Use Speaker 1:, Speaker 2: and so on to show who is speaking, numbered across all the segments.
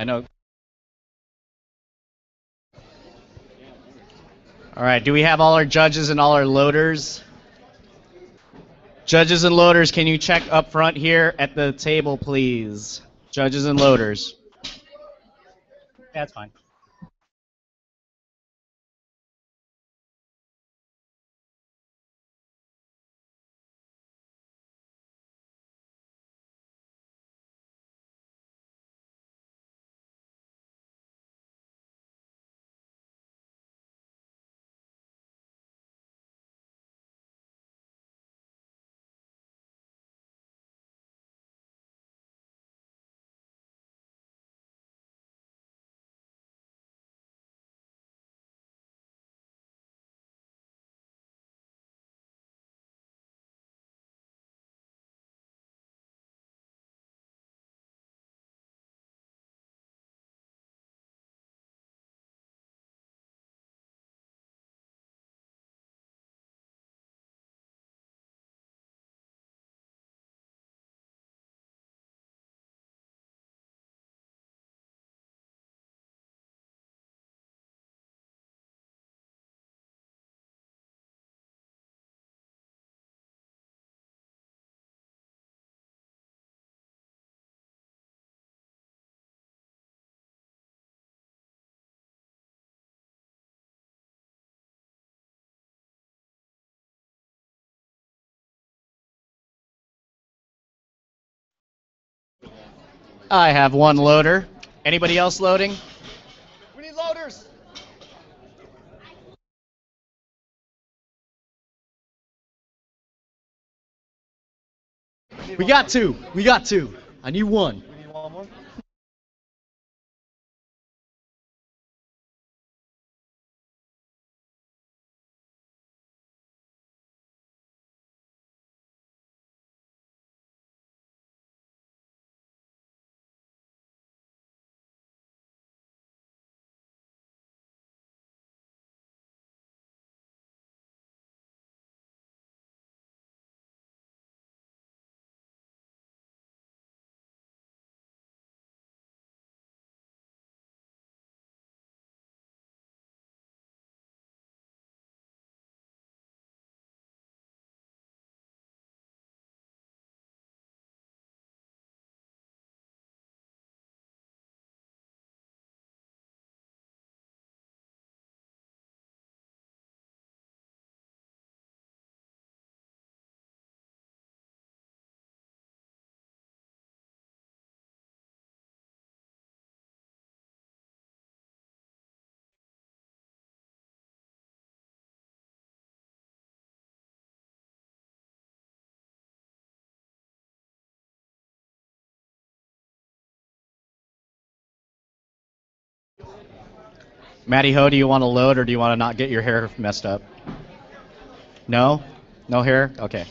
Speaker 1: I know. All right, do we have all our judges and all our loaders? Judges and loaders, can you check up front here at the table, please? Judges and loaders. That's fine. I have one loader. Anybody else loading? We need loaders. We got two. We got two. I need one. We need one more. Matty Ho, do you want to load or do you want to not get your hair messed up? No? No hair? Okay.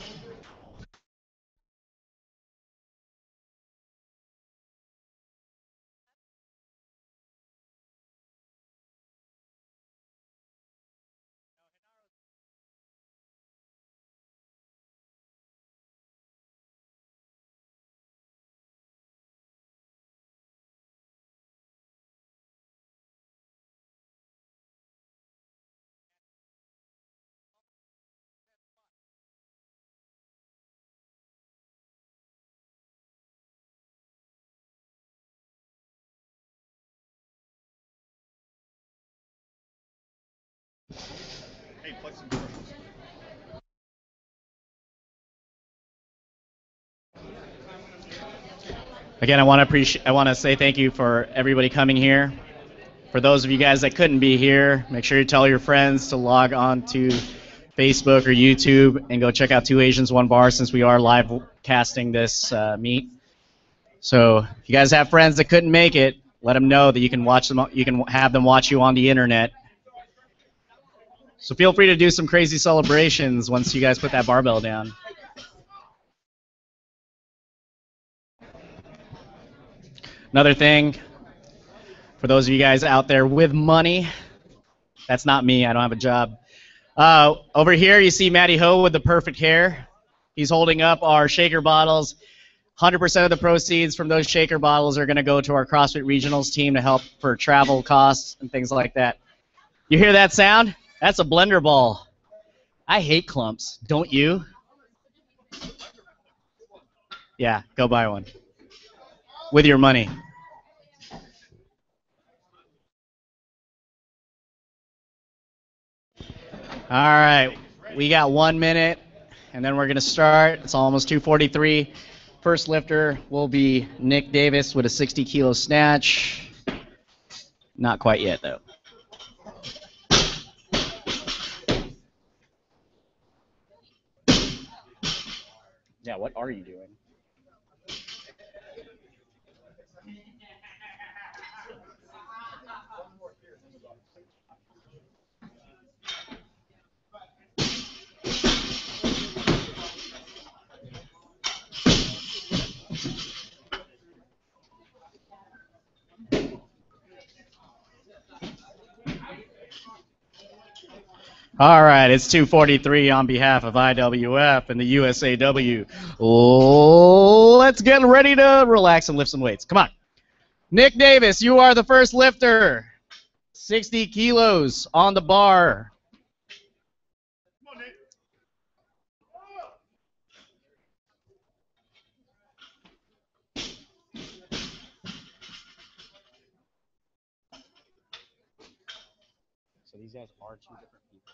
Speaker 1: Again, I want to say thank you for everybody coming here. For those of you guys that couldn't be here, make sure you tell your friends to log on to Facebook or YouTube and go check out Two Asians, One Bar since we are live casting this meet. So if you guys have friends that couldn't make it, let them know that you can watch them. You can have them watch you on the internet. So feel free to do some crazy celebrations once you guys put that barbell down. Another thing, for those of you guys out there with money, that's not me. I don't have a job. Over here, you see Matty Ho with the perfect hair. He's holding up our shaker bottles. 100% of the proceeds from those shaker bottles are going to go to our CrossFit Regionals team to help for travel costs and things like that. You hear that sound? That's a blender ball. I hate clumps. Don't you? Yeah, go buy one. With your money. All right, we got 1 minute, and then we're going to start. It's almost 2:43. First lifter will be Nick Davis with a 60-kilo snatch. Not quite yet, though. Yeah, what are you doing? All right, it's 2:43 on behalf of IWF and the USAW. Let's get ready to relax and lift some weights. Come on. Nick Davis, you are the first lifter. 60 kilos on the bar. So these guys are two different people.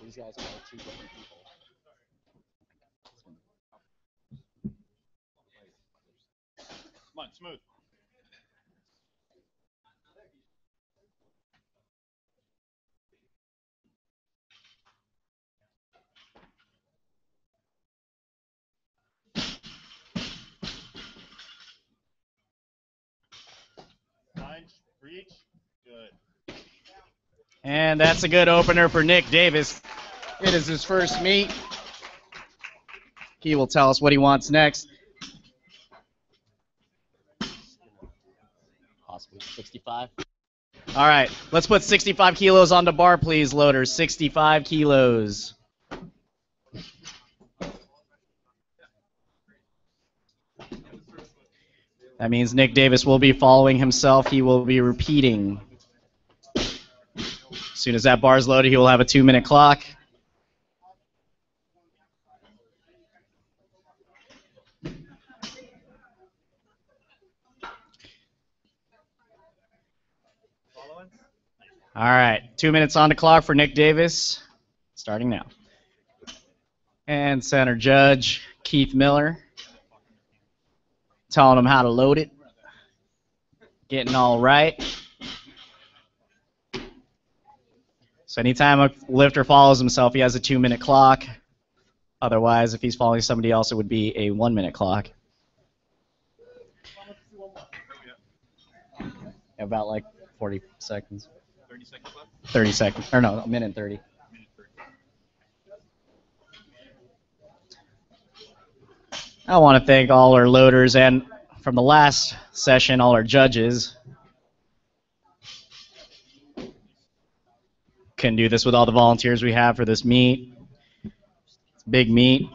Speaker 1: These guys are two different people.
Speaker 2: Come on, smooth. Lunge, reach, good.
Speaker 1: And that's a good opener for Nick Davis. It is his first meet. He will tell us what he wants next. Possibly 65. All right, let's put 65 kilos on the bar, please, loaders. 65 kilos. That means Nick Davis will be following himself. He will be repeating. As soon as that bar is loaded, he will have a 2-minute clock. All right, 2 minutes on the clock for Nick Davis, starting now. And center judge, Keith Miller, telling him how to load it, getting all right. So anytime a lifter follows himself, he has a 2-minute clock. Otherwise, if he's following somebody else, it would be a 1-minute clock. About like 40 seconds.
Speaker 2: 30 seconds left?
Speaker 1: 30 seconds. Or no, a minute and 30. I want to thank all our loaders and from the last session, all our judges. Couldn't do this with all the volunteers we have for this meet. It's a big meet.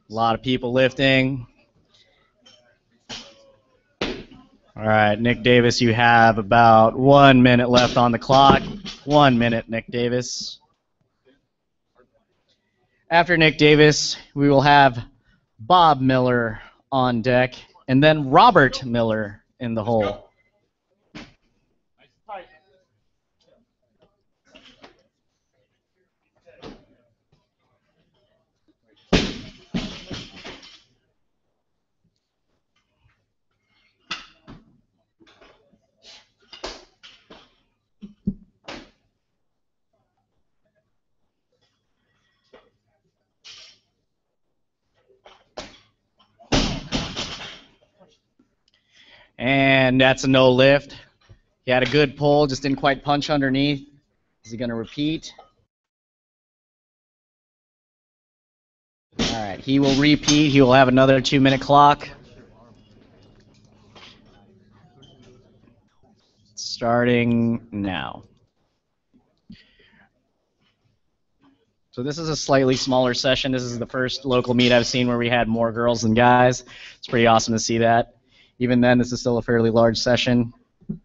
Speaker 1: A lot of people lifting. All right, Nick Davis, you have about 1 minute left on the clock. 1 minute, Nick Davis. After Nick Davis, we will have Bob Miller on deck, and then Robert Miller in the hole. And that's a no lift. He had a good pull, just didn't quite punch underneath. Is he going to repeat? All right, he will repeat. He will have another 2-minute clock. Starting now. So So this is a slightly smaller session. This is the first local meet I've seen where we had more girls than guys. It's pretty awesome to see that. Even then, this is still a fairly large session. We'll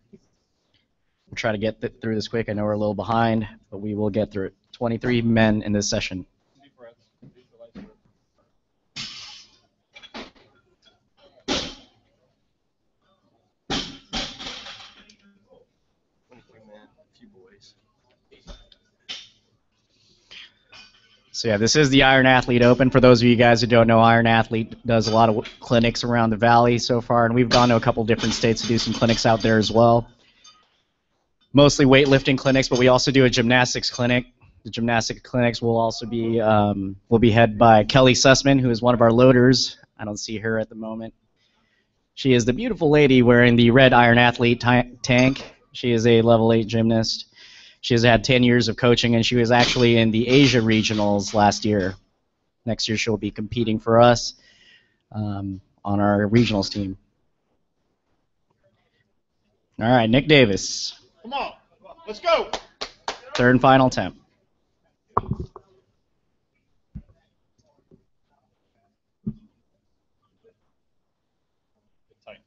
Speaker 1: try to get through this quick. I know we're a little behind, but we will get through it. 23 men in this session.
Speaker 2: Deep breaths. Deep breaths.
Speaker 3: 23 men, a few boys.
Speaker 1: So yeah, this is the Iron Athlete Open. For those of you guys who don't know, Iron Athlete does a lot of clinics around the valley so far, and we've gone to a couple different states to do some clinics out there as well. Mostly weightlifting clinics, but we also do a gymnastics clinic. The gymnastic clinics will also be headed by Kelly Sussman, who is one of our loaders. I don't see her at the moment. She is the beautiful lady wearing the red Iron Athlete tank. She is a level 8 gymnast. She has had 10 years of coaching, and she was actually in the Asia regionals last year. Next year she'll be competing for us on our regionals team. All right, Nick Davis.
Speaker 2: Come on. Let's go.
Speaker 1: Third and final attempt.
Speaker 2: Tight.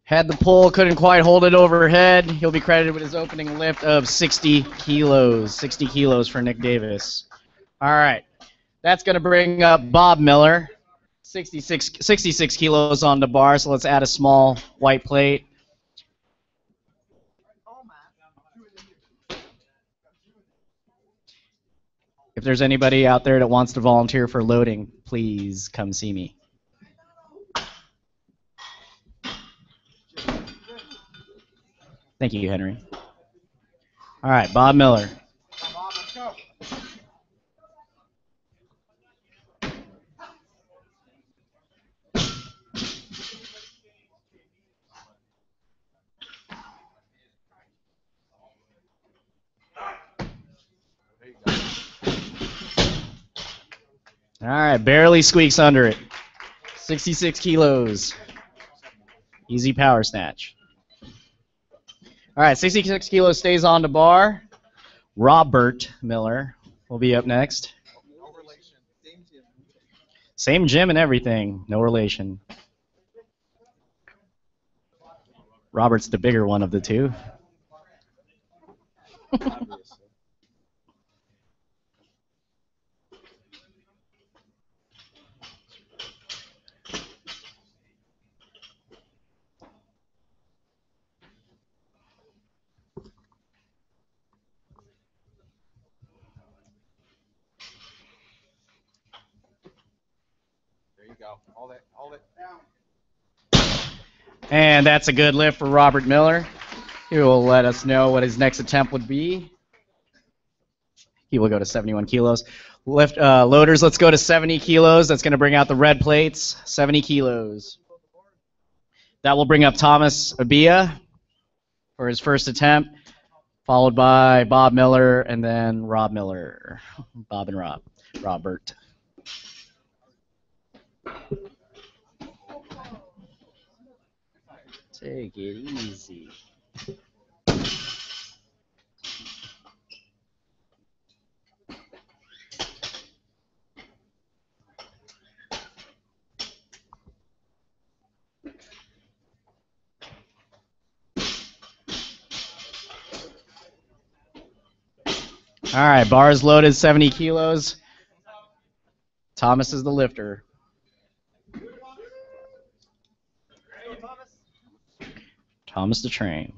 Speaker 1: Had the pull, couldn't quite hold it overhead. He'll be credited with his opening lift of 60 kilos. 60 kilos for Nick Davis. All right. That's going to bring up Bob Miller. 66 kilos on the bar, so let's add a small white plate. If there's anybody out there that wants to volunteer for loading, please come see me. Thank you, Henry. All right, Bob Miller.
Speaker 2: Bob, let's go.
Speaker 1: All right, barely squeaks under it. 66 kilos. Easy power snatch. All right, 66 kilos stays on the bar. Robert Miller will be up next.
Speaker 3: No relation. Same gym.
Speaker 1: Same gym and everything. No relation. Robert's the bigger one of the two.
Speaker 3: Obviously. There you go. Hold it. Hold it.
Speaker 1: And that's a good lift for Robert Miller. He will let us know what his next attempt would be. He will go to 71 kilos. Loaders, let's go to 70 kilos. That's going to bring out the red plates. 70 kilos. That will bring up Thomas Abia for his first attempt, followed by Bob Miller and then Rob Miller. Bob and Rob. Robert. Take it easy. All right, bars loaded, 70 kilos. Thomas is the lifter. Thomas the train.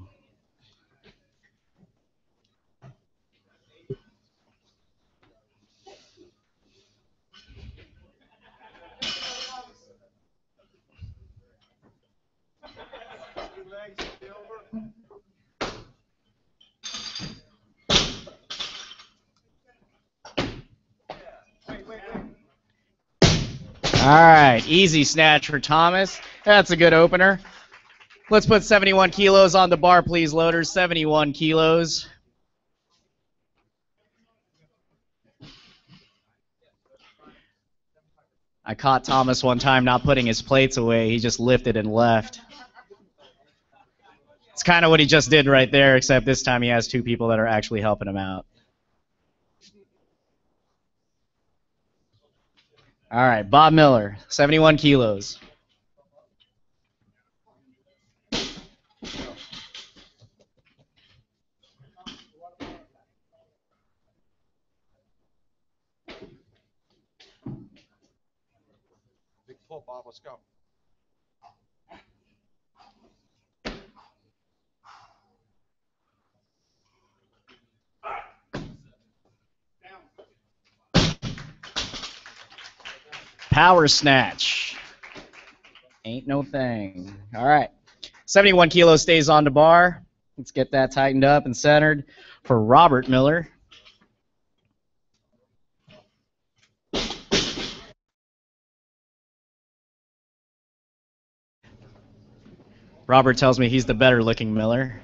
Speaker 1: All right, easy snatch for Thomas. That's a good opener. Let's put 71 kilos on the bar, please, loaders. 71 kilos. I caught Thomas one time not putting his plates away. He just lifted and left. It's kind of what he just did right there, except this time he has two people that are actually helping him out. All right, Bob Miller, 71 kilos.
Speaker 3: Big pull, Bob. Let's go.
Speaker 1: Power snatch. Ain't no thing. All right. 71 kilos stays on the bar. Let's get that tightened up and centered for Robert Miller. Robert tells me he's the better looking Miller.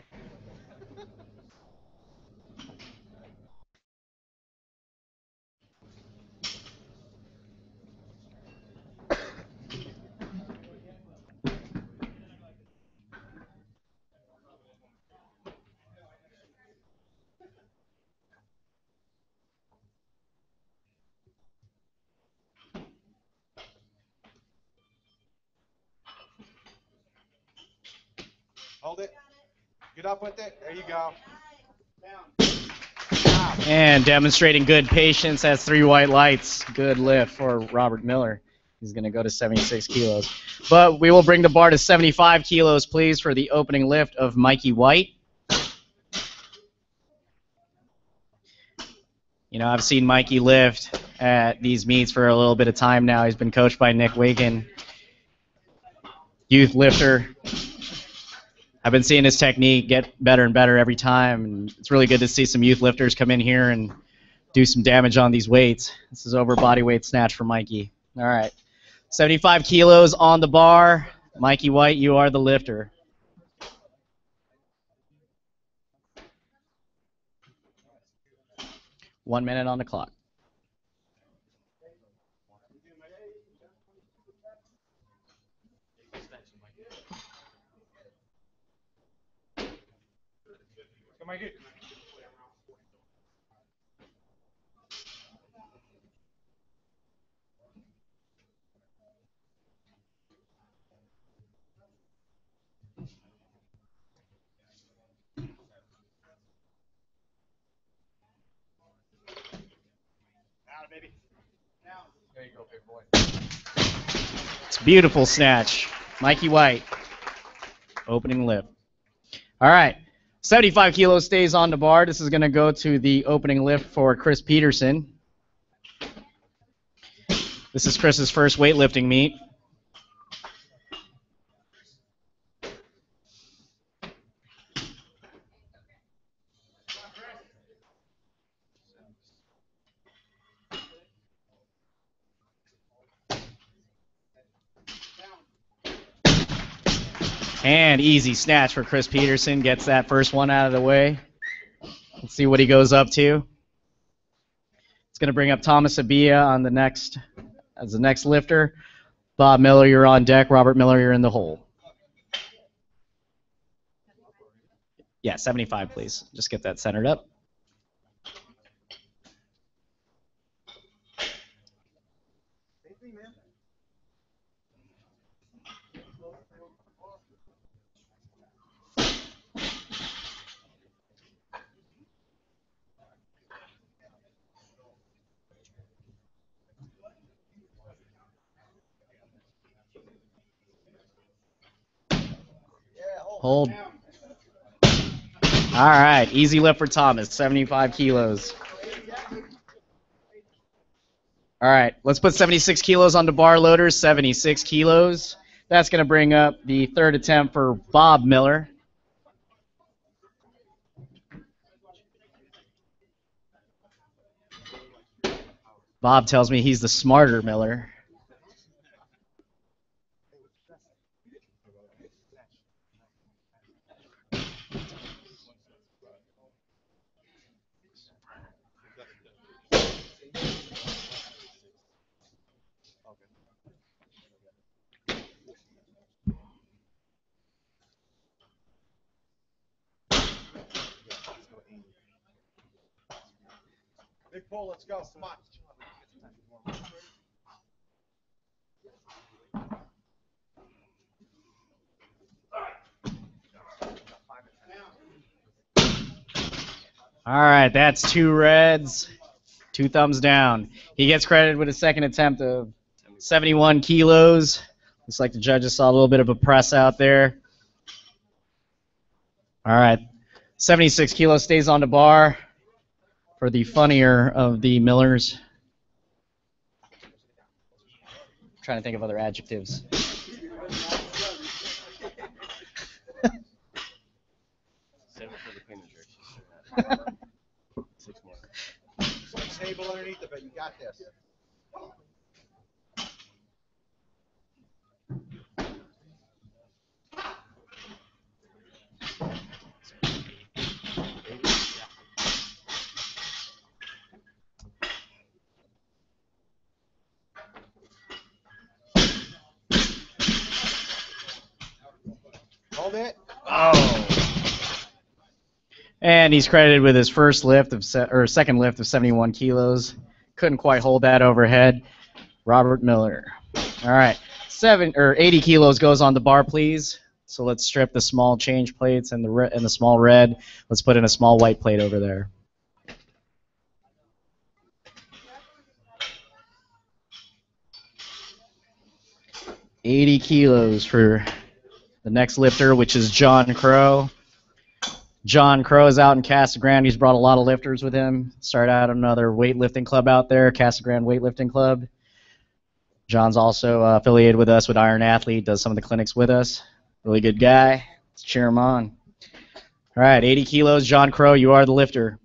Speaker 3: Hold it. Get up with it. There you go.
Speaker 1: And demonstrating good patience, has 3 white lights. Good lift for Robert Miller. He's going to go to 76 kilos. But we will bring the bar to 75 kilos, please, for the opening lift of Mikey White. You know, I've seen Mikey lift at these meets for a little bit of time now. He's been coached by Nick Wiggin, youth lifter. I've been seeing his technique get better and better every time, and it's really good to see some youth lifters come in here and do some damage on these weights. This is over body weight snatch for Mikey. All right, 75 kilos on the bar. Mikey White, you are the lifter. One minute on the clock.
Speaker 2: Come on, get. Baby. There you go, big boy.
Speaker 1: It's a beautiful snatch. Mikey White, opening lift. All right, 75 kilos stays on the bar. This is going to go to the opening lift for Chris Peterson. This is Chris's first weightlifting meet. And easy snatch for Chris Peterson. Gets that first one out of the way. Let's see what he goes up to. It's going to bring up Thomas Abia on the next as the next lifter. Bob Miller, you're on deck. Robert Miller, you're in the hole. Yeah, 75, please. Just get that centered up. Hold. All right, easy lift for Thomas, 75 kilos. All right, let's put 76 kilos on the bar loaders, 76 kilos. That's going to bring up the third attempt for Bob Miller. Bob tells me he's the smarter Miller.
Speaker 3: pull. Let's go. Come on.
Speaker 1: All right, that's 2 reds, 2 thumbs down. He gets credited with a second attempt of 71 kilos. Looks like the judges saw a little bit of a press out there. All right, 76 kilos stays on the bar for the funnier of the Millers. Trying to think of other adjectives.
Speaker 2: 6 more.
Speaker 3: Table underneath it, but you got this. Hold it.
Speaker 1: Oh. And he's credited with his first lift of second lift of 71 kilos. Couldn't quite hold that overhead. Robert Miller. All right, 80 kilos goes on the bar, please. So let's strip the small change plates and the small red. Let's put in a small white plate over there. $80 kilos for the next lifter, which is John Crow. John Crow is out in Casa Grande. He's brought a lot of lifters with him. Started out another weightlifting club out there, Casa Grande Weightlifting Club. John's also affiliated with us with Iron Athlete, does some of the clinics with us. Really good guy. Let's cheer him on. All right, 80 kilos, John Crow, you are the lifter.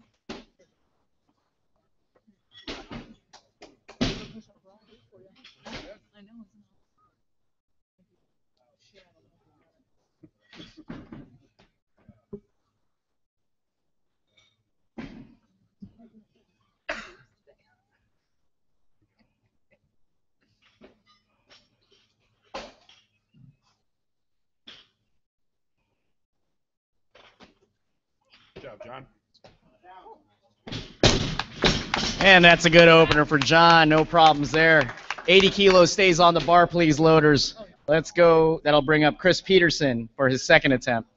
Speaker 2: Good job, John.
Speaker 1: And that's a good opener for John. No problems there. 80 kilos stays on the bar, please, loaders. Let's go. That'll bring up Chris Peterson for his second attempt.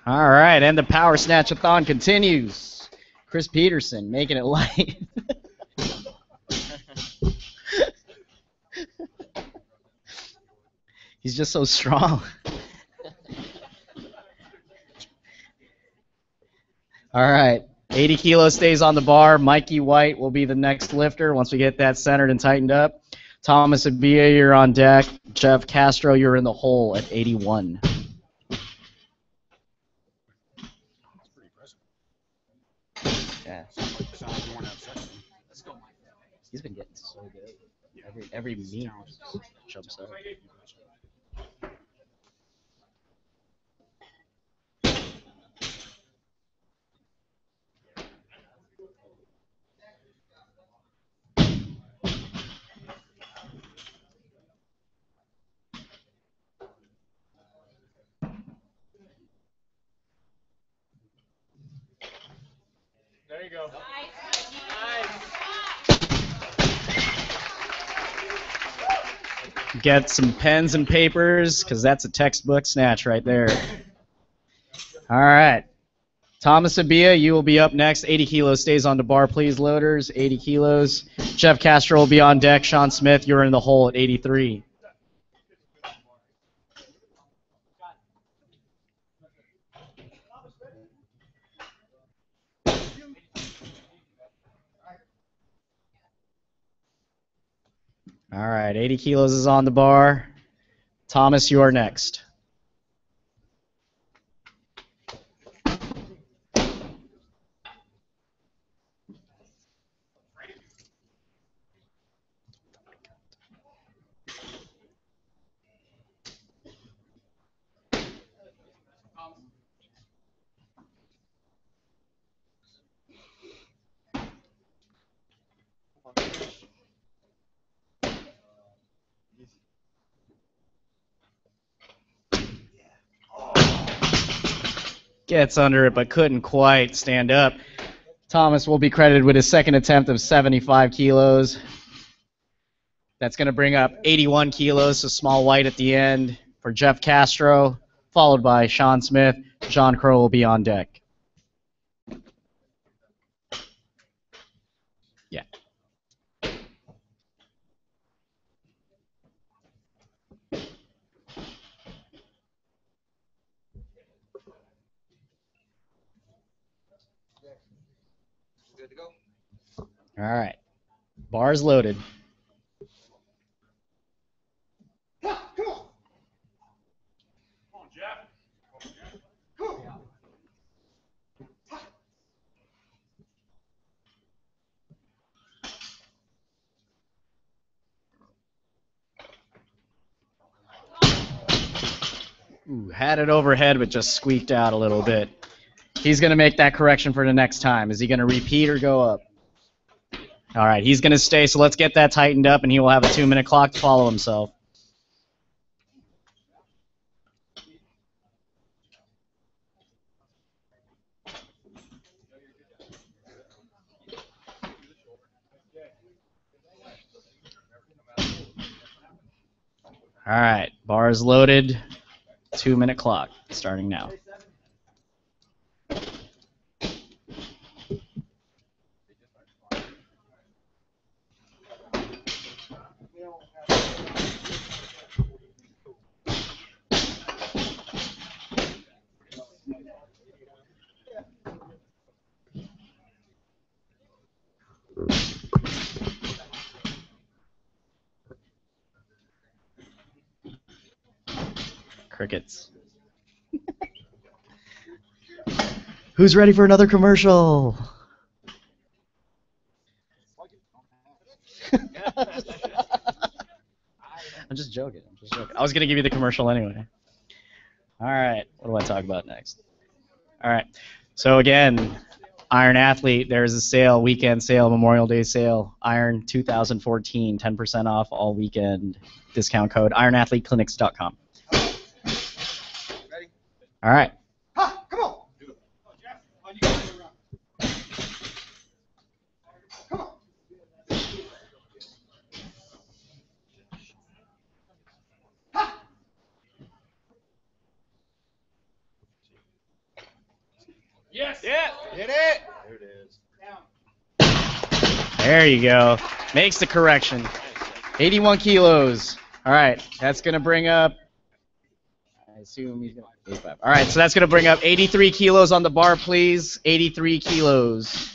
Speaker 1: All right, and the power snatch-a-thon continues. Chris Peterson making it light. He's just so strong. All right, 80 kilos stays on the bar. Mikey White will be the next lifter once we get that centered and tightened up. Thomas Abia, you're on deck. Jeff Castro, you're in the hole at 81. Yeah. He's been getting so good. Every meet jumps up.
Speaker 2: There you go.
Speaker 1: Get some pens and papers, because that's a textbook snatch right there. All right. Thomas Abia, you will be up next. 80 kilos stays on the bar, please, loaders. 80 kilos. Jeff Castro will be on deck. Sean Smith, you're in the hole at 83. All right, 80 kilos is on the bar. Thomas, you are next. Gets under it, but couldn't quite stand up. Thomas will be credited with his second attempt of 75 kilos. That's going to bring up 81 kilos, so small white at the end for Jeff Castro, followed by Sean Smith. John Crow will be on deck. Yeah.
Speaker 3: Good to go.
Speaker 1: All right. Bars loaded.
Speaker 2: Come on, Jeff.
Speaker 1: Ooh, had it overhead, but just squeaked out a little bit. He's going to make that correction for the next time. Is he going to repeat or go up? All right, he's going to stay, so let's get that tightened up, and he will have a 2-minute clock to follow himself. All right, bars loaded, 2-minute clock, starting now. Crickets. Who's ready for another commercial? I'm just joking. I was going to give you the commercial anyway. All right. What do I talk about next? All right. So again, Iron Athlete, there's a sale, weekend sale, Memorial Day sale. Iron 2014, 10% off all weekend. Discount code ironathleteclinics.com.
Speaker 3: Ready?
Speaker 1: All right.
Speaker 3: Ha! Come on.
Speaker 2: Jeff, on you go around.
Speaker 3: Come on. Ha!
Speaker 2: Yes.
Speaker 3: Yeah. Hit it.
Speaker 2: There it is.
Speaker 1: There you go. Makes the correction. 81 kilos. All right. That's going to bring up, I assume he's going to, 85. All right. So that's going to bring up 83 kilos on the bar, please. 83 kilos.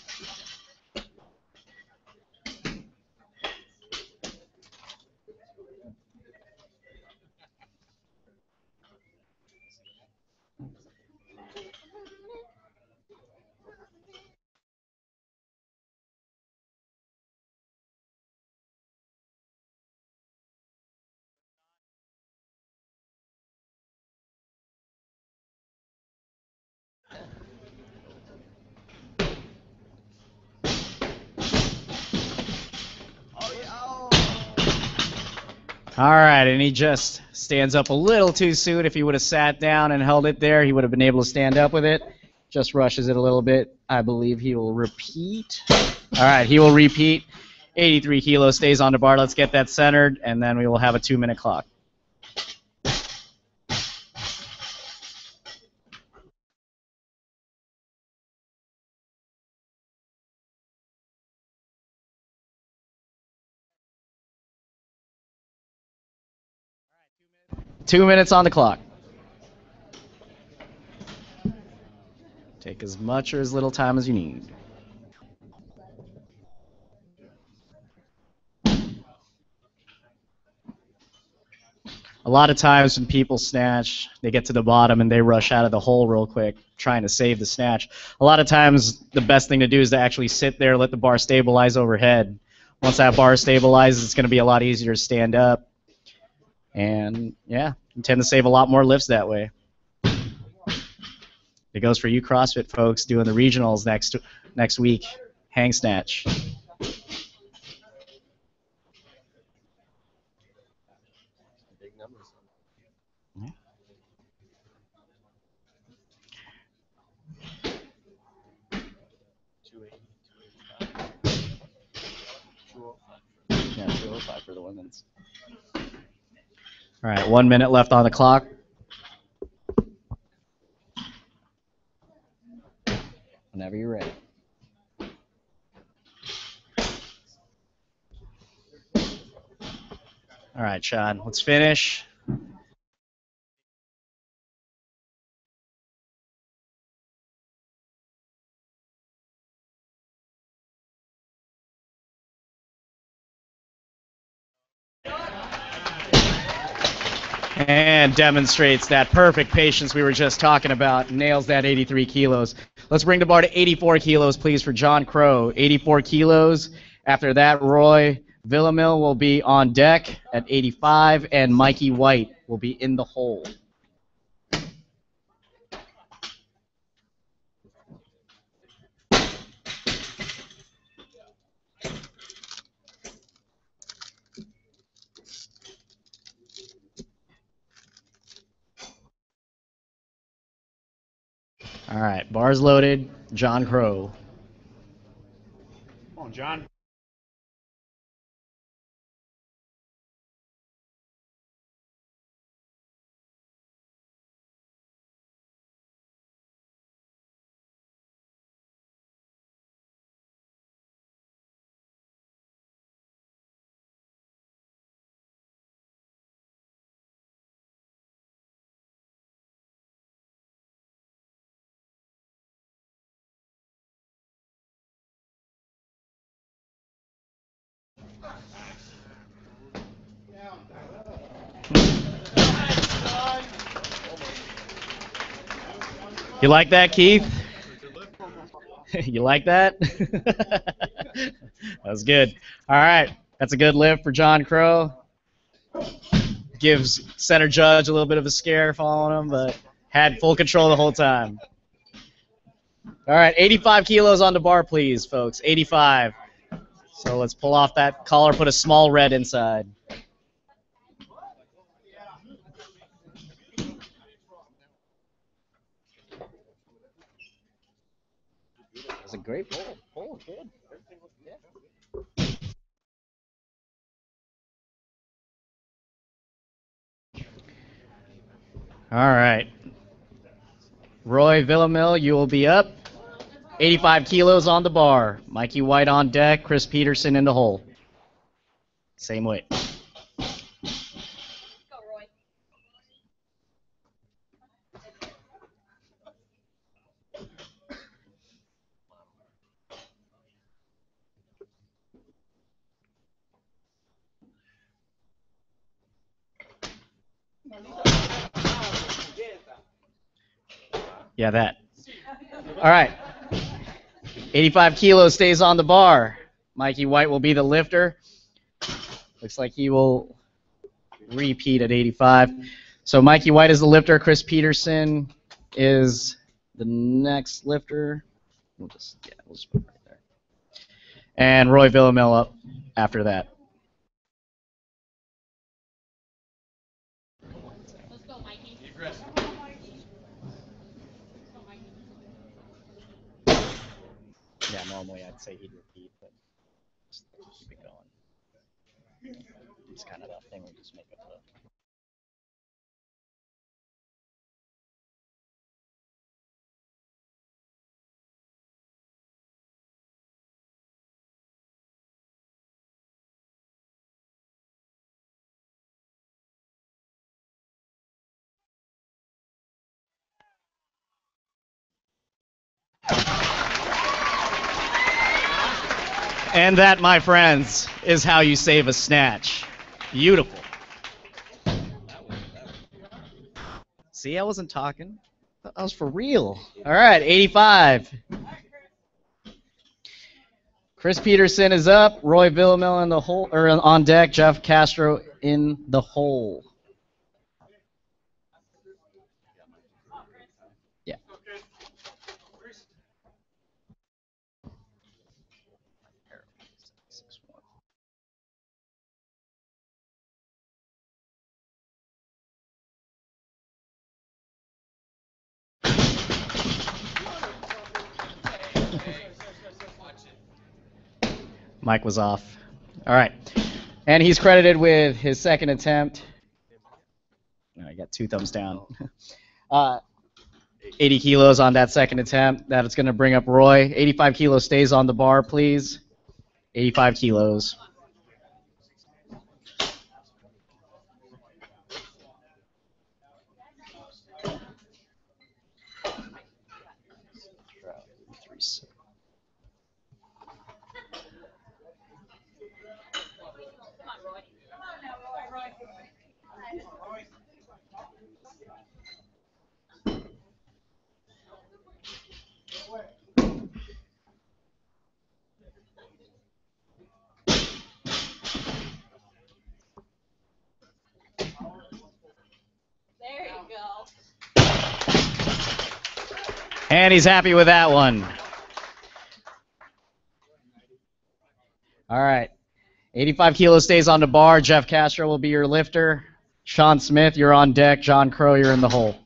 Speaker 1: All right, and he just stands up a little too soon. If he would have sat down and held it there, he would have been able to stand up with it. Just rushes it a little bit. I believe he will repeat. All right, he will repeat. 83 kilos, stays on the bar. Let's get that centered, and then we will have a 2-minute clock. All right, 2 minutes on the clock. Take as much or as little time as you need. A lot of times when people snatch, they get to the bottom and they rush out of the hole real quick, trying to save the snatch. A lot of times the best thing to do is to actually sit there, let the bar stabilize overhead. Once that bar stabilizes, it's going to be a lot easier to stand up. And yeah, you tend to save a lot more lifts that way. It goes for you CrossFit folks doing the regionals next week. Hang snatch.
Speaker 4: Big numbers.
Speaker 1: Yeah. Yeah, 205 for the women's. All right, 1 minute left on the clock. Whenever you're ready. All right, Sean, let's finish. And demonstrates that perfect patience we were just talking about. Nails that 83 kilos. Let's bring the bar to 84 kilos, please, for John Crow. 84 kilos. After that, Roy Villamil will be on deck at 85, and Mikey White will be in the hole. All right, bars loaded. John Crow.
Speaker 2: Come on, John.
Speaker 1: You like that, Keith? You like that? That was good. All right, that's a good lift for John Crow. Gives center judge a little bit of a scare following him, but had full control the whole time. All right, 85 kilos on the bar, please, folks. 85. So let's pull off that collar, put a small red inside. That's a great pull. Pull, good. All right. Roy Villamil, you will be up. 85 kilos on the bar. Mikey White on deck. Chris Peterson in the hole. Same weight. Yeah, that. All right. 85 kilos stays on the bar. Mikey White will be the lifter. Looks like he will repeat at 85. So Mikey White is the lifter. Chris Peterson is the next lifter. We'll just put it right there. And Roy Villamil up after that.
Speaker 5: Let's go, Mikey.
Speaker 1: Yeah, normally I'd say he'd repeat, but just keep it going. It's kind of that thing we just make up the. And that, my friends, is how you save a snatch. Beautiful. See, I wasn't talking. That was for real. All right, 85. Chris Peterson is up. Roy Villamil in the hole, or on deck. Jeff Castro in the hole. Yeah. Mike was off. All right. And he's credited with his second attempt. I got 2 thumbs down. 80 kilos on that second attempt. That's going to bring up Roy. 85 kilos stays on the bar, please. 85 kilos.
Speaker 5: There you go.
Speaker 1: And he's happy with that one. All right. 85 kilos stays on the bar. Jeff Castro will be your lifter. Sean Smith, you're on deck. John Crow, you're in the hole.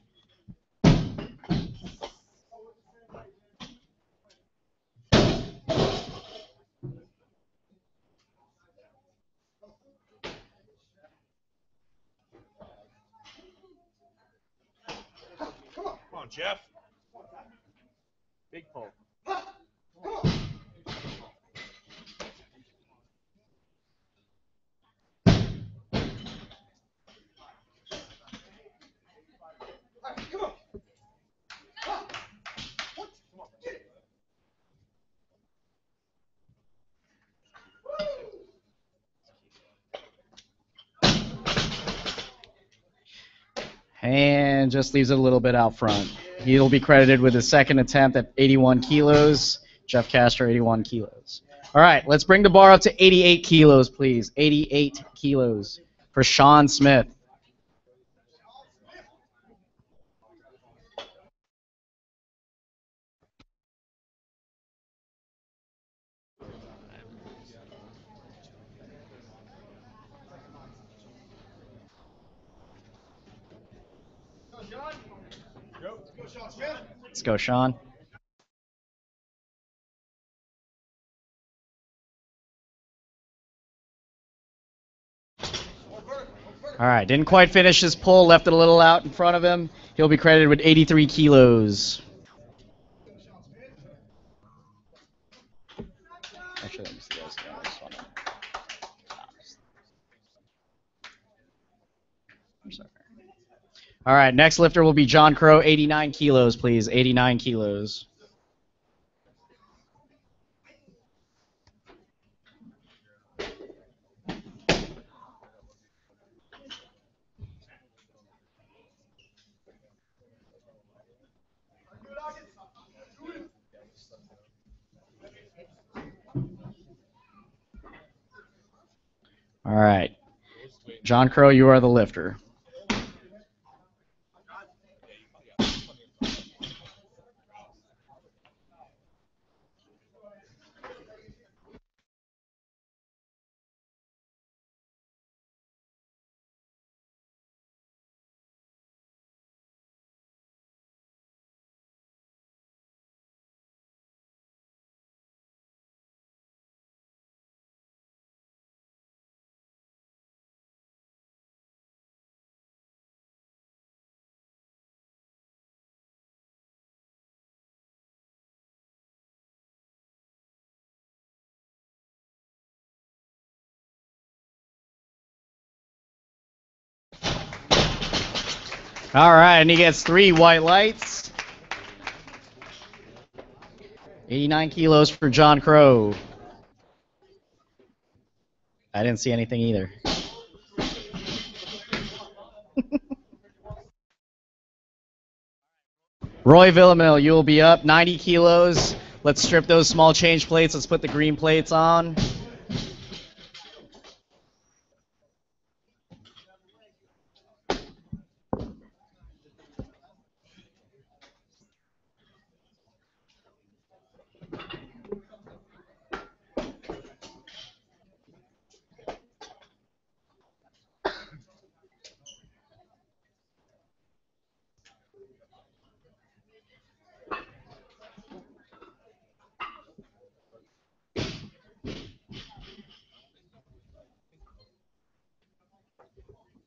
Speaker 3: Come on, Jeff. Big pull. Come on.
Speaker 1: And just leaves it a little bit out front. He'll be credited with his second attempt at 81 kilos. Jeff Castro, 81 kilos. All right, let's bring the bar up to 88 kilos, please. 88 kilos for Sean Smith.
Speaker 3: Go, Sean Smith.
Speaker 1: Let's go, Sean. All right, didn't quite finish his pull, left it a little out in front of him. He'll be credited with 83 kilos. Actually, let me see those again. I just wanna- I'm sorry. All right, next lifter will be John Crow, 89 kilos, please. 89 kilos. All right. John Crow, you are the lifter. All right, and he gets 3 white lights. 89 kilos for John Crow. I didn't see anything either. Roy Villamil, you will be up 90 kilos. Let's strip those small change plates. Let's put the green plates on.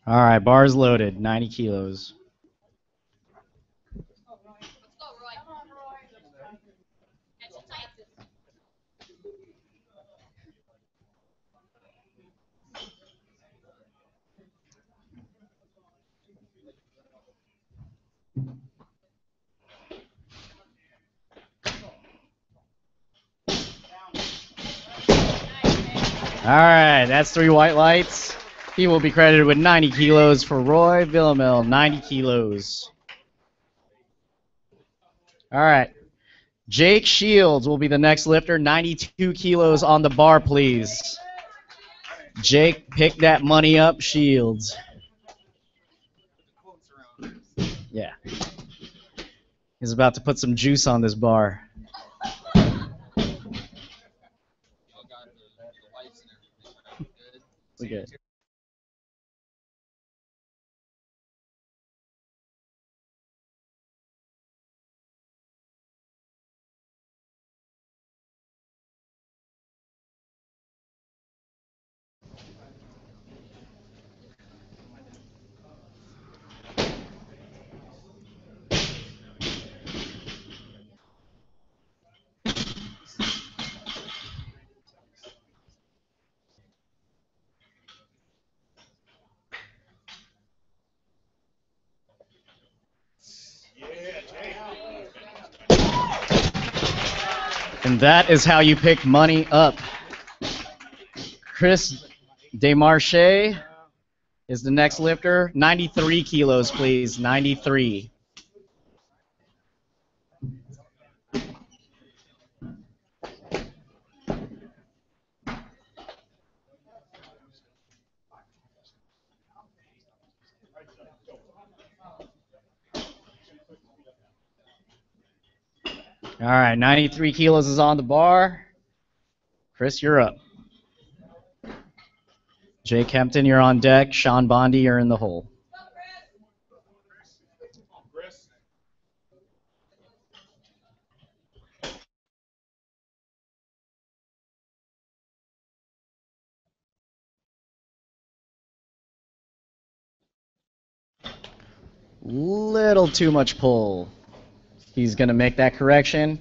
Speaker 1: All right, bars loaded, 90 kilos.
Speaker 5: Let's go, Roy. Come on, Roy. Catch it tight.
Speaker 1: All right, that's 3 white lights. He will be credited with 90 kilos for Roy Villamil, 90 kilos. All right. Jake Shields will be the next lifter, 92 kilos on the bar, please. Jake, pick that money up, Shields. Yeah. He's about to put some juice on this bar. Look at it. And that is how you pick money up. Chris Desmarche is the next lifter. 93 kilos, please. 93. All right, 93 kilos is on the bar. Chris, you're up. Jake Kempton, you're on deck. Sean Bondi, you're in the hole.
Speaker 2: Chris.
Speaker 1: Little too much pull. He's going to make that correction.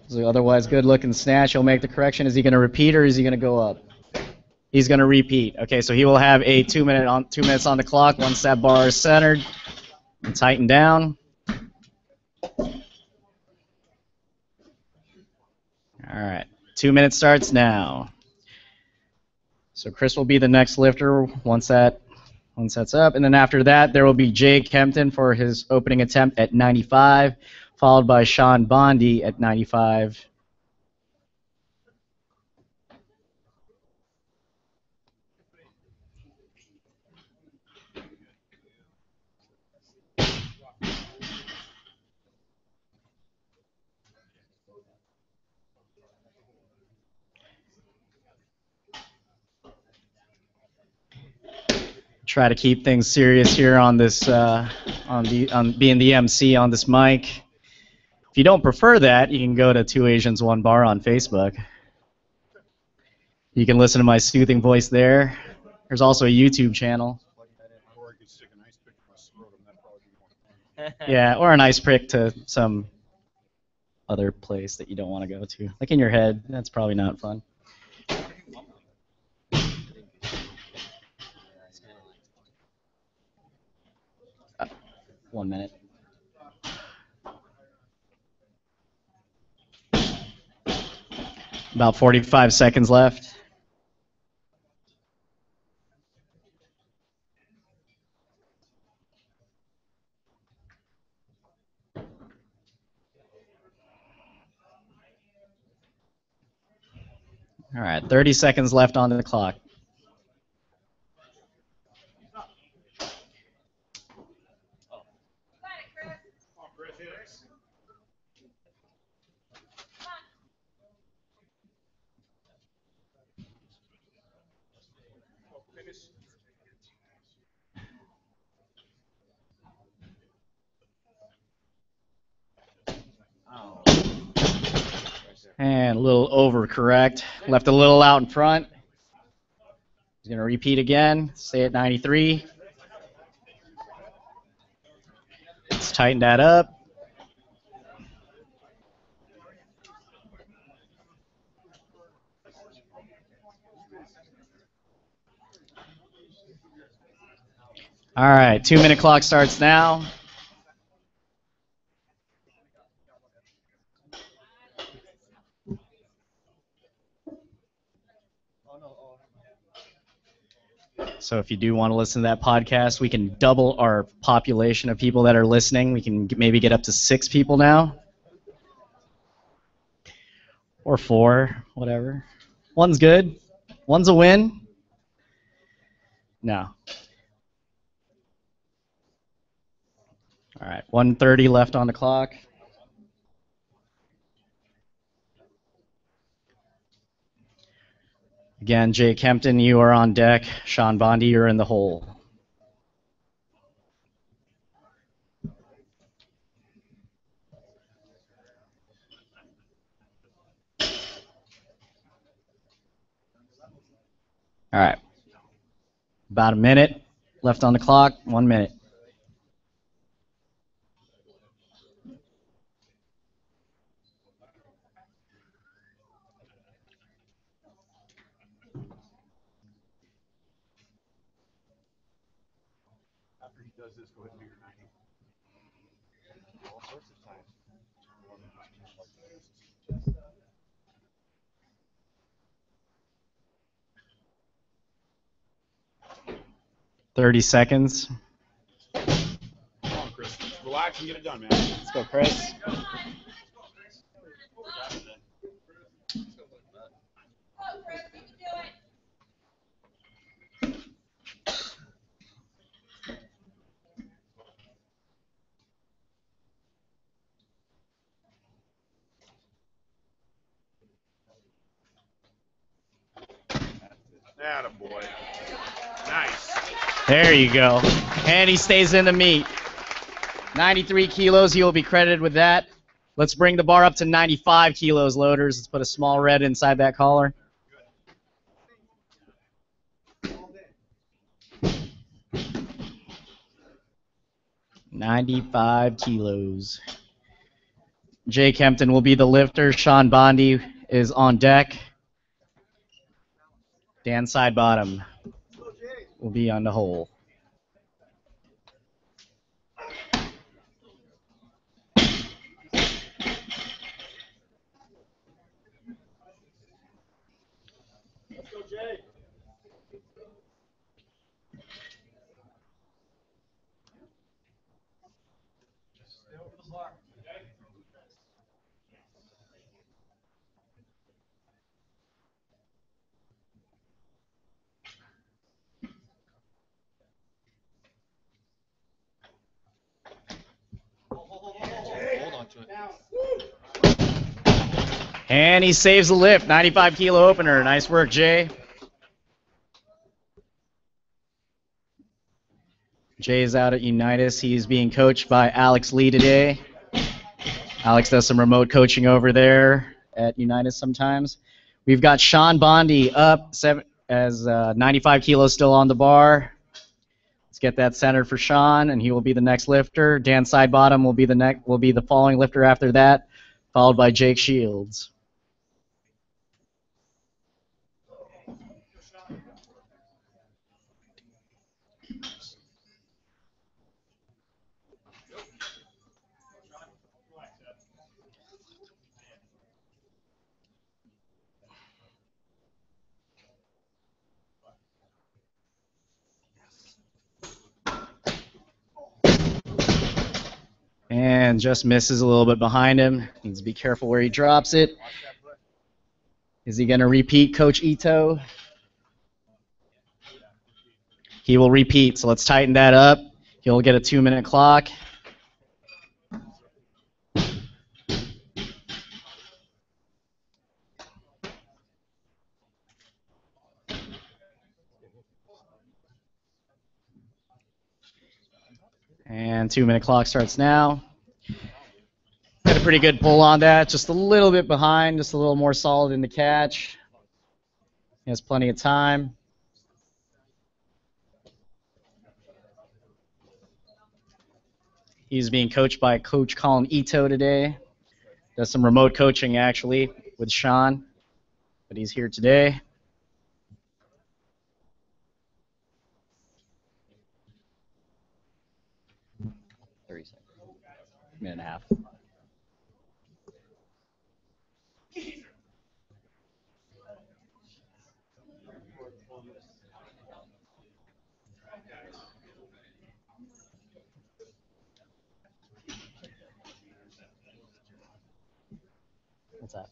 Speaker 1: So otherwise good looking snatch. He'll make the correction. Is he going to repeat or is he going to go up? He's going to repeat. Okay, so he will have a 2 minutes on the clock once that bar is centered and tightened down. All right, 2 minutes starts now. So Chris will be the next lifter once that's up, and then after that there will be Jake Kempton for his opening attempt at 95, followed by Sean Bondi at 95. Try to keep things serious here on this, on being the MC on this mic. If you don't prefer that, you can go to Two Asians One Bar on Facebook. You can listen to my soothing voice there. There's also a YouTube channel.
Speaker 2: Or I could stick an ice pick in my scrotum. That'd probably be more fun.
Speaker 1: Yeah, or an ice pick to some other place that you don't want to go to. Like in your head, that's probably not fun. 1 minute. About 45 seconds left. All right, 30 seconds left on the clock.
Speaker 2: Come on, Chris, hit it. Oh, finish.
Speaker 1: And a little overcorrect. Left a little out in front. He's going to repeat again. Stay at 93. tighten that up. All right, 2-minute clock starts now. So if you do want to listen to that podcast, we can double our population of people that are listening. We can maybe get up to 6 people now. Or 4, whatever. One's good. One's a win. No. All right, 1:30 left on the clock. Again, Jake Kempton, you are on deck. Sean Bondi, you're in the hole. All right. About a minute left on the clock. 1 minute.
Speaker 3: After he does this, go ahead and do your 90. All sorts of times.
Speaker 1: 30 seconds.
Speaker 2: Come on, Chris. Relax and get it done, man.
Speaker 1: Let's go, Chris.
Speaker 2: Attaboy. Nice.
Speaker 1: There you go. And he stays in the meet. 93 kilos, he will be credited with that. Let's bring the bar up to 95 kilos, loaders. Let's put a small red inside that collar. $95 kilos. Jay Kempton will be the lifter. Sean Bondi is on deck. Dan Sidebottom will be on the hole.
Speaker 2: Let's go, Jay.
Speaker 3: Stay over the bar. Hold on to it.
Speaker 1: And he saves the lift. 95 kilo opener. Nice work, Jay. Jay is out at Unitas. He's being coached by Alex Lee today. Alex does some remote coaching over there at Unitas sometimes. We've got Sean Bondi up as 95 kilos still on the bar. Let's get that centered for Sean, and he will be the next lifter. Dan Sidebottom will be the following lifter after that, followed by Jake Shields. And just misses a little bit behind him. Needs to be careful where he drops it. Is he going to repeat, Coach Ito? He will repeat, so let's tighten that up. He'll get a 2-minute clock. And 2-minute clock starts now. Got a pretty good pull on that. Just a little bit behind, just a little more solid in the catch. He has plenty of time. He's being coached by Coach Colin Ito today. Does some remote coaching actually with Sean, but he's here today. Minute and a half. What's that?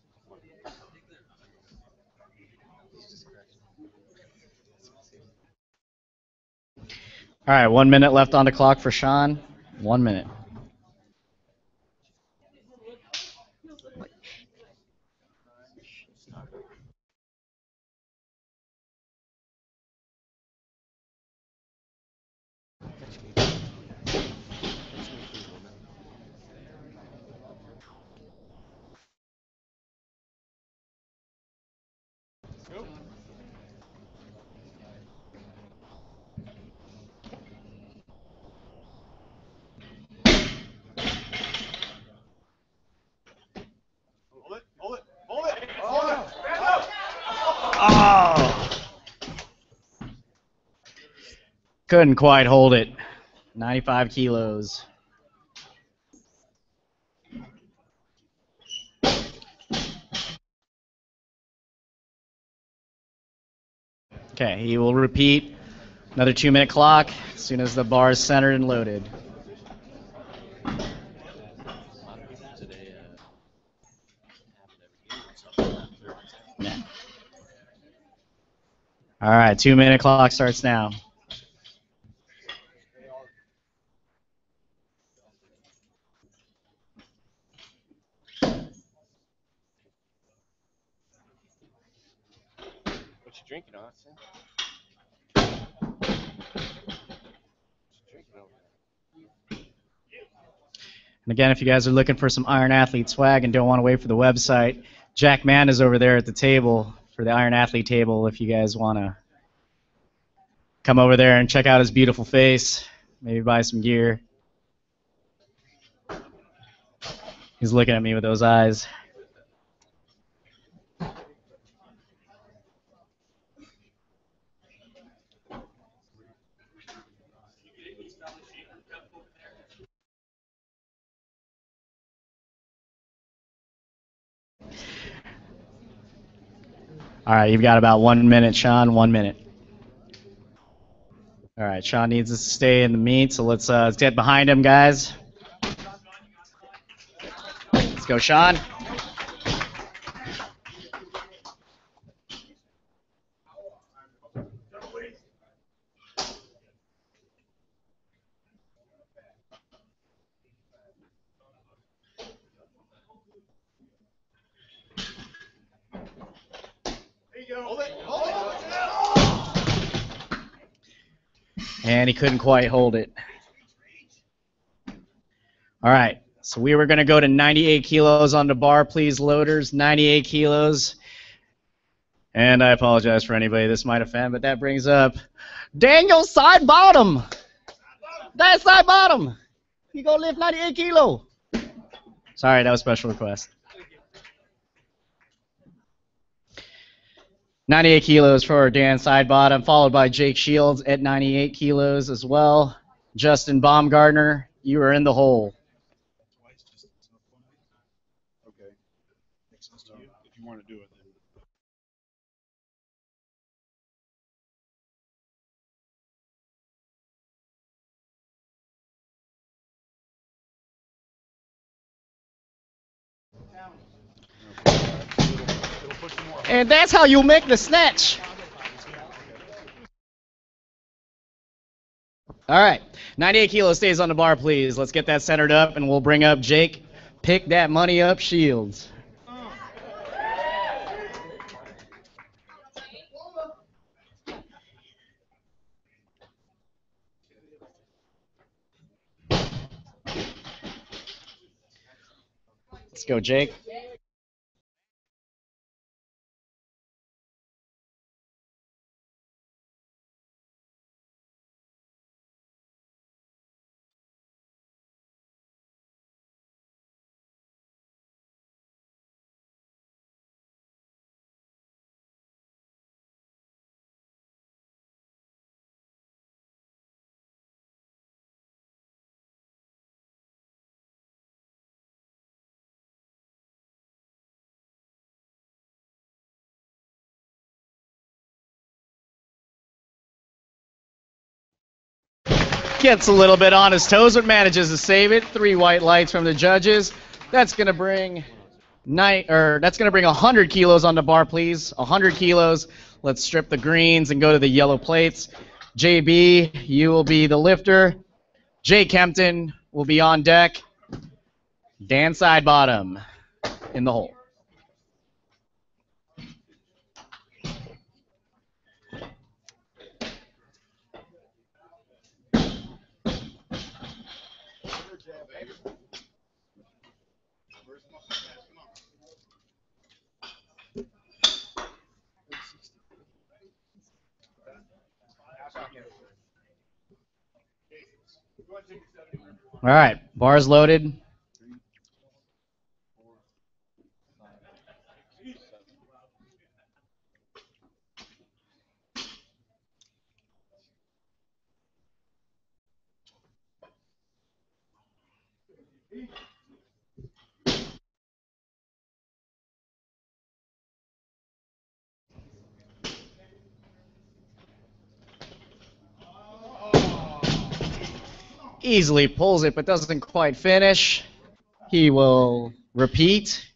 Speaker 1: All right, 1 minute left on the clock for Sean. 1 minute.
Speaker 3: Hold it, hold it, hold it, hold it. Stand up.
Speaker 1: Oh! Couldn't quite hold it. 95 kilos. Okay, he will repeat another 2-minute clock as soon as the bar is centered and loaded. Yeah. All right, 2-minute clock starts now.
Speaker 4: What you drinking, Austin? What you drinking over there?
Speaker 1: And again, if you guys are looking for some Iron Athlete swag and don't want to wait for the website, Jack Mann is over there at the table for the Iron Athlete table if you guys want to come over there and check out his beautiful face, maybe buy some gear. He's looking at me with those eyes. All right, you've got about 1 minute, Sean. 1 minute. All right, Sean needs us to stay in the meet, so let's get behind him, guys. Let's go, Sean.
Speaker 3: Hold it, hold it.
Speaker 1: And he couldn't quite hold it. All right, so we were going to go to 98 kilos on the bar, please, loaders. 98 kilos. And I apologize for anybody this might offend, but that brings up Daniel Side Bottom. That's Side Bottom. He gonna lift 98 kilo. Sorry, that was special request. 98 kilos for Dan Sidebottom, followed by Jake Shields at 98 kilos as well. Justin Baumgartner, you are in the hole.
Speaker 3: Okay. If you want to do it, then.
Speaker 1: And that's how you make the snatch. All right, 98 kilos stays on the bar, please. Let's get that centered up, and we'll bring up Jake. Pick that money up, Shields. Let's go, Jake. Gets a little bit on his toes, but manages to save it. 3 white lights from the judges. That's gonna bring that's gonna bring 100 kilos on the bar, please. 100 kilos. Let's strip the greens and go to the yellow plates. JB, you will be the lifter. Jay Kempton will be on deck. Dan Sidebottom in the hole. All right, bars loaded. Easily pulls it, but doesn't quite finish. He will repeat.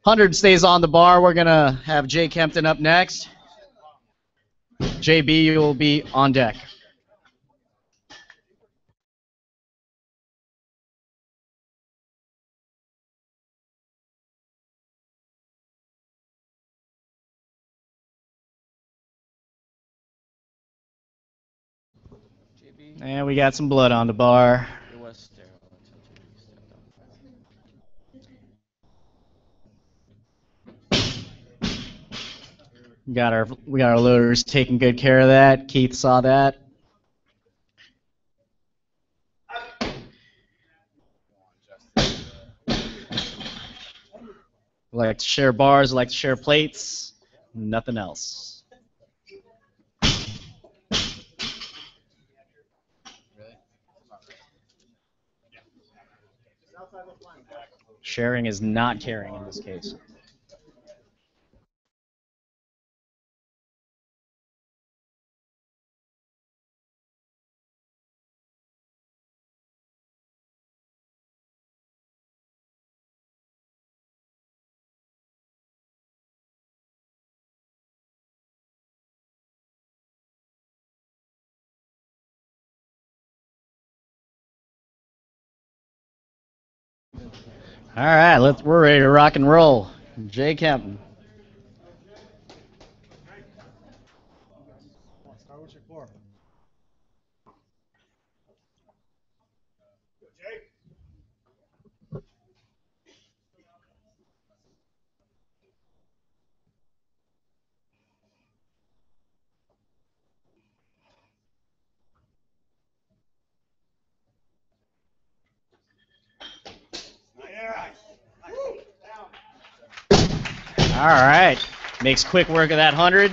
Speaker 1: 100 stays on the bar. We're going to have Jay Kempton up next. JB, you will be on deck. And we got some blood on the bar.
Speaker 4: It was sterile until JB stepped up.
Speaker 1: We got our loaders taking good care of that. Keith saw that. We like to share bars, we like to share plates, nothing else. Sharing is not caring in this case. All right, we're ready to rock and roll. Jay Kempton.
Speaker 2: Start with your core.
Speaker 1: All right, makes quick work of that 100.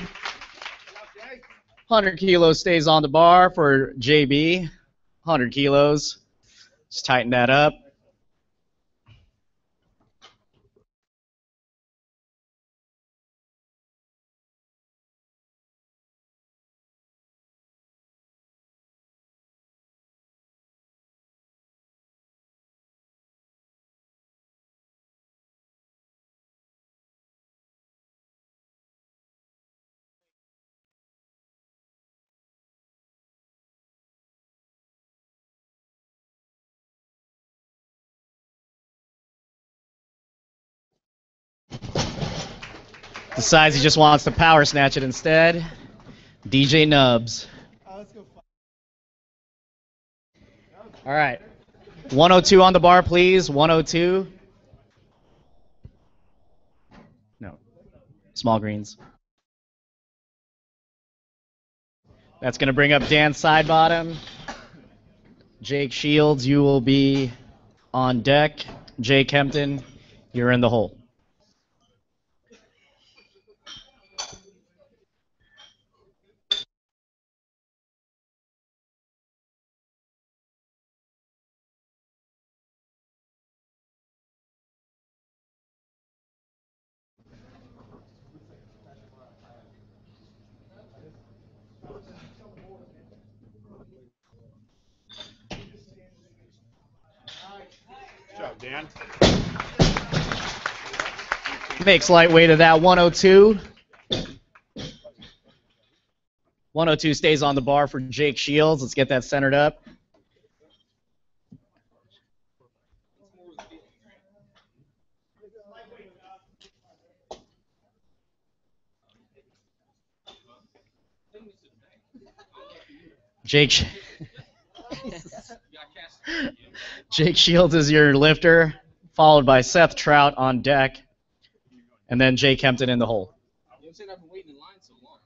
Speaker 1: 100 kilos stays on the bar for JB. 100 kilos. Just tighten that up. Decides he just wants to power snatch it instead. DJ Nubs.
Speaker 2: Let's go.
Speaker 1: All right. 102 on the bar, please. 102. No. Small greens. That's going to bring up Dan Sidebottom. Jake Shields, you will be on deck. Jay Kempton, you're in the hole.
Speaker 3: Dan.
Speaker 1: Makes lightweight of that 102. 102 stays on the bar for Jake Shields. Let's get that centered up. Jake Shields is your lifter, followed by Seth Trout on deck, and then Jake Kempton in the hole.
Speaker 4: I've been waiting in line so long.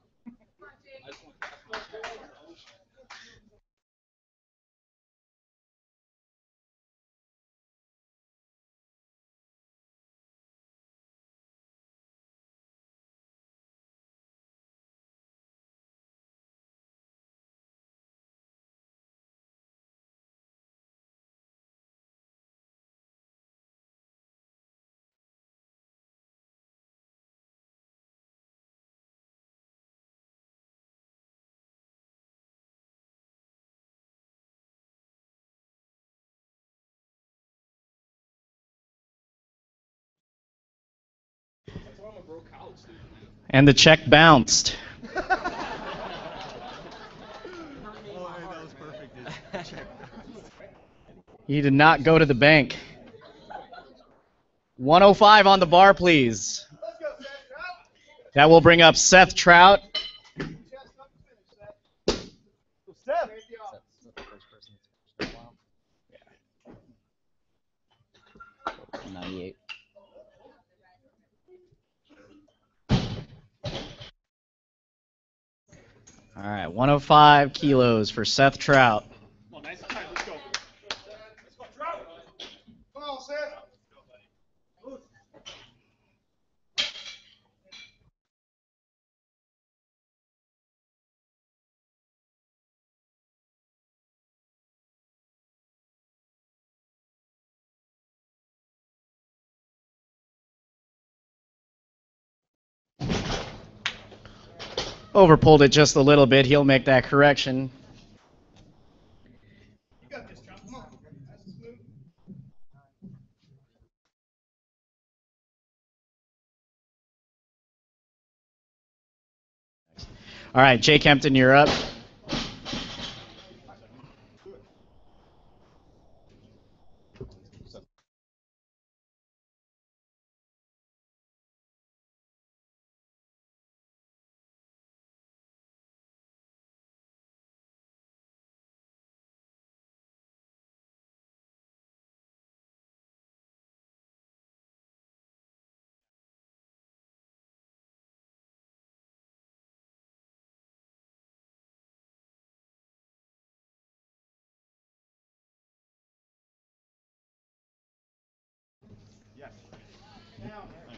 Speaker 4: I'm a broke college student, man.
Speaker 1: And the check bounced.
Speaker 3: Oh, that was perfect.
Speaker 1: He did not go to the bank. 105 on the bar, please.
Speaker 2: Let's go, Seth.
Speaker 1: That will bring up Seth Trout.
Speaker 2: Chest up and finish, Seth. Seth. Great job.
Speaker 4: 98.
Speaker 1: All right, 105 kilos for Seth Trout.
Speaker 3: Come on, nice time. Let's go. Let's go, Trout.
Speaker 2: Come on, Seth.
Speaker 1: Overpulled it just a little bit. He'll make that correction.
Speaker 2: You got this, Trout. Come on. Nice and smooth.
Speaker 1: All right, Jake Kempton, you're up.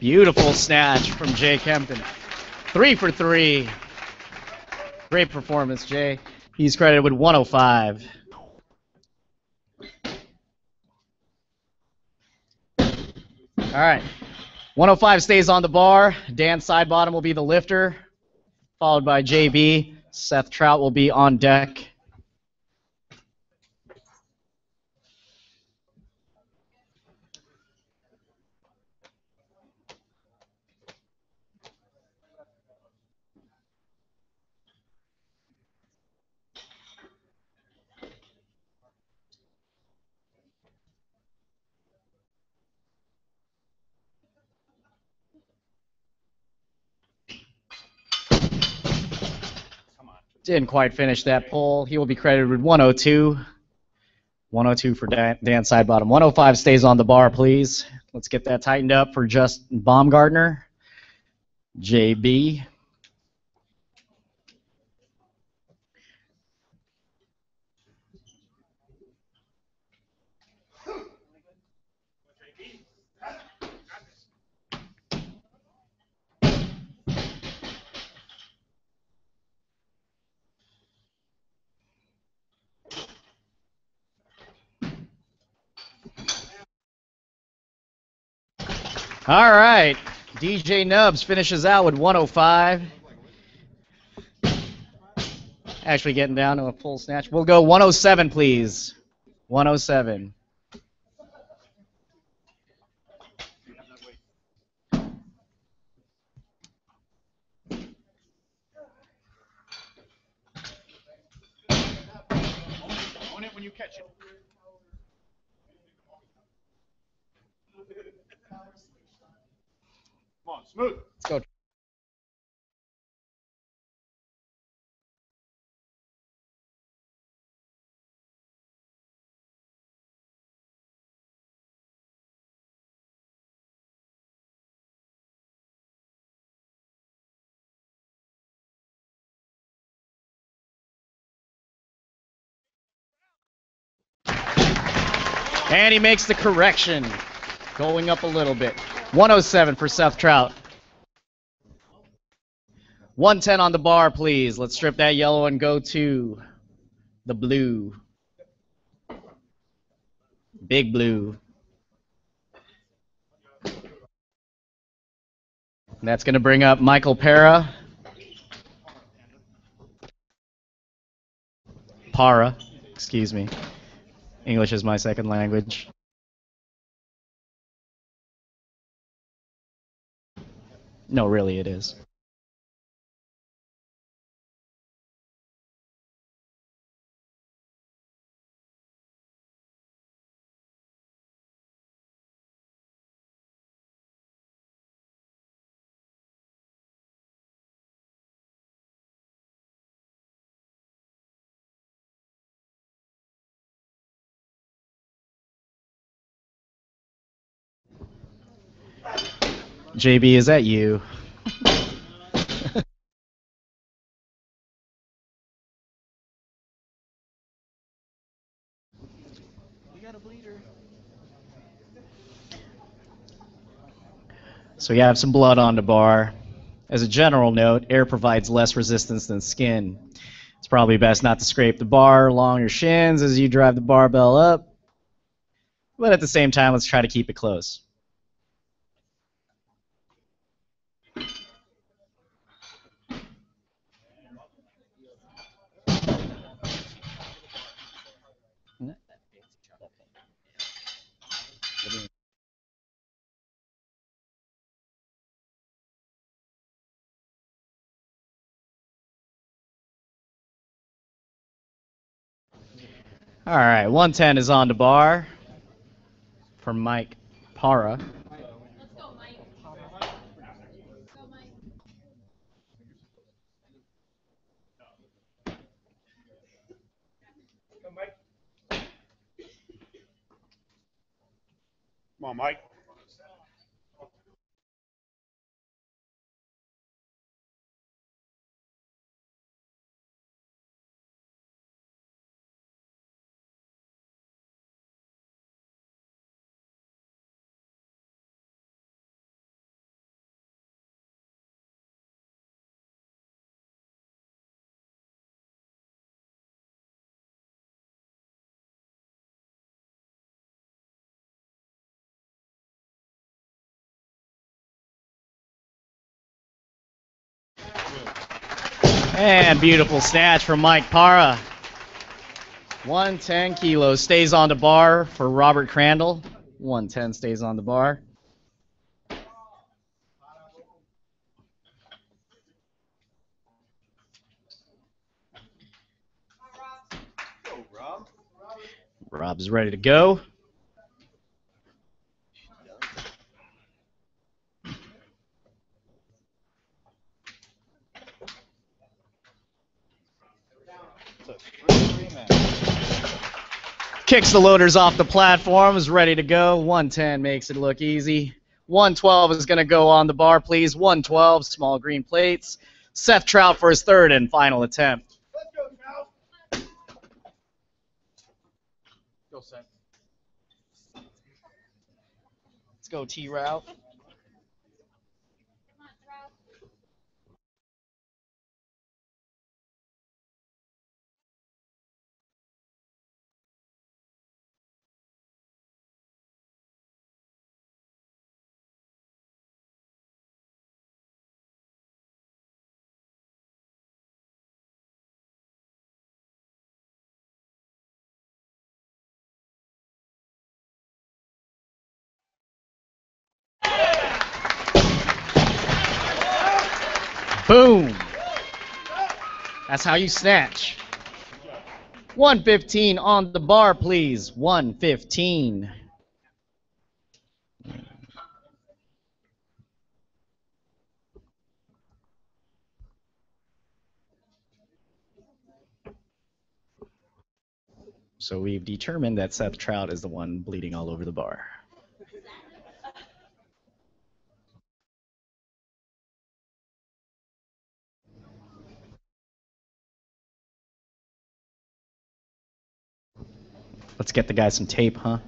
Speaker 1: Beautiful snatch from Jay Kempton. 3 for 3. Great performance, Jay. He's credited with 105. All right. 105 stays on the bar. Dan Sidebottom will be the lifter, followed by JB. Seth Trout will be on deck. Didn't quite finish that pull. He will be credited with 102. 102 for Dan Sidebottom. 105 stays on the bar, please. Let's get that tightened up for Justin Baumgartner. JB. All right. DJ Nubbs finishes out with 105. Actually getting down to a full snatch. We'll go 107, please. 107.
Speaker 3: catch it. Come on, smooth.
Speaker 1: Let's go. And he makes the correction, going up a little bit. 107 for Seth Trout. 110 on the bar, please. Let's strip that yellow and go to the blue. Big blue. And that's going to bring up Michael Para. Para, excuse me. English is my second language. No, really, it is. JB, is that you? We got a bleeder. So you have some blood on the bar. As a general note, air provides less resistance than skin. It's probably best not to scrape the bar along your shins as you drive the barbell up. But at the same time, let's try to keep it close. All right, 110 is on the bar for Mike Para.
Speaker 5: Let's go, Mike. Let's go, Mike.
Speaker 3: Come on, Mike.
Speaker 1: And beautiful snatch from Mike Para. 110 kilos stays on the bar for Robert Crandall. 110 stays on the bar.
Speaker 3: Go, Rob.
Speaker 1: Rob's ready to go. Kicks the loaders off the platform, is ready to go. 110 makes it look easy. 112 is going to go on the bar, please. 112, small green plates. Seth Trout for his third and final attempt.
Speaker 3: Let's go, Trout.
Speaker 1: Go, Seth. Let's go, T-Route.
Speaker 5: Come on, Trout.
Speaker 1: Boom. That's how you snatch. 115 on the bar, please. 115. So we've determined that Seth Trout is the one bleeding all over the bar. Let's get the guy some tape, huh?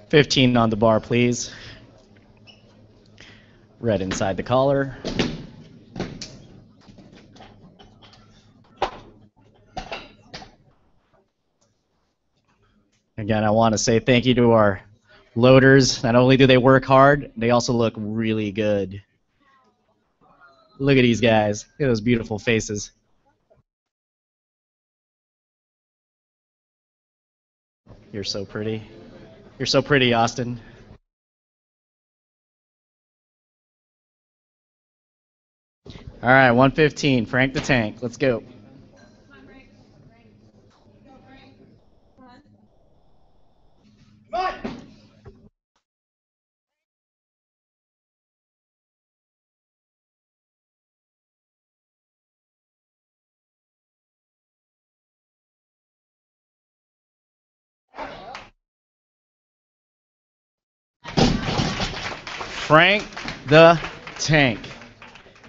Speaker 1: $15 on the bar, please. Red inside the collar. Again, I want to say thank you to our loaders. Not only do they work hard, they also look really good. Look at these guys. Look at those beautiful faces. You're so pretty. You're so pretty, Austin. All right, 115, Frank the Tank. Let's go.
Speaker 2: Come on!
Speaker 1: Frank the Tank.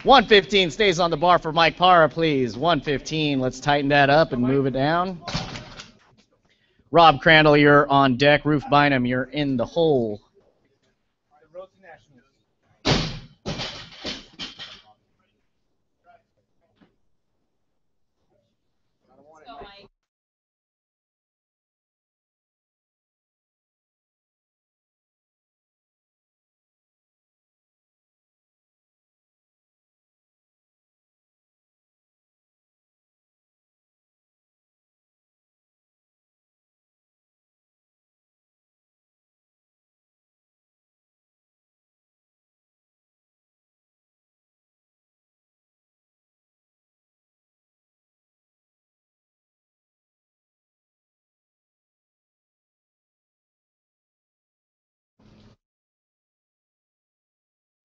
Speaker 1: 115 stays on the bar for Mike Parra, please. 115. Let's tighten that up and move it down. Rob Crandall, you're on deck. Roof Bynum, you're in the hole.
Speaker 2: The road to nationals.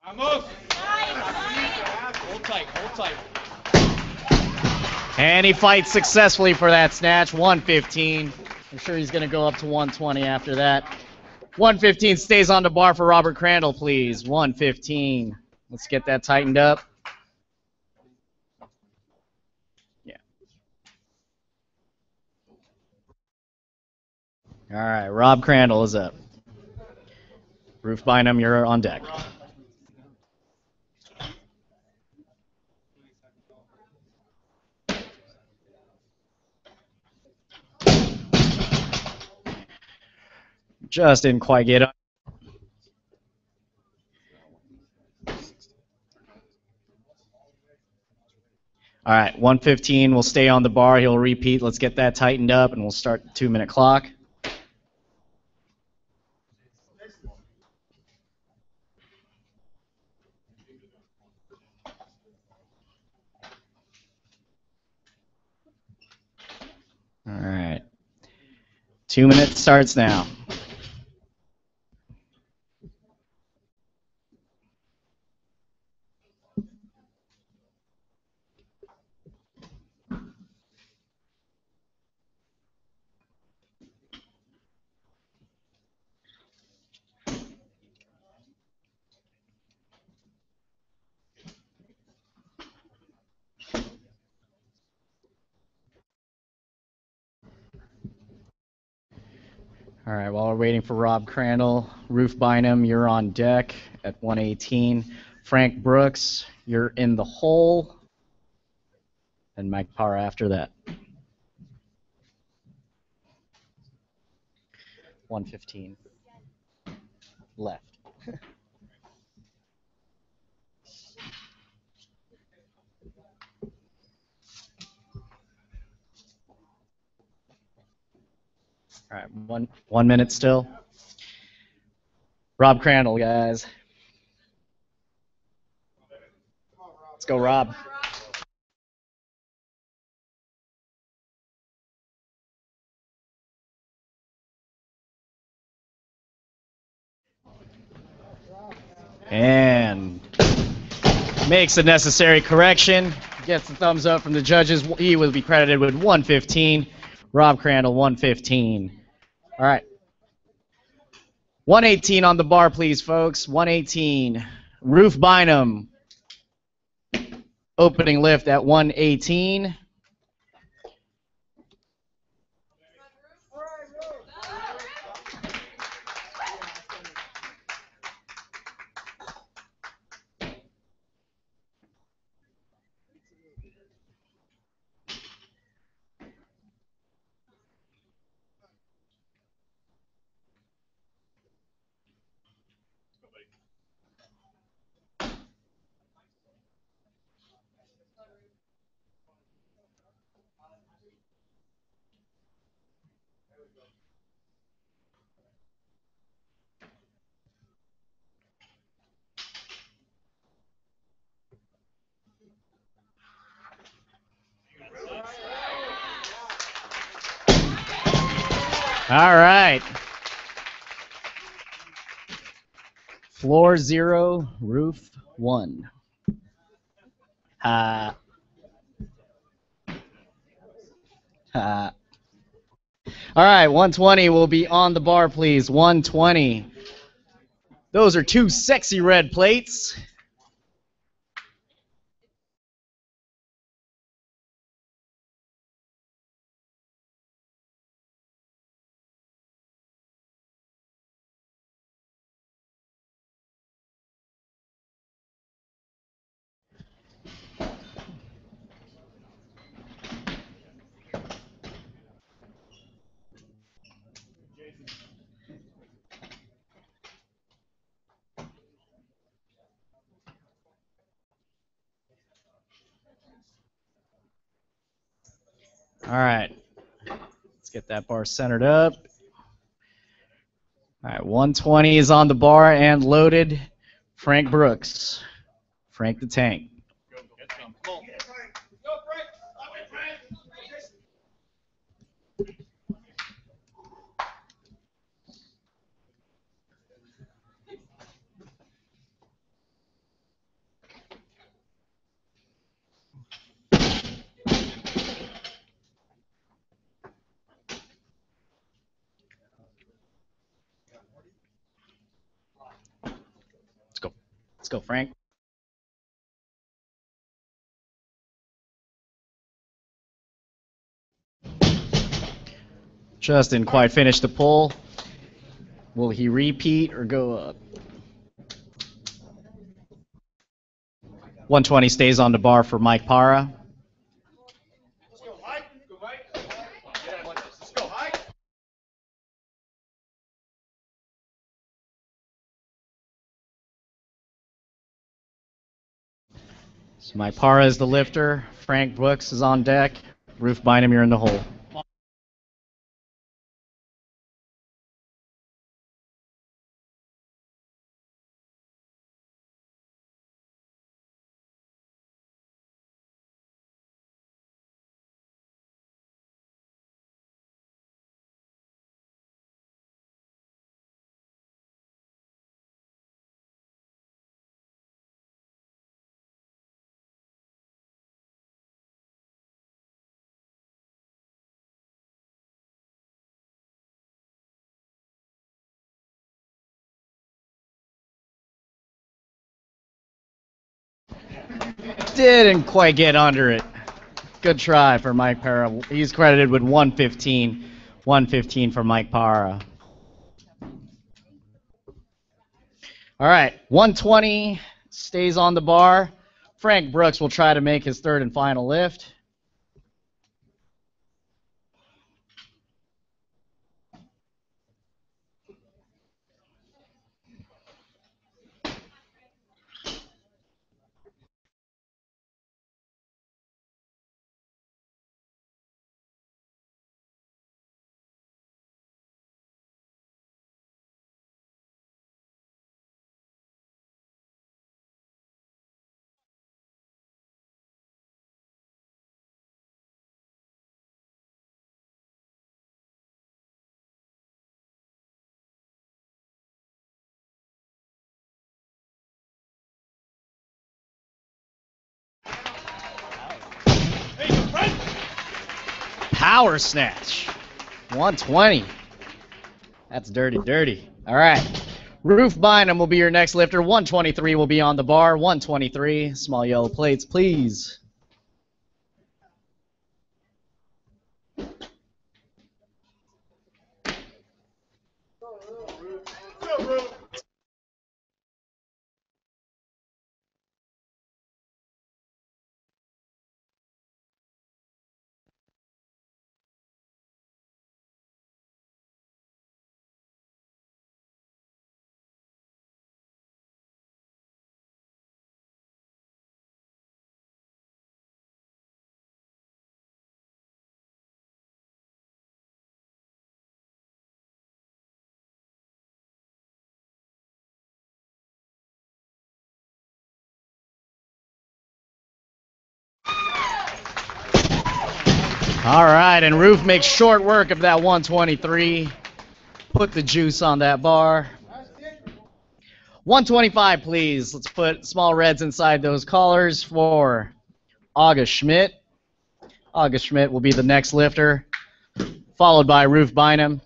Speaker 2: Vamos!
Speaker 4: Hold tight, hold tight.
Speaker 1: And he fights successfully for that snatch. 115. I'm sure he's going to go up to 120 after that. 115 stays on the bar for Robert Crandall, please. 115. Let's get that tightened up. Yeah. All right, Rob Crandall is up. Roof Bynum, you're on deck. Just didn't quite get up. All right, 115 will stay on the bar. He'll repeat. Let's get that tightened up, and we'll start the 2-minute clock. All right. 2 minutes starts now. All right, while we're waiting for Rob Crandall, Roof Bynum, you're on deck at 118. Frank Brooks, you're in the hole. And Mike Parra after that. 115. Left. All right, one minute still. Rob Crandall, guys. Let's go, Rob. And makes the necessary correction. Gets the thumbs up from the judges. He will be credited with 115. Rob Crandall, 115. All right. 118 on the bar, please, folks. 118. Roof Bynum. Opening lift at 118. All right. Floor 0, roof 1. All right, 120 will be on the bar, please. 120. Those are 2 sexy red plates. All right. Let's get that bar centered up. All right, 120 is on the bar and loaded. Frank Brooks. Frank the Tank. Let's go. Let's go, Frank. Just didn't quite finish the pull. Will he repeat or go up? 120 stays on the bar for Mike Para.
Speaker 2: Let's go, Mike. Go, Mike. Yeah, let's go, Mike.
Speaker 1: So Mike Para is the lifter. Frank Brooks is on deck. Roof Bynum, you're in the hole. Didn't quite get under it. Good try for Mike Para. He's credited with 115. 115 for Mike Para. All right, 120 stays on the bar. Frank Brooks will try to make his third and final lift. power snatch. 120. That's dirty, dirty. All right. Roof Bynum will be your next lifter. 123 will be on the bar. 123. Small yellow plates, please. All right, and Roof makes short work of that 123. Put the juice on that bar. 125, please. Let's put small reds inside those collars for August Schmidt. August Schmidt will be the next lifter, followed by Roof Bynum.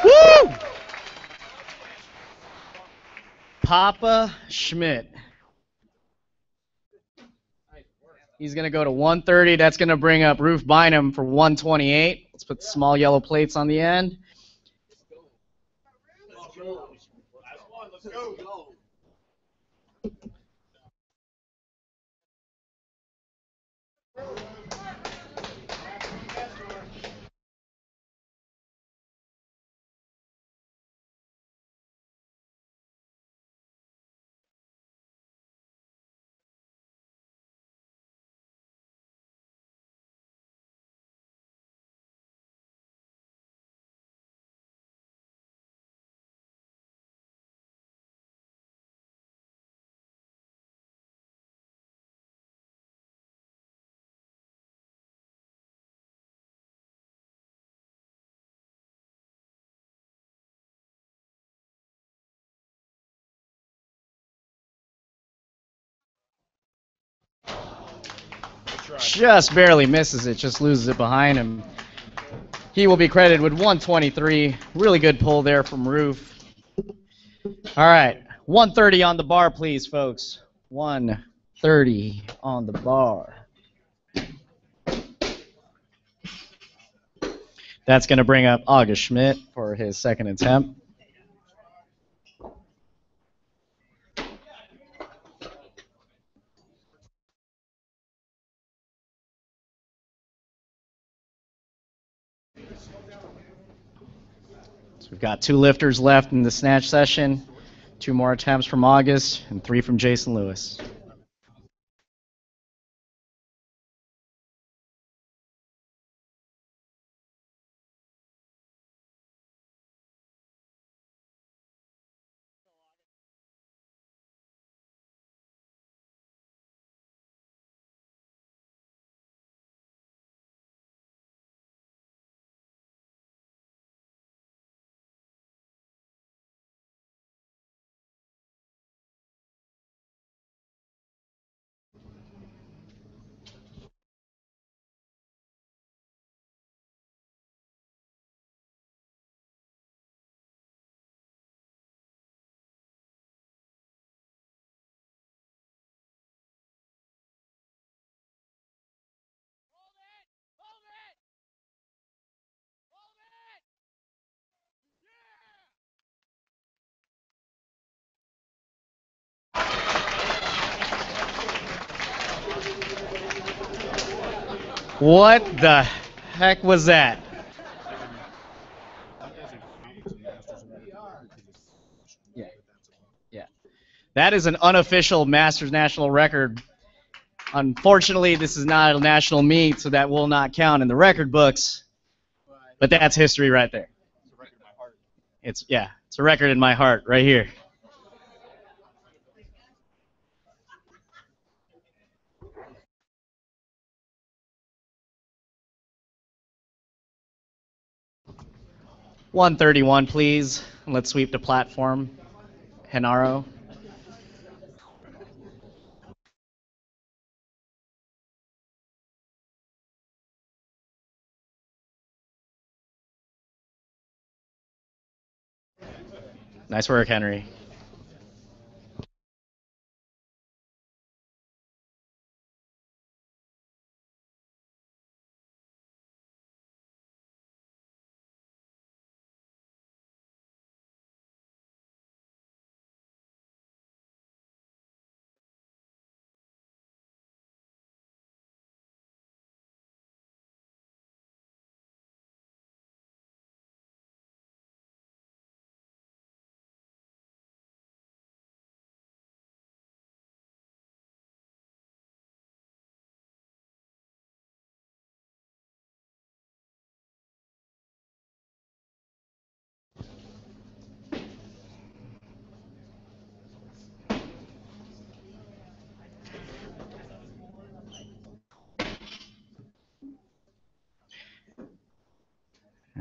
Speaker 1: Woo! Papa Schmidt. He's going to go to 130. That's going to bring up Roof Bynum for 128. Let's put the small yellow plates on the end.
Speaker 2: Let's go.
Speaker 1: Just barely misses it, just loses it behind him. He will be credited with 123. Really good pull there from Roof. All right, 130 on the bar, please, folks. 130 on the bar. That's going to bring up August Schmidt for his second attempt. So we've got 2 lifters left in the snatch session. 2 more attempts from August and 3 from Jason Lewis. What the heck was that? Yeah. Yeah. That is an unofficial Masters national record. Unfortunately, this is not a national meet, so that will not count in the record books. But that's history right there. It's a record in my heart right here. $131, please. Let's sweep the platform. Henaro. Nice work, Henry.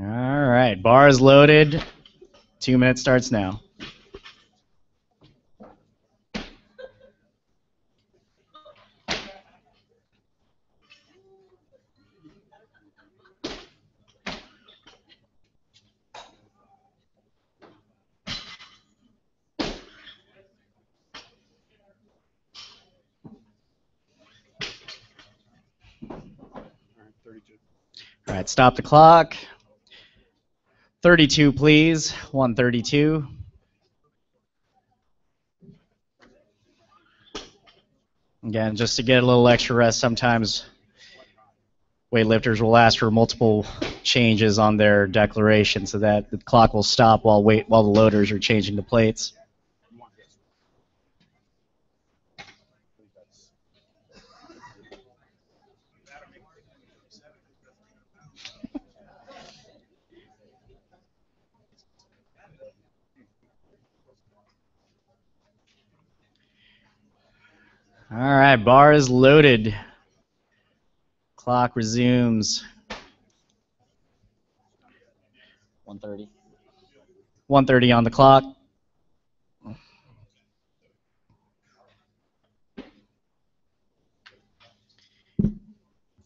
Speaker 1: All right, bar is loaded. 2 minutes starts now. All right, stop the clock. 32, please. 132. Again, just to get a little extra rest, sometimes weightlifters will ask for multiple changes on their declaration so that the clock will stop while the loaders are changing the plates. All right, bar is loaded. Clock resumes. 1:30. 1:30 on the clock.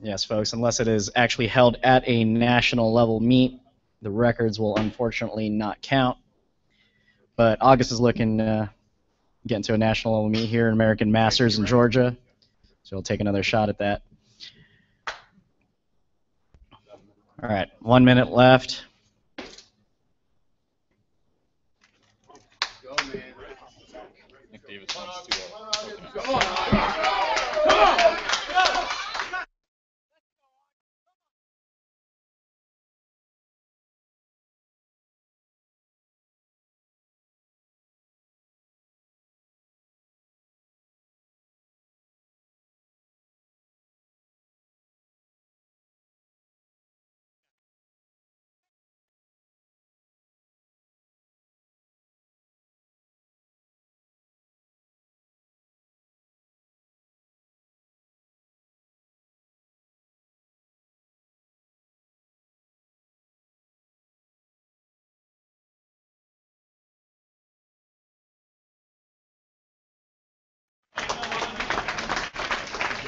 Speaker 1: Yes, folks, unless it is actually held at a national level meet, the records will unfortunately not count. But August is looking get into a national level meet here in American Masters in Georgia. So we'll take another shot at that. All right, 1 minute left.
Speaker 3: Go, man.
Speaker 4: Nick Davis wants to.
Speaker 2: Come on. Come on.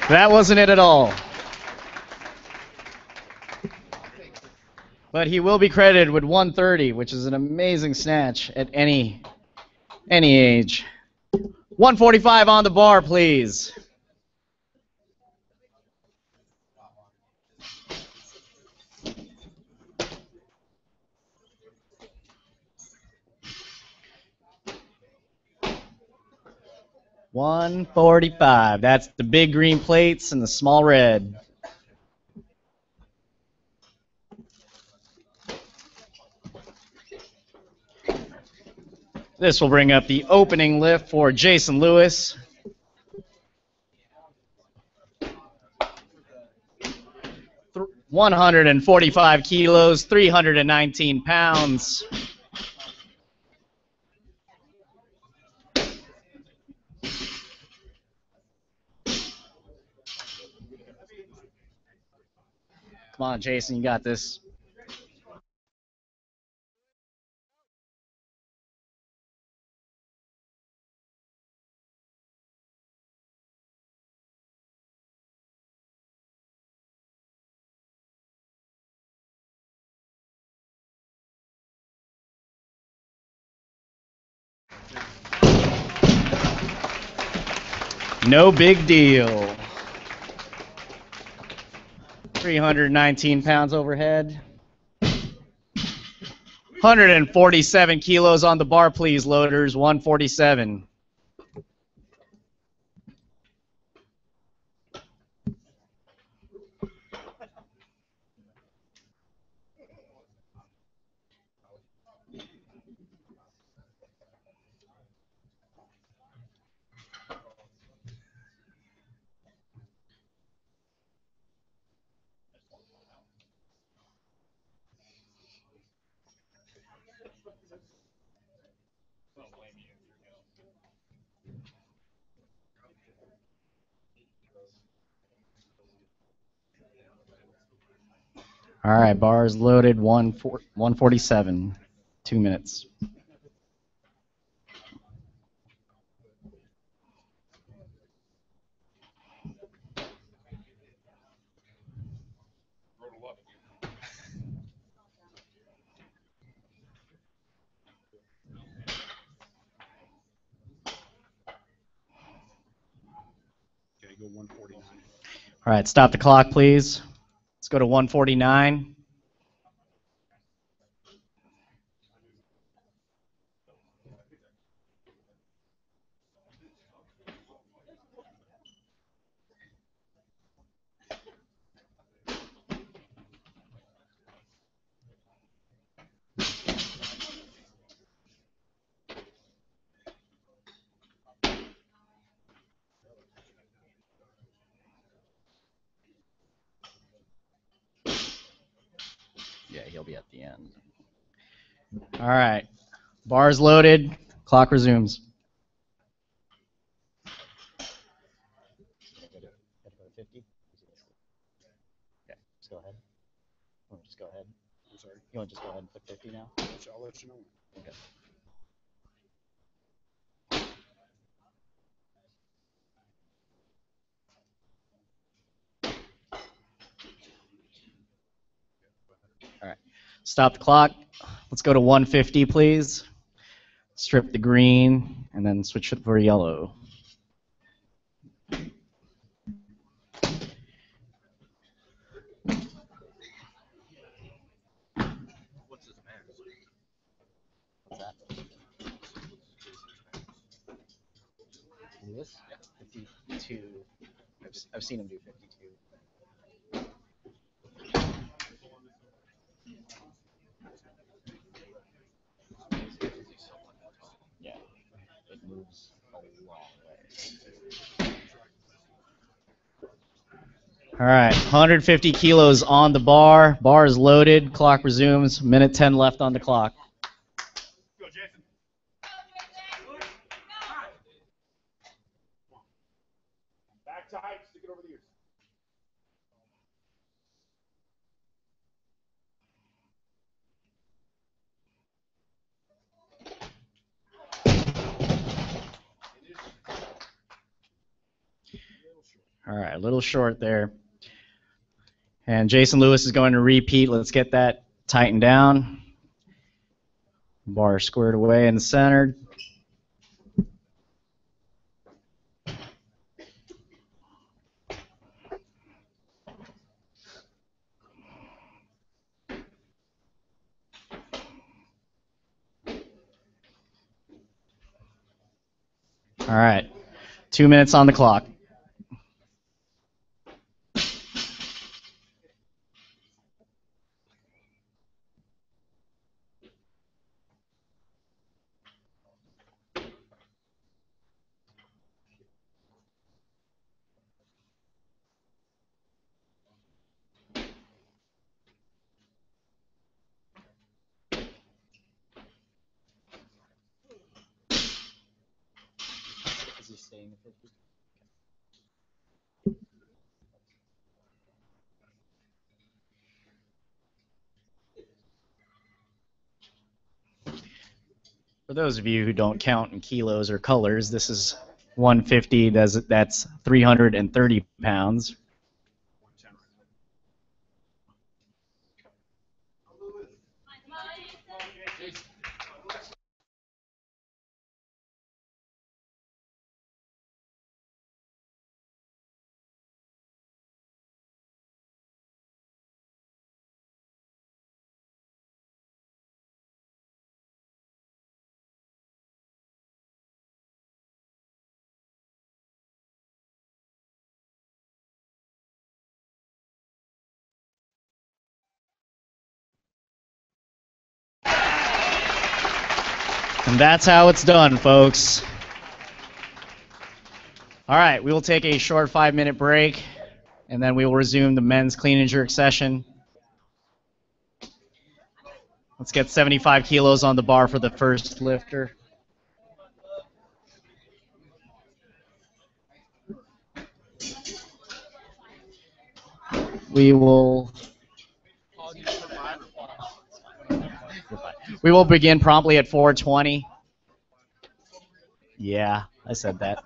Speaker 1: That wasn't it at all. But he will be credited with 130, which is an amazing snatch at any age. 145 on the bar, please. $145. That's the big green plates and the small red. This will bring up the opening lift for Jason Lewis. Th 145 kilos, 319 pounds. Come on, Jason, you got this. No big deal. 319 pounds overhead. 147 kilos on the bar, please, loaders. 147. All right, bars loaded, 147, 2 minutes.
Speaker 3: Okay, go 149.
Speaker 1: All right, stop the clock, please. Let's go to 149. Yeah, he'll be at the end. All right, bars loaded, clock resumes. Just go ahead. Just go ahead.
Speaker 3: I'm sorry.
Speaker 1: You want to just go ahead and put 50 now?
Speaker 3: I'll let you know.
Speaker 1: Okay. All right, stop the clock. Let's go to 150, please. Strip the green, and then switch it for yellow.
Speaker 3: What's his max?
Speaker 1: What's that? Lewis? Yeah. 52. I've seen him do 52. Yeah, it moves a long way. All right, 150 kilos on the bar. Bar is loaded. Clock resumes. Minute 10 left on the clock.
Speaker 2: Go, Jason. Back tight. Stick it over the ears.
Speaker 1: All right, a little short there. And Jason Lewis is going to repeat. Let's get that tightened down. Bar squared away in the center. All right, 2 minutes on the clock. For those of you who don't count in kilos or colors, this is 150. That's 330 pounds. And that's how it's done, folks. All right, we will take a short 5-minute break, and then we will resume the men's clean and jerk session. Let's get 75 kilos on the bar for the first lifter. We will begin promptly at 420. Yeah, I said that.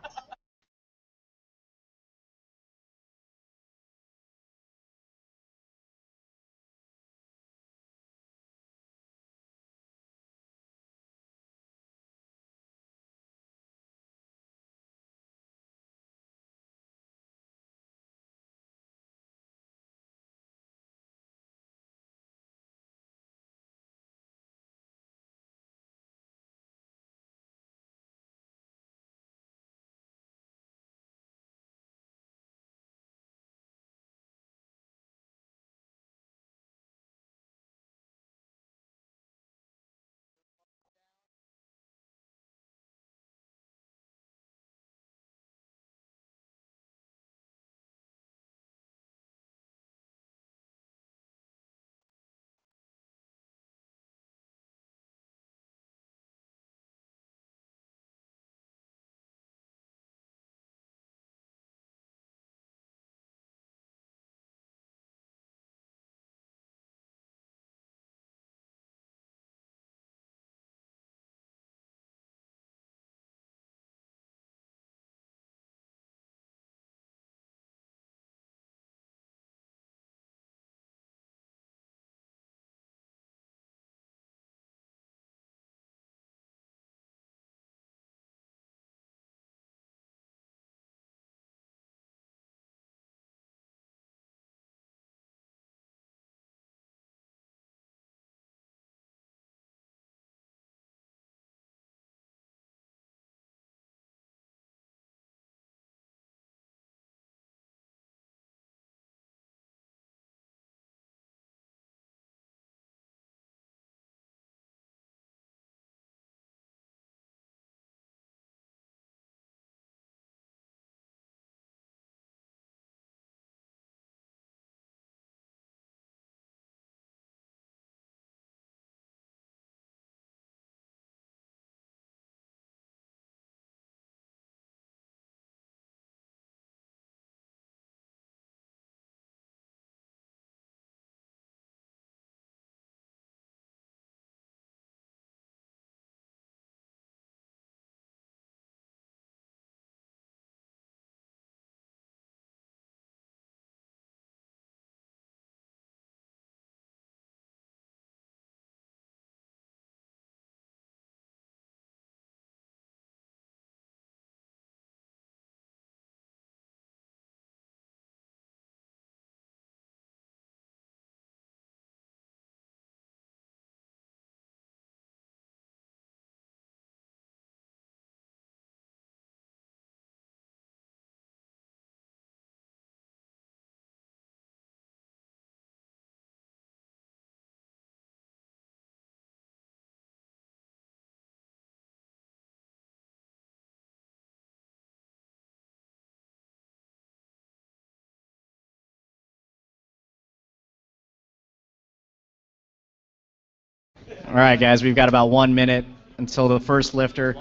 Speaker 1: All right, guys, we've got about 1 minute until the first lifter.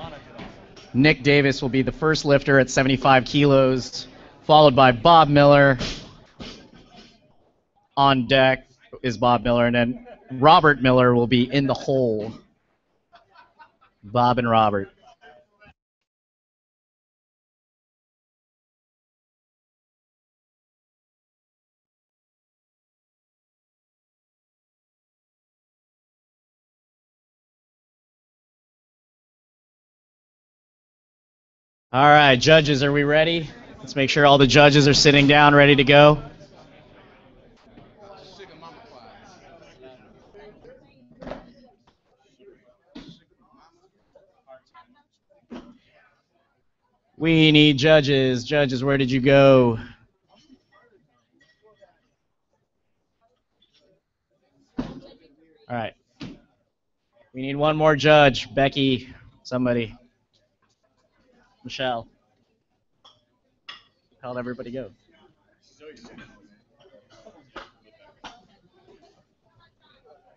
Speaker 1: Nick Davis will be the first lifter at 75 kilos, followed by Bob Miller. On deck is Bob Miller, and then Robert Miller will be in the hole. Bob and Robert. All right, judges, are we ready? Let's make sure all the judges are sitting down, ready to go. We need judges. Judges, where did you go? All right. We need one more judge. Becky, somebody. Michelle. How'd everybody go?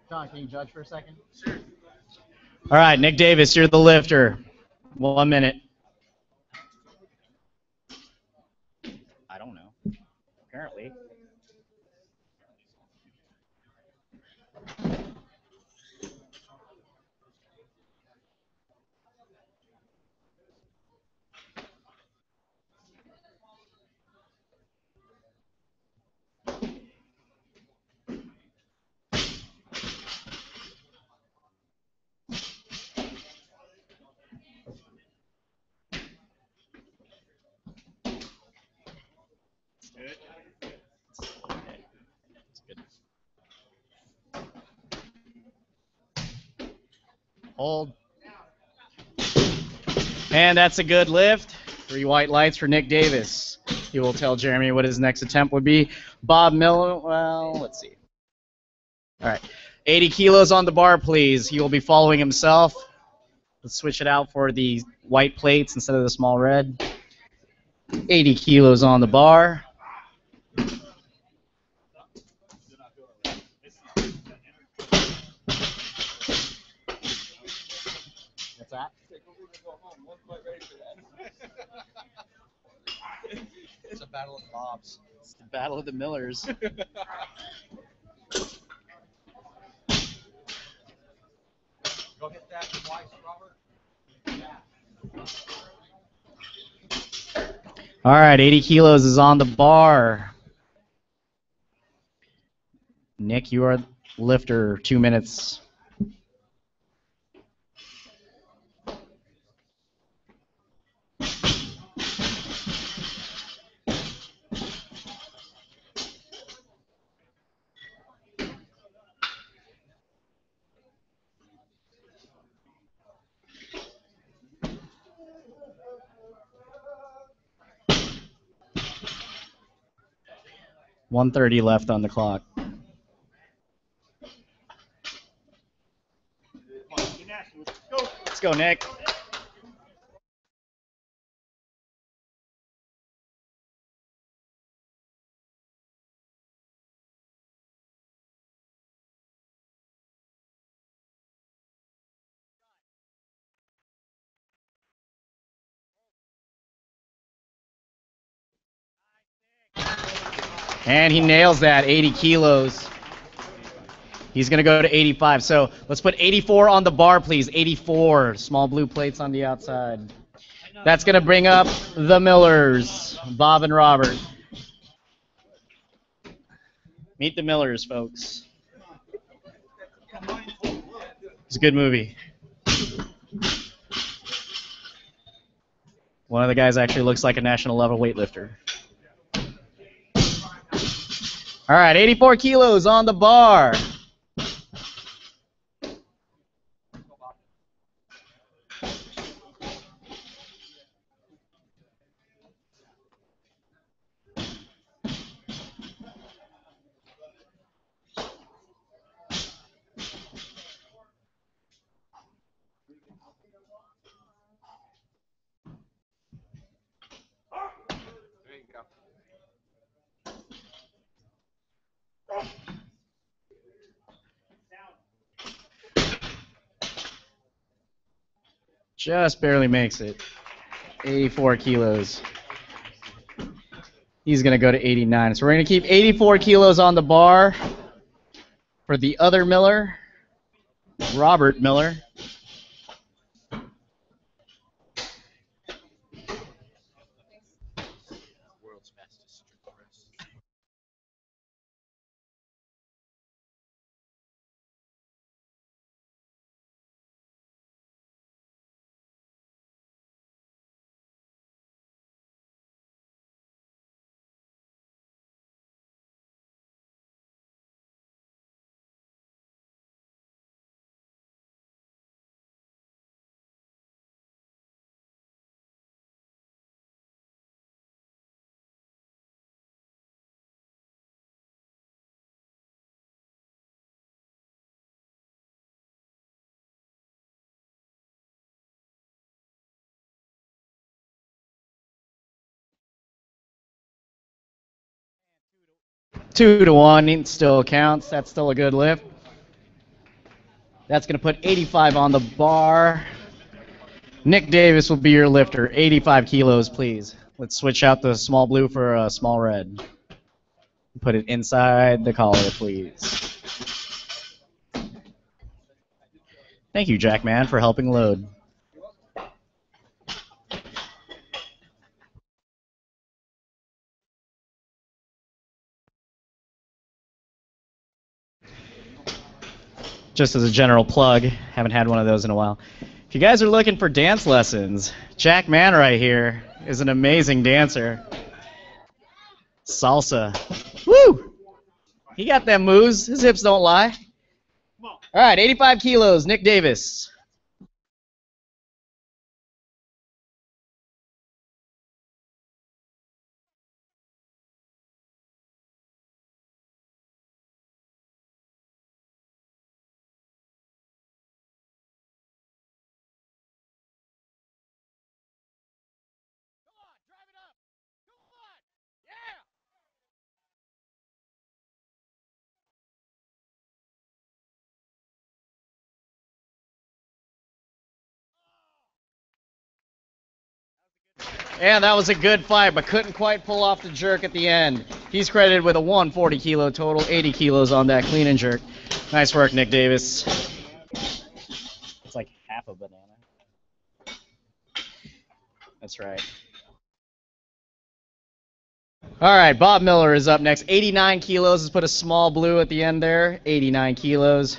Speaker 1: John, can you judge for a second? Sure. All right, Nick Davis, you're the lifter. 1 minute. I don't know. Apparently. Hold. And that's a good lift. 3 white lights for Nick Davis. He will tell Jeremy what his next attempt would be. Bob Miller, well, let's see. All right. 80 kilos on the bar, please. He will be following himself. Let's switch it out for the white plates instead of the small red. 80 kilos on the bar. What's that?
Speaker 3: It's a battle of the Bobs.
Speaker 1: It's the battle of the Millers.
Speaker 3: Go get that twice, Robert.
Speaker 1: All right, 80 kilos is on the bar. Nick, you are lifter, 2 minutes. .130 left on the clock. Let's go, Nick. And he nails that, 80 kilos. He's going to go to 85. So let's put 84 on the bar, please. 84. Small blue plates on the outside. That's going to bring up the Millers, Bob and Robert. Meet the Millers, folks. It's a good movie. One of the guys actually looks like a national level weightlifter. All right, 84 kilos on the bar.
Speaker 3: There you go.
Speaker 1: Just barely makes it. 84 kilos. He's going to go to 89. So we're going to keep 84 kilos on the bar for the other Miller, Robert Miller.
Speaker 3: World's fastest strict press.
Speaker 1: Two to one still counts. That's still a good lift. That's going to put 85 on the bar. Nick Davis will be your lifter. 85 kilos, please. Let's switch out the small blue for a small red. Put it inside the collar, please. Thank you, Jackman, for helping load. Just as a general plug, haven't had one of those in a while. If you guys are looking for dance lessons, Jack Mann right here is an amazing dancer. Salsa. Woo! He got them moves. His hips don't lie. All right, 85 kilos, Nick Davis. And that was a good fight, but couldn't quite pull off the jerk at the end. He's credited with a 140 kilo total, 80 kilos on that clean and jerk. Nice work, Nick Davis. It's like half a banana. That's right. All right, Bob Miller is up next. 89 kilos. Let's put a small blue at the end there. 89 kilos.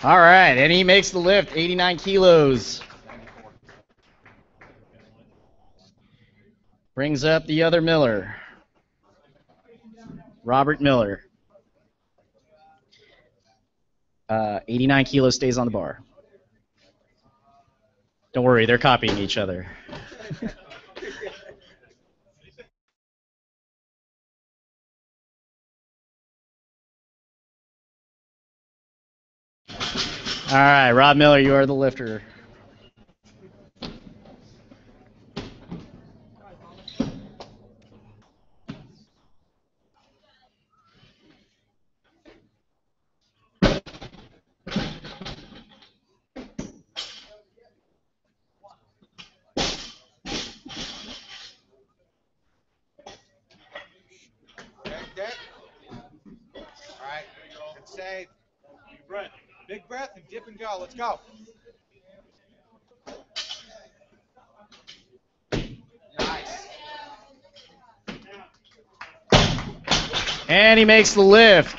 Speaker 1: All right, and he makes the lift, 89 kilos. Brings up the other Miller, Robert Miller. 89 kilos stays on the bar. Don't worry, they're copying each other. All right, Rob Miller, you are the lifter.
Speaker 3: Dead. All right. And say,
Speaker 2: Deep breath.
Speaker 3: big breath and dip and go. Let's go. Nice.
Speaker 1: And he makes the lift.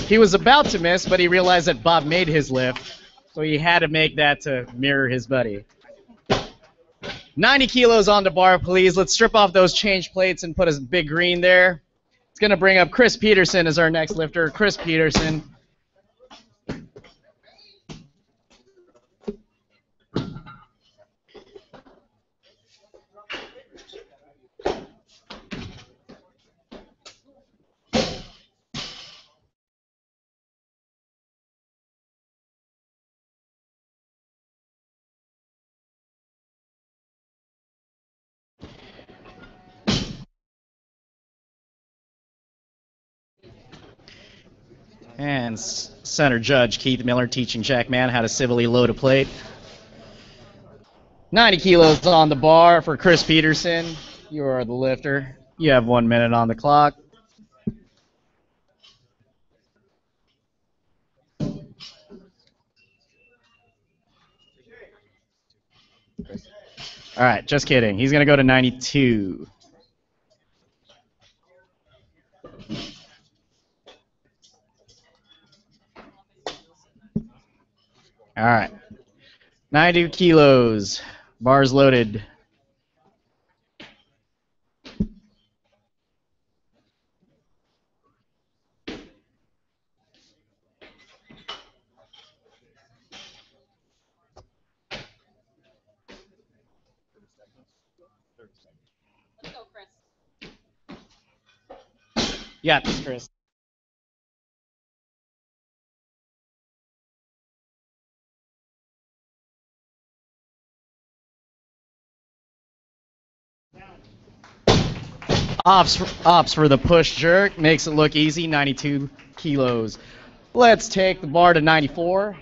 Speaker 1: He was about to miss, but he realized that Bob made his lift, so he had to make that to mirror his buddy. 90 kilos on the bar, please. Let's strip off those change plates and put a big green there. It's going to bring up Chris Peterson as our next lifter. Chris Peterson. And center judge Keith Miller teaching Jack Mann how to civilly load a plate. 90 kilos on the bar for Chris Peterson. You are the lifter. You have 1 minute on the clock. All right, just kidding. He's going to go to 92. All right. 90 kilos. Bars loaded.
Speaker 5: Let's go, Chris.
Speaker 1: Yeah, this Chris. Ops for the push jerk. Makes it look easy. 92 kilos. Let's take the bar to 94.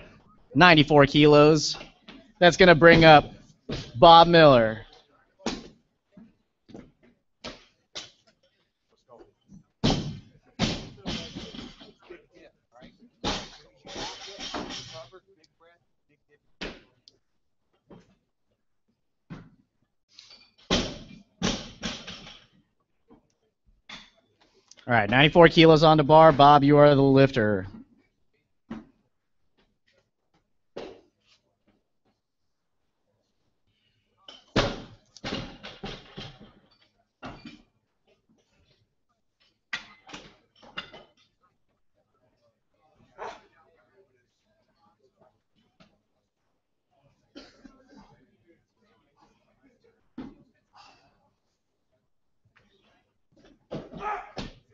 Speaker 1: 94 kilos. That's going to bring up Bob Miller. All right, 94 kilos on the bar. Bob, you are the lifter.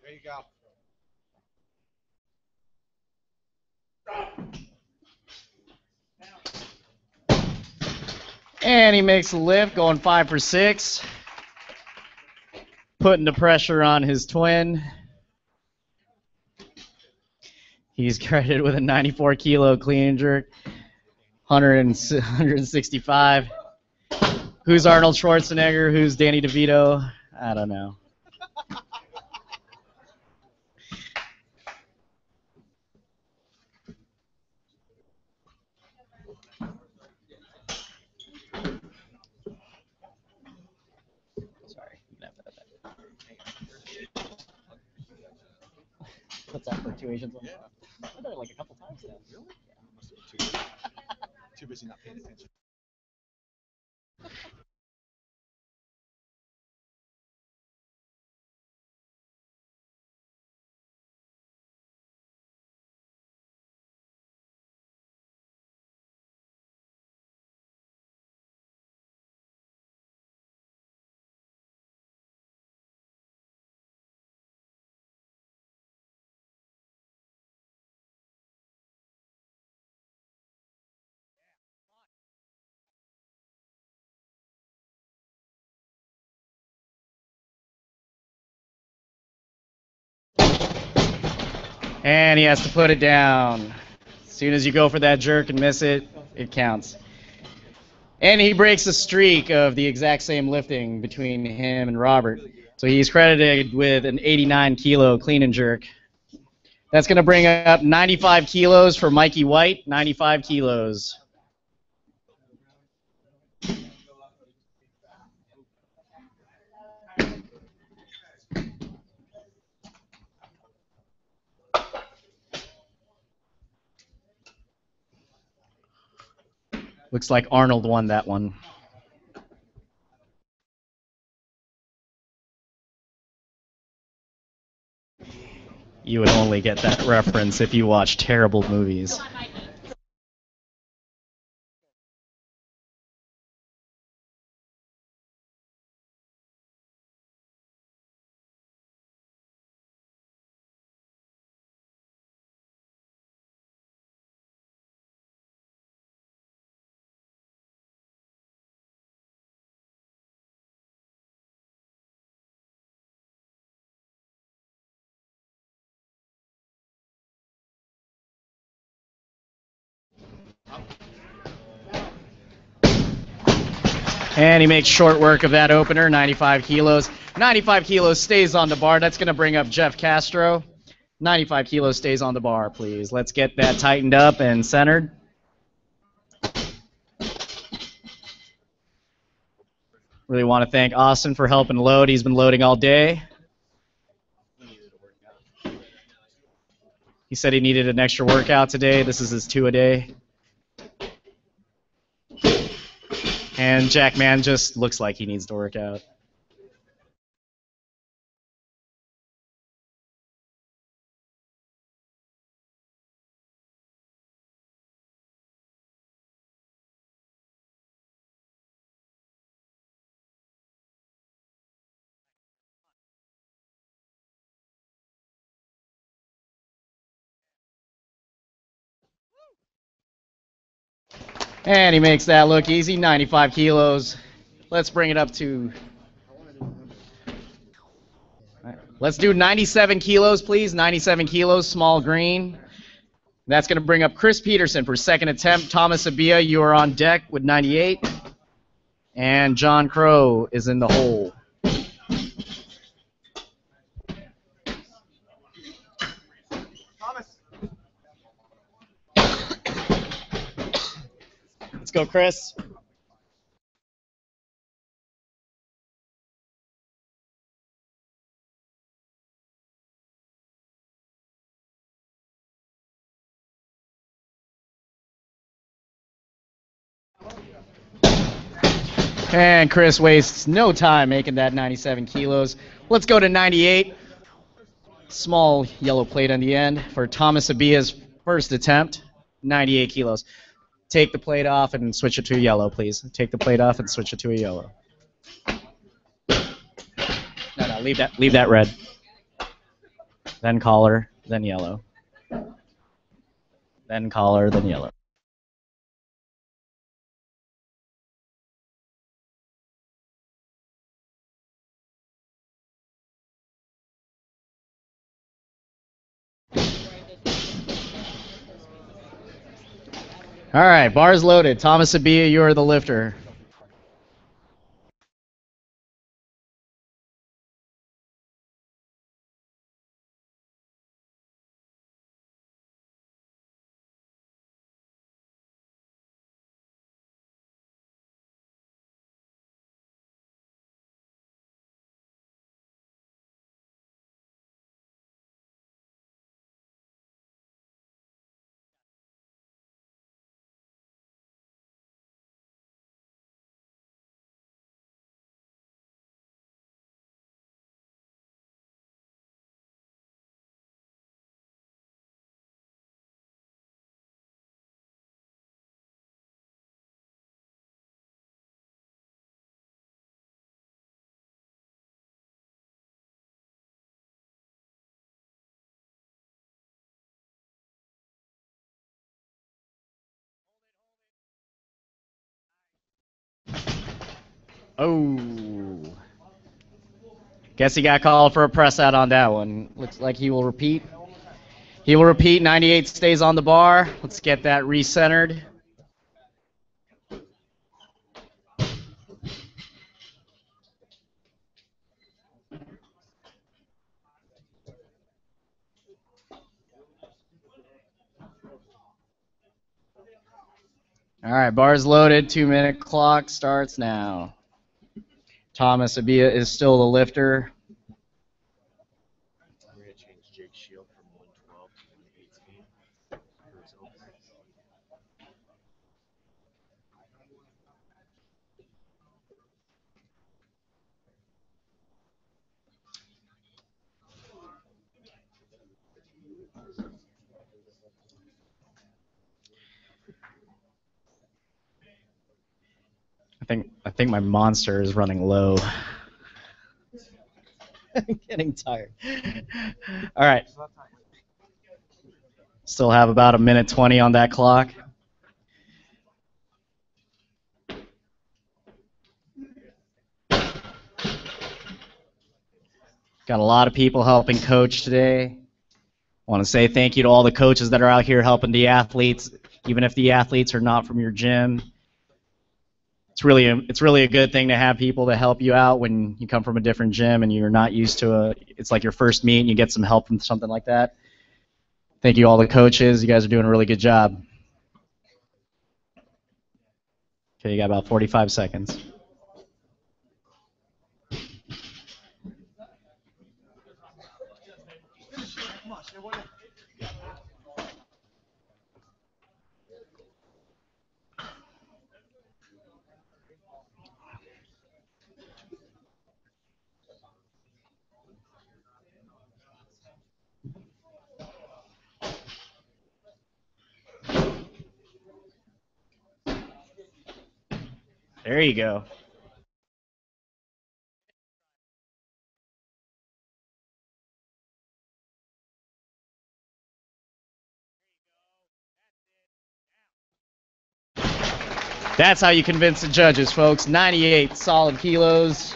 Speaker 3: There you go.
Speaker 1: And he makes a lift, going 5 for 6. Putting the pressure on his twin. He's credited with a 94 kilo clean and jerk. 165. Who's Arnold Schwarzenegger? Who's Danny DeVito? I don't know. Sorry. What's that fluctuations on? I've done it like a couple times now.
Speaker 3: Really? Yeah. Too busy not paying attention.
Speaker 1: And he has to put it down. As soon as you go for that jerk and miss it, it counts. And he breaks a streak of the exact same lifting between him and Robert. So he's credited with an 89 kilo clean and jerk. That's going to bring up 95 kilos for Mikey White. 95 kilos. Looks like Arnold won that one. You would only get that reference if you watch terrible movies. And he makes short work of that opener, 95 kilos. 95 kilos stays on the bar. That's going to bring up Jeff Castro. 95 kilos stays on the bar, please. Let's get that tightened up and centered. Really want to thank Austin for helping load. He's been loading all day. He said he needed an extra workout today. This is his 2 a day. And Jack Man just looks like he needs to work out. And he makes that look easy, 95 kilos. Let's bring it up to... Let's do 97 kilos, please. 97 kilos, small green. That's going to bring up Chris Peterson for second attempt. Thomas Abia, you are on deck with 98. And John Crow is in the hole.
Speaker 2: Thomas.
Speaker 1: Let's go, Chris. And Chris wastes no time making that 97 kilos. Let's go to 98. Small yellow plate on the end for Thomas Abia's first attempt, 98 kilos. Take the plate off and switch it to a yellow, please. Take the plate off and switch it to a yellow. No, leave that red. Then collar, then yellow. Then collar, then yellow. All right, bars loaded. Thomas Abia, you are the lifter. Oh. Guess he got called for a press out on that one. Looks like he will repeat. He will repeat. 98 stays on the bar. Let's get that recentered. All right, bars loaded. 2-minute clock starts now. Thomas Abia is still the lifter.
Speaker 3: We're going to change Jake Shield from 112 to 118 for his opener.
Speaker 1: I think my monster is running low. I'm getting tired. All right. Still have about 1:20 on that clock. Got a lot of people helping coach today. I want to say thank you to all the coaches that are out here helping the athletes, even if the athletes are not from your gym. It's really a good thing to have people to help you out when you come from a different gym and you're not used to it's like your first meet and you get some help from something like that. Thank you all the coaches. You guys are doing a really good job. Okay, you got about 45 seconds. There you go. That's how you convince the judges, folks. 98 solid kilos.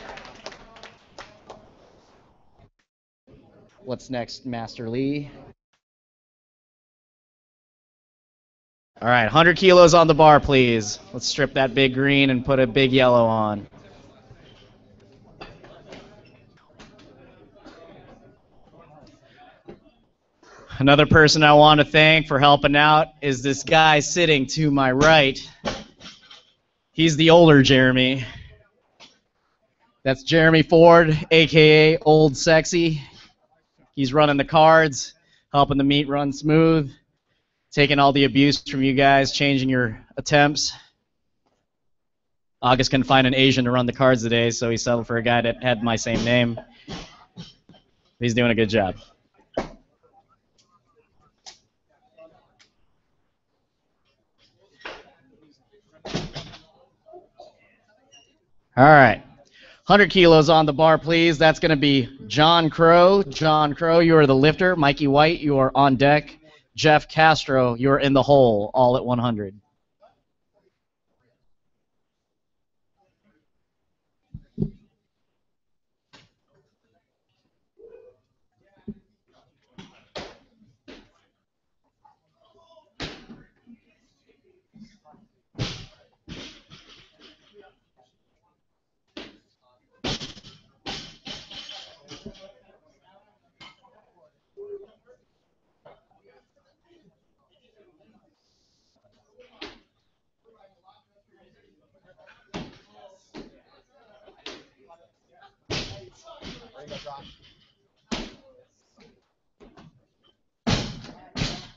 Speaker 1: What's next, Master Lee? All right, 100 kilos on the bar, please. Let's strip that big green and put a big yellow on. Another person I want to thank for helping out is this guy sitting to my right. He's the older Jeremy. That's Jeremy Ford, aka Old Sexy. He's running the cards, helping the meet run smooth, taking all the abuse from you guys, changing your attempts. August couldn't find an Asian to run the cards today, so he settled for a guy that had my same name. He's doing a good job. All right. 100 kilos on the bar, please. That's going to be John Crow. John Crow, you are the lifter. Mikey White, you are on deck. Jeff Castro, you are in the hole, all at 100.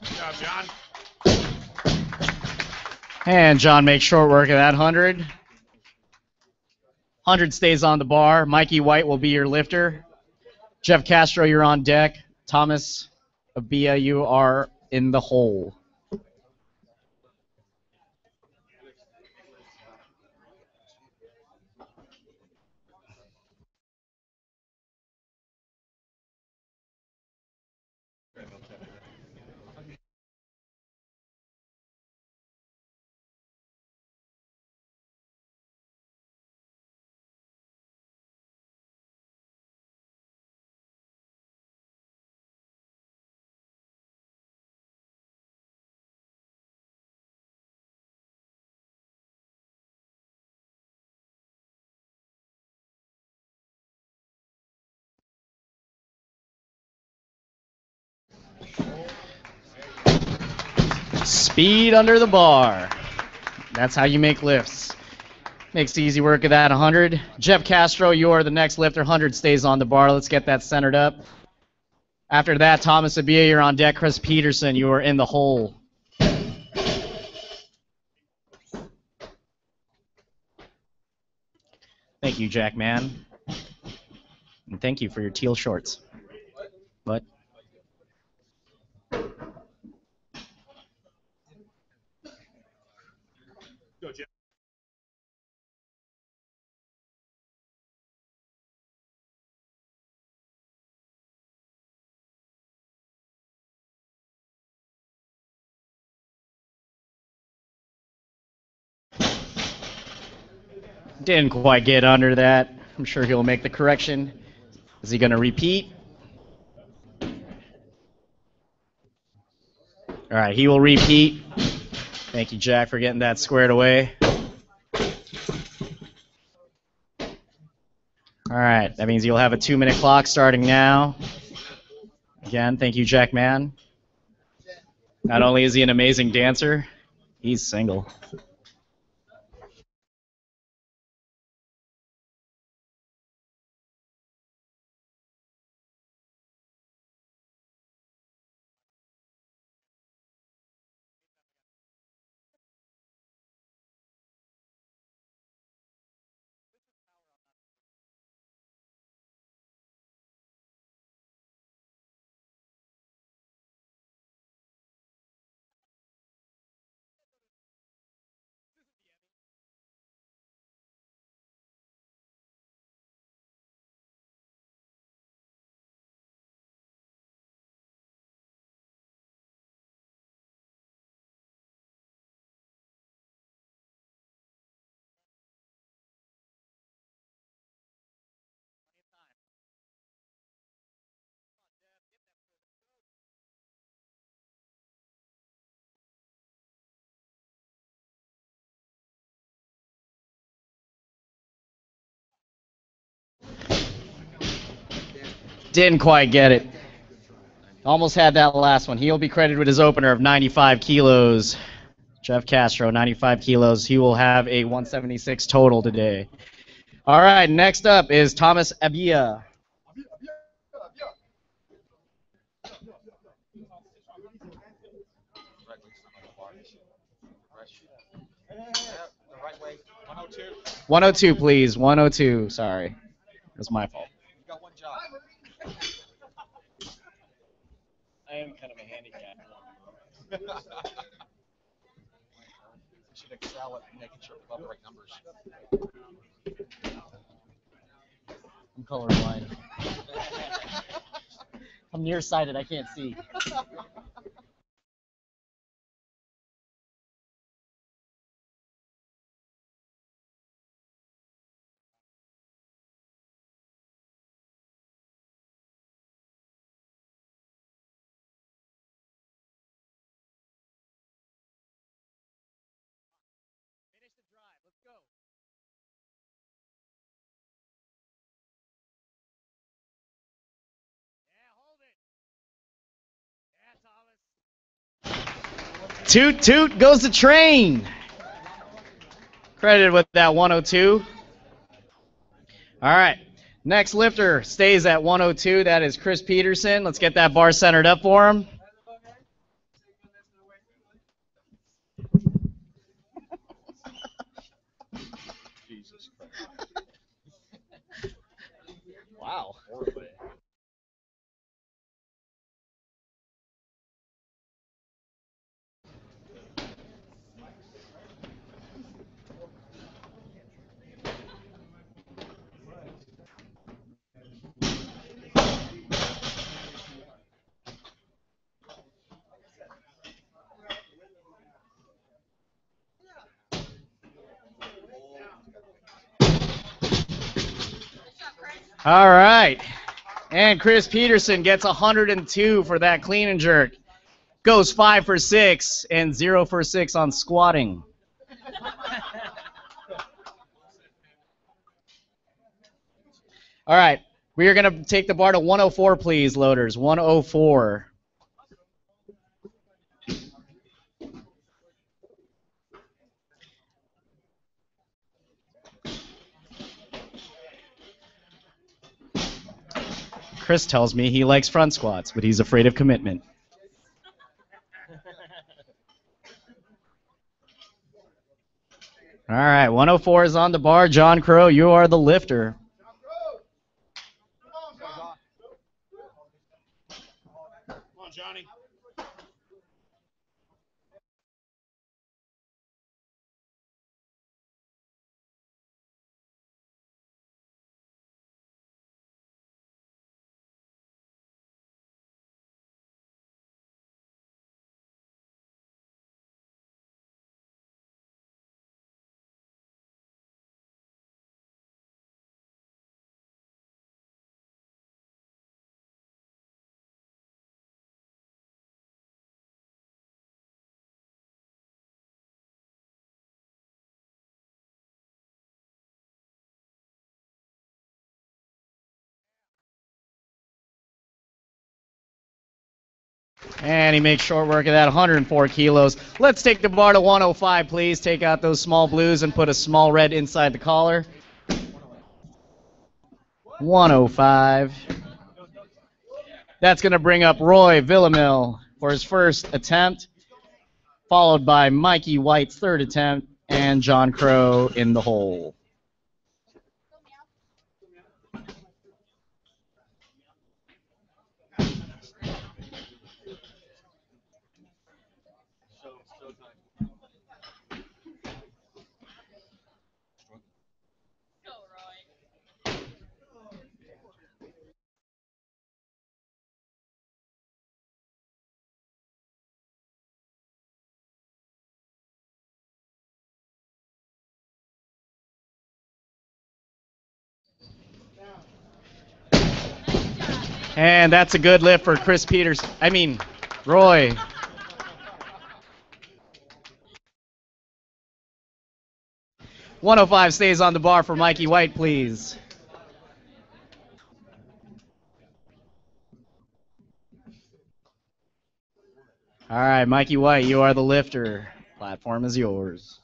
Speaker 2: Good job, John.
Speaker 1: And John makes short work of that 100. 100 stays on the bar. Mikey White will be your lifter. Jeff Castro, you're on deck. Thomas Abia, you are in the hole. Speed under the bar. That's how you make lifts. Makes easy work of that 100. Jeff Castro, you're the next lifter. 100 stays on the bar. Let's get that centered up. After that, Thomas Abia, you're on deck. Chris Peterson, you are in the hole. Thank you, Jack Man. And thank you for your teal shorts. What?
Speaker 2: Go, Jeff.
Speaker 1: Didn't quite get under that. I'm sure he'll make the correction. Is he going to repeat? All right, he will repeat. Thank you, Jack, for getting that squared away. All right, that means you'll have a 2-minute clock starting now. Again, thank you, Jack Mann. Not only is he an amazing dancer, he's single. Didn't quite get it. Almost had that last one. He'll be credited with his opener of 95 kilos. Jeff Castro, 95 kilos. He will have a 176 total today. All right, next up is Thomas Abia.
Speaker 3: The right way. 102.
Speaker 1: 102, please. 102. Sorry. That's my fault.
Speaker 3: You've got one job.
Speaker 1: I am kind of a handicap.
Speaker 3: You should excel at making sure we have the right numbers.
Speaker 1: I'm colorblind. I'm nearsighted. I can't see. Finish the drive. Let's go. Yeah, hold it. Yeah, Thomas. Toot, toot goes the train. Credited with that 102. All right. Next lifter stays at 102. That is Chris Peterson. Let's get that bar centered up for him.
Speaker 4: Jesus Christ.
Speaker 1: Wow. All right. And Chris Peterson gets 102 for that clean and jerk. Goes 5 for 6 and 0 for 6 on squatting. All right. We are going to take the bar to 104, please, loaders. 104. Chris tells me he likes front squats, but he's afraid of commitment. All right, 104 is on the bar. John Crow, you are the lifter.
Speaker 2: Come on, Johnny.
Speaker 1: And he makes short work of that, 104 kilos. Let's take the bar to 105, please. Take out those small blues and put a small red inside the collar. 105. That's going to bring up Roy Villamil for his first attempt, followed by Mikey White's third attempt, and John Crow in the hole. And that's a good lift for Chris Peters. Roy. .105 stays on the bar for Mikey White, please. All right, Mikey White, you are the lifter. Platform is yours.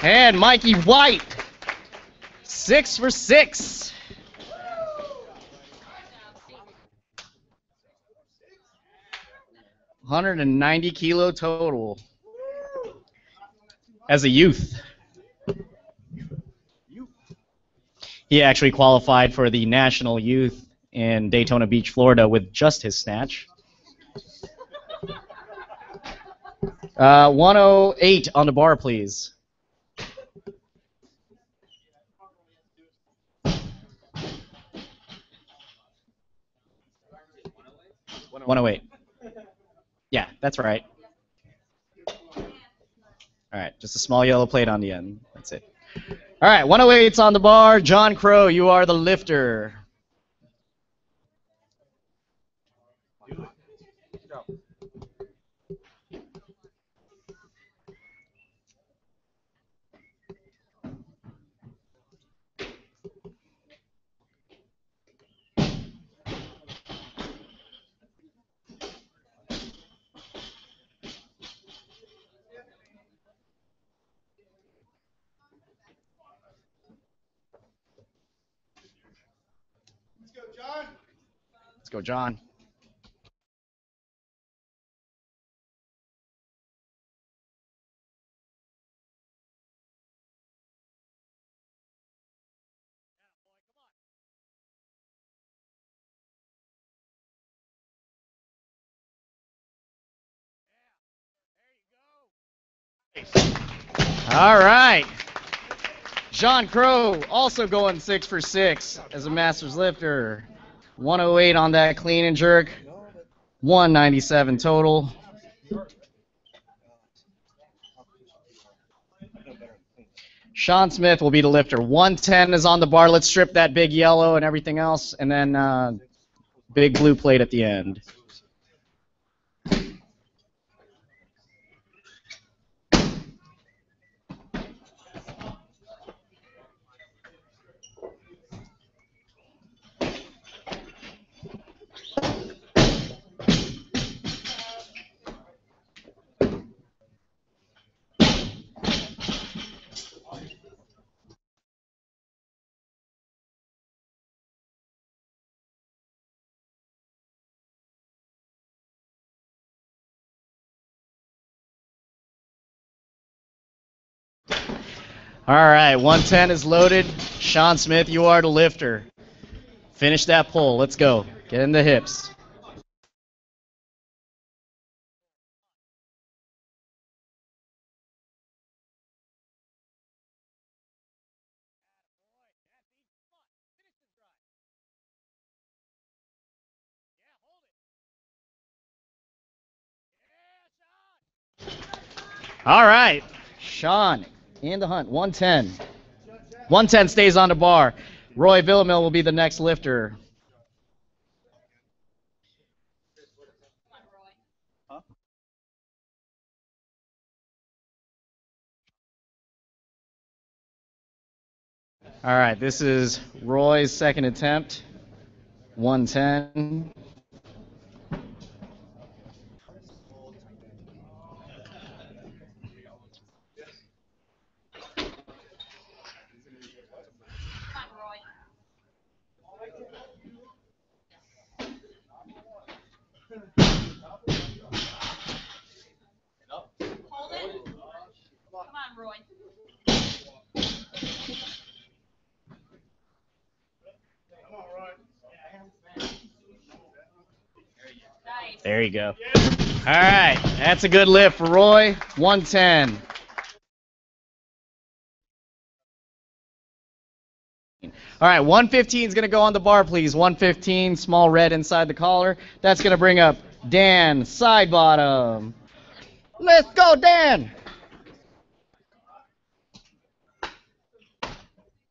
Speaker 1: And Mikey White, 6 for 6. $190 total. As a youth. He actually qualified for the National Youth in Daytona Beach, Florida with just his snatch. 108 on the bar, please. 108. Yeah, that's right. All right, just a small yellow plate on the end. That's it. All right, 108's on the bar. John Crow, you are the lifter. Let's go, John. All right. John Crow also going 6 for 6 as a Masters lifter. 108 on that clean and jerk. 197 total. Sean Smith will be the lifter. 110 is on the bar. Let's strip that big yellow and everything else, and then big blue plate at the end. All right, 110 is loaded. Sean Smith, you are the lifter. Finish that pull. Let's go. Get in the hips. All right. Sean in the hunt, 110. 110 stays on the bar. Roy Villamil will be the next lifter. All right, this is Roy's second attempt. 110.
Speaker 5: Hold it. Come on, Roy. Nice.
Speaker 1: There you go. All right, that's a good lift for Roy. 110. All right, 115 is going to go on the bar, please. 115, small red inside the collar. That's going to bring up Dan, side bottom. Let's go, Dan.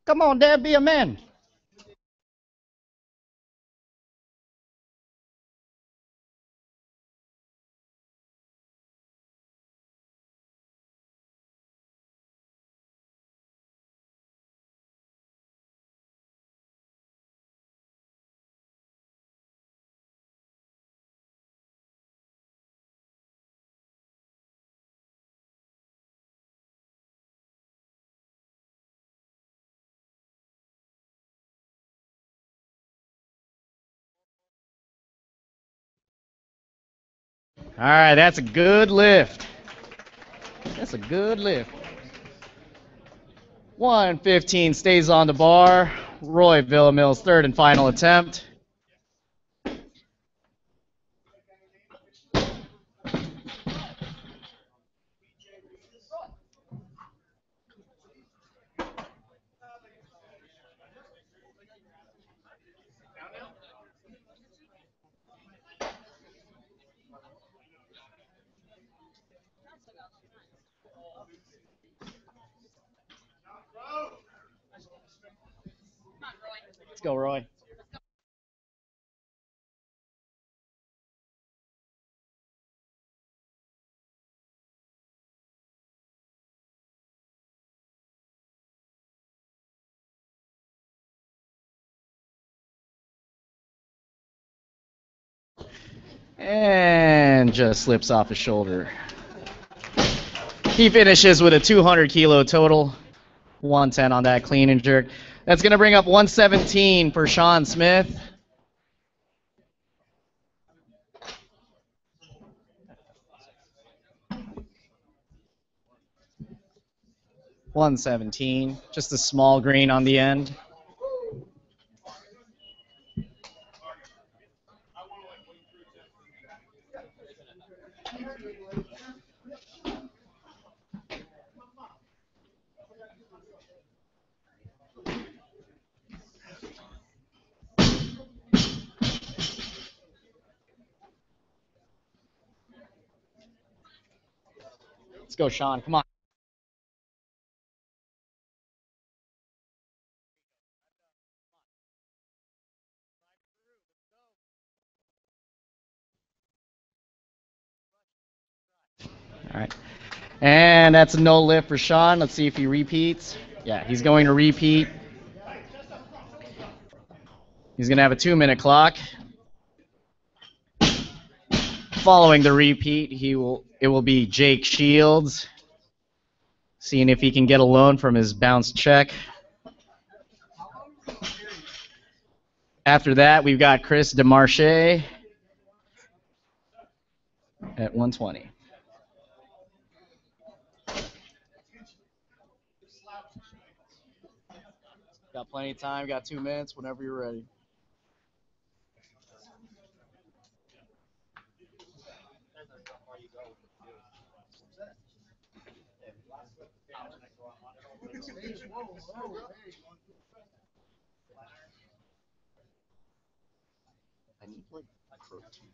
Speaker 1: Come on, Dan, be a man. All right, that's a good lift. That's a good lift. 115 stays on the bar. Roy Villamil's third and final attempt. Let's go, Roy. And just slips off his shoulder. He finishes with a 200 kilo total. 110 on that clean and jerk. That's going to bring up 117 for Sean Smith. $117, just a small green on the end. Let's go, Sean. Come on. All right. And that's a no lift for Sean. Let's see if he repeats. Yeah, he's going to repeat. He's going to have a 2-minute clock. Following the repeat, it will be Jake Shields, seeing if he can get a loan from his bounced check. After that, we've got Chris DeMarche at 120. Got plenty of time, got 2 minutes, whenever you're ready. I need like protein.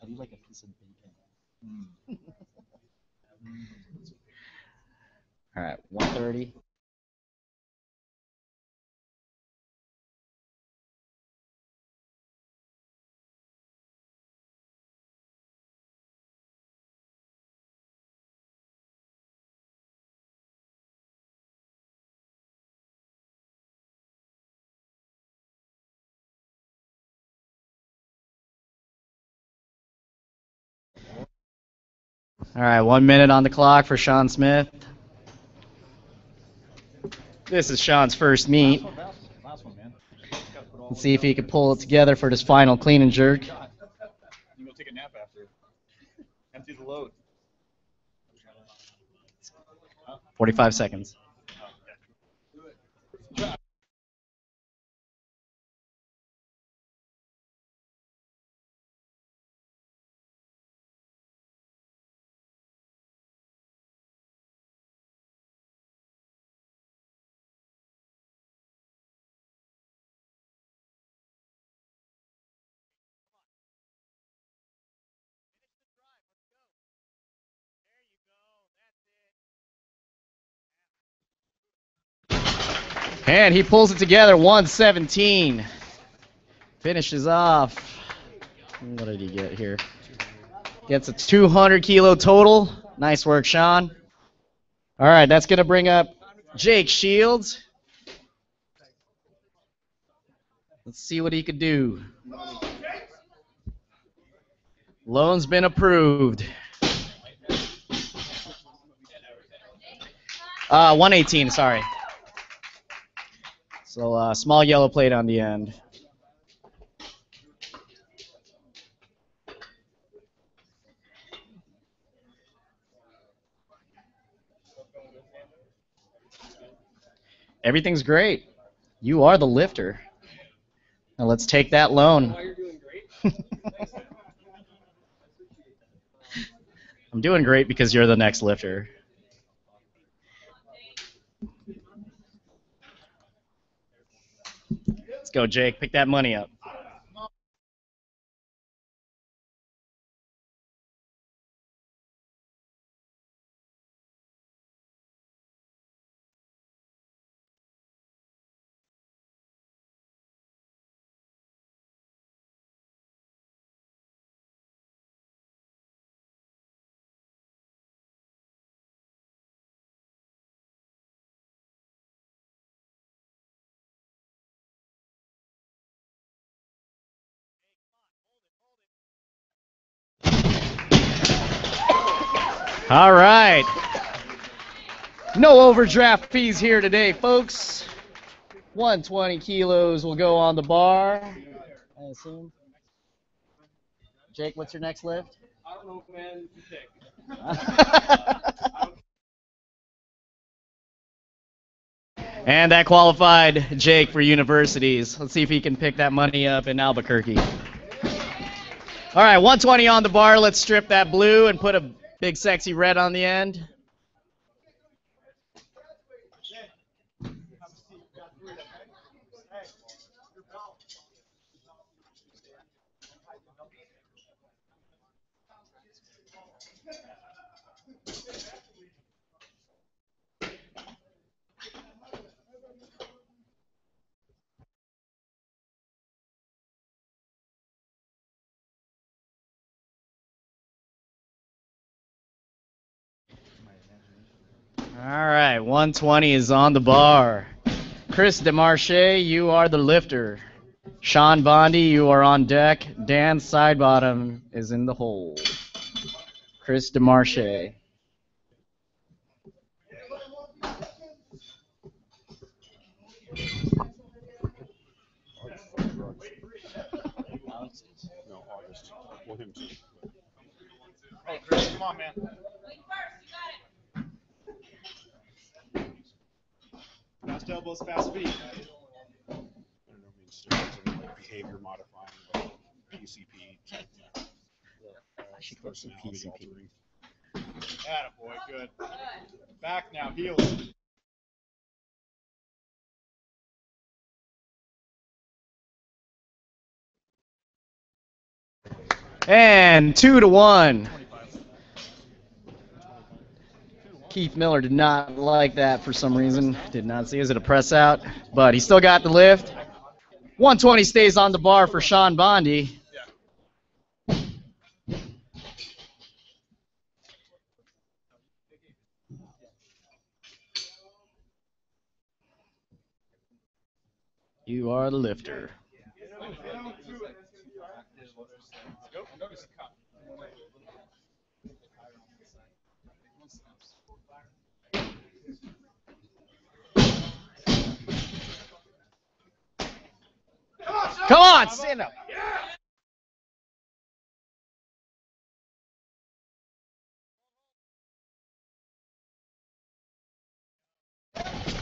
Speaker 1: I need like a piece of bacon. All right, 130. All right, 1 minute on the clock for Sean Smith. This is Sean's first meet.
Speaker 4: Last one, man.
Speaker 1: Let's see if he can pull it together for this final clean and jerk.
Speaker 4: You go take a nap after. Empty the load.
Speaker 1: 45 seconds. And he pulls it together, 117. Finishes off. What did he get here? Gets a 200 kilo total. Nice work, Sean. All right, that's going to bring up Jake Shields. Let's see what he could do. Loan's been approved. 118, sorry. So small yellow plate on the end. Everything's great. You are the lifter. Now let's take that loan. I'm doing great because you're the next lifter. Let's go, Jake. Pick that money up. All right. No overdraft fees here today, folks. 120 kilos will go on the bar, I assume. Jake, what's your next lift?
Speaker 2: I don't know, man. You pick.
Speaker 1: And that qualified Jake for universities. Let's see if he can pick that money up in Albuquerque. All right, 120 on the bar. Let's strip that blue and put a big sexy red on the end. All right, 120 is on the bar. Chris DeMarche, you are the lifter. Sean Bondi, you are on deck. Dan Sidebottom is in the hole. Chris DeMarche.
Speaker 3: No, August. Well, him too.
Speaker 4: Hey, Chris, come on, man.
Speaker 2: Fast elbows, fast feet.
Speaker 3: I don't know, steroids and like behavior modifying, like PCP.
Speaker 1: I should go some
Speaker 3: Personality
Speaker 1: PCP.
Speaker 3: altering.
Speaker 2: Attaboy, good. Back now, heels.
Speaker 1: And 2-1. Keith Miller did not like that for some reason. Did not see. Is it a press out? But he still got the lift. 120 stays on the bar for Sean Bondi. You are the lifter. Come on, stand up.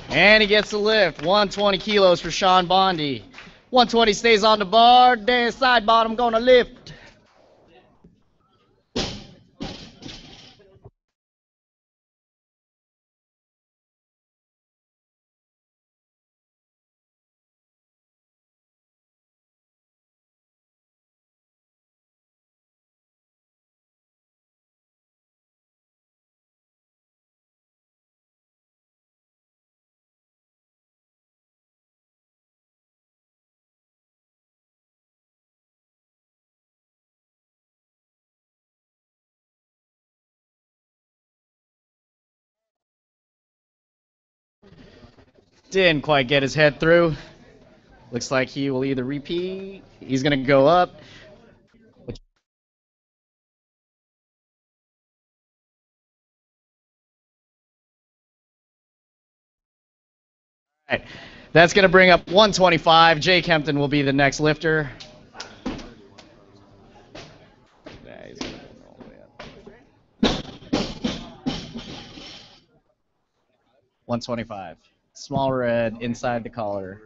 Speaker 1: And he gets the lift. 120 kilos for Sean Bondi. 120 stays on the bar. Then side bottom gonna lift. Didn't quite get his head through. Looks like he will either repeat. He's gonna go up. All right. That's going to bring up 125. Jake Kempton will be the next lifter. Yeah, he's gonna go all the way up. 125. Small red inside the collar.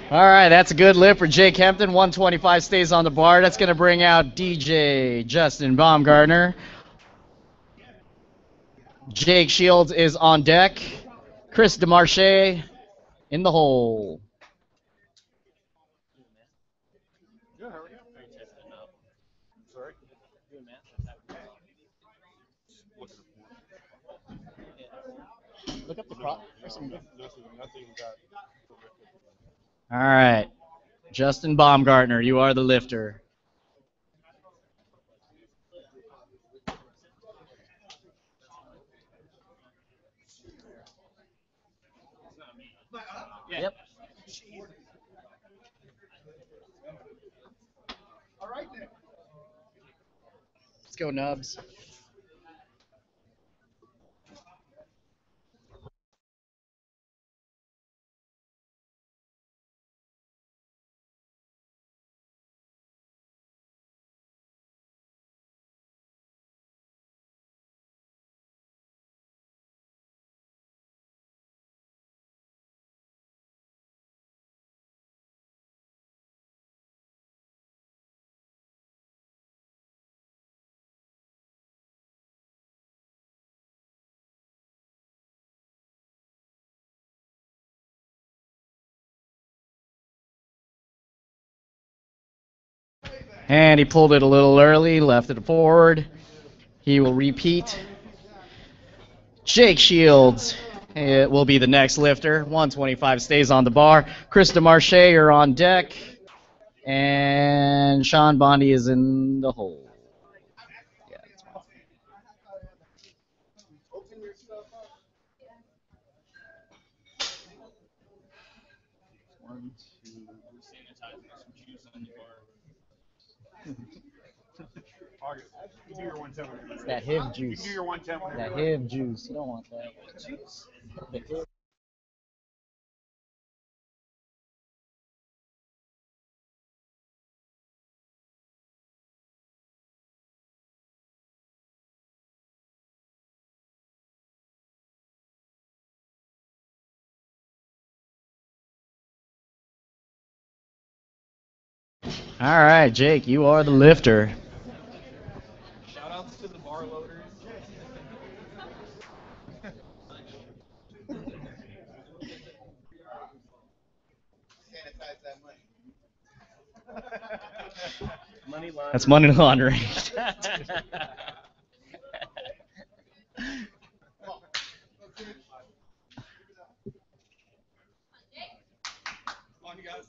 Speaker 1: All right, that's a good lift for Jake Kempton. 125 stays on the bar. That's going to bring out DJ Justin Baumgartner. Jake Shields is on deck. Chris DeMarche in the hole.
Speaker 3: Sorry?
Speaker 1: Look up the cross.
Speaker 3: Nothing got.
Speaker 1: All right. Justin Baumgartner, you are the lifter. Yep.
Speaker 2: All right then.
Speaker 1: Let's go, Nubs. And he pulled it a little early, left it forward. He will repeat. Jake Shields It will be the next lifter. 125 stays on the bar. Chris DeMarche, you're on deck. And Sean Bondi is in the hole. Yeah, that's fine.
Speaker 4: One, two, we're sanitizing some juice on the bar.
Speaker 3: August, you do your 110.
Speaker 1: It's that HIV
Speaker 3: You
Speaker 1: juice.
Speaker 3: can do your 110 whenever
Speaker 1: That
Speaker 3: you're ready.
Speaker 1: HIV juice. You don't want that. Juice. The HIV. All right, Jake, you are the lifter.
Speaker 4: Shout outs to the bar loaders.
Speaker 1: That's money laundering.
Speaker 4: Come on, you guys.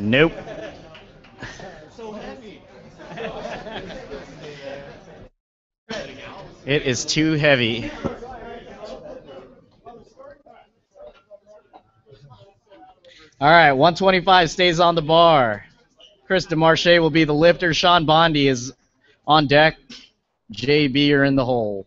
Speaker 1: Nope.
Speaker 4: So heavy.
Speaker 1: It is too heavy. All right, 125 stays on the bar. Chris DeMarche will be the lifter. Sean Bondi is on deck. JB are in the hole.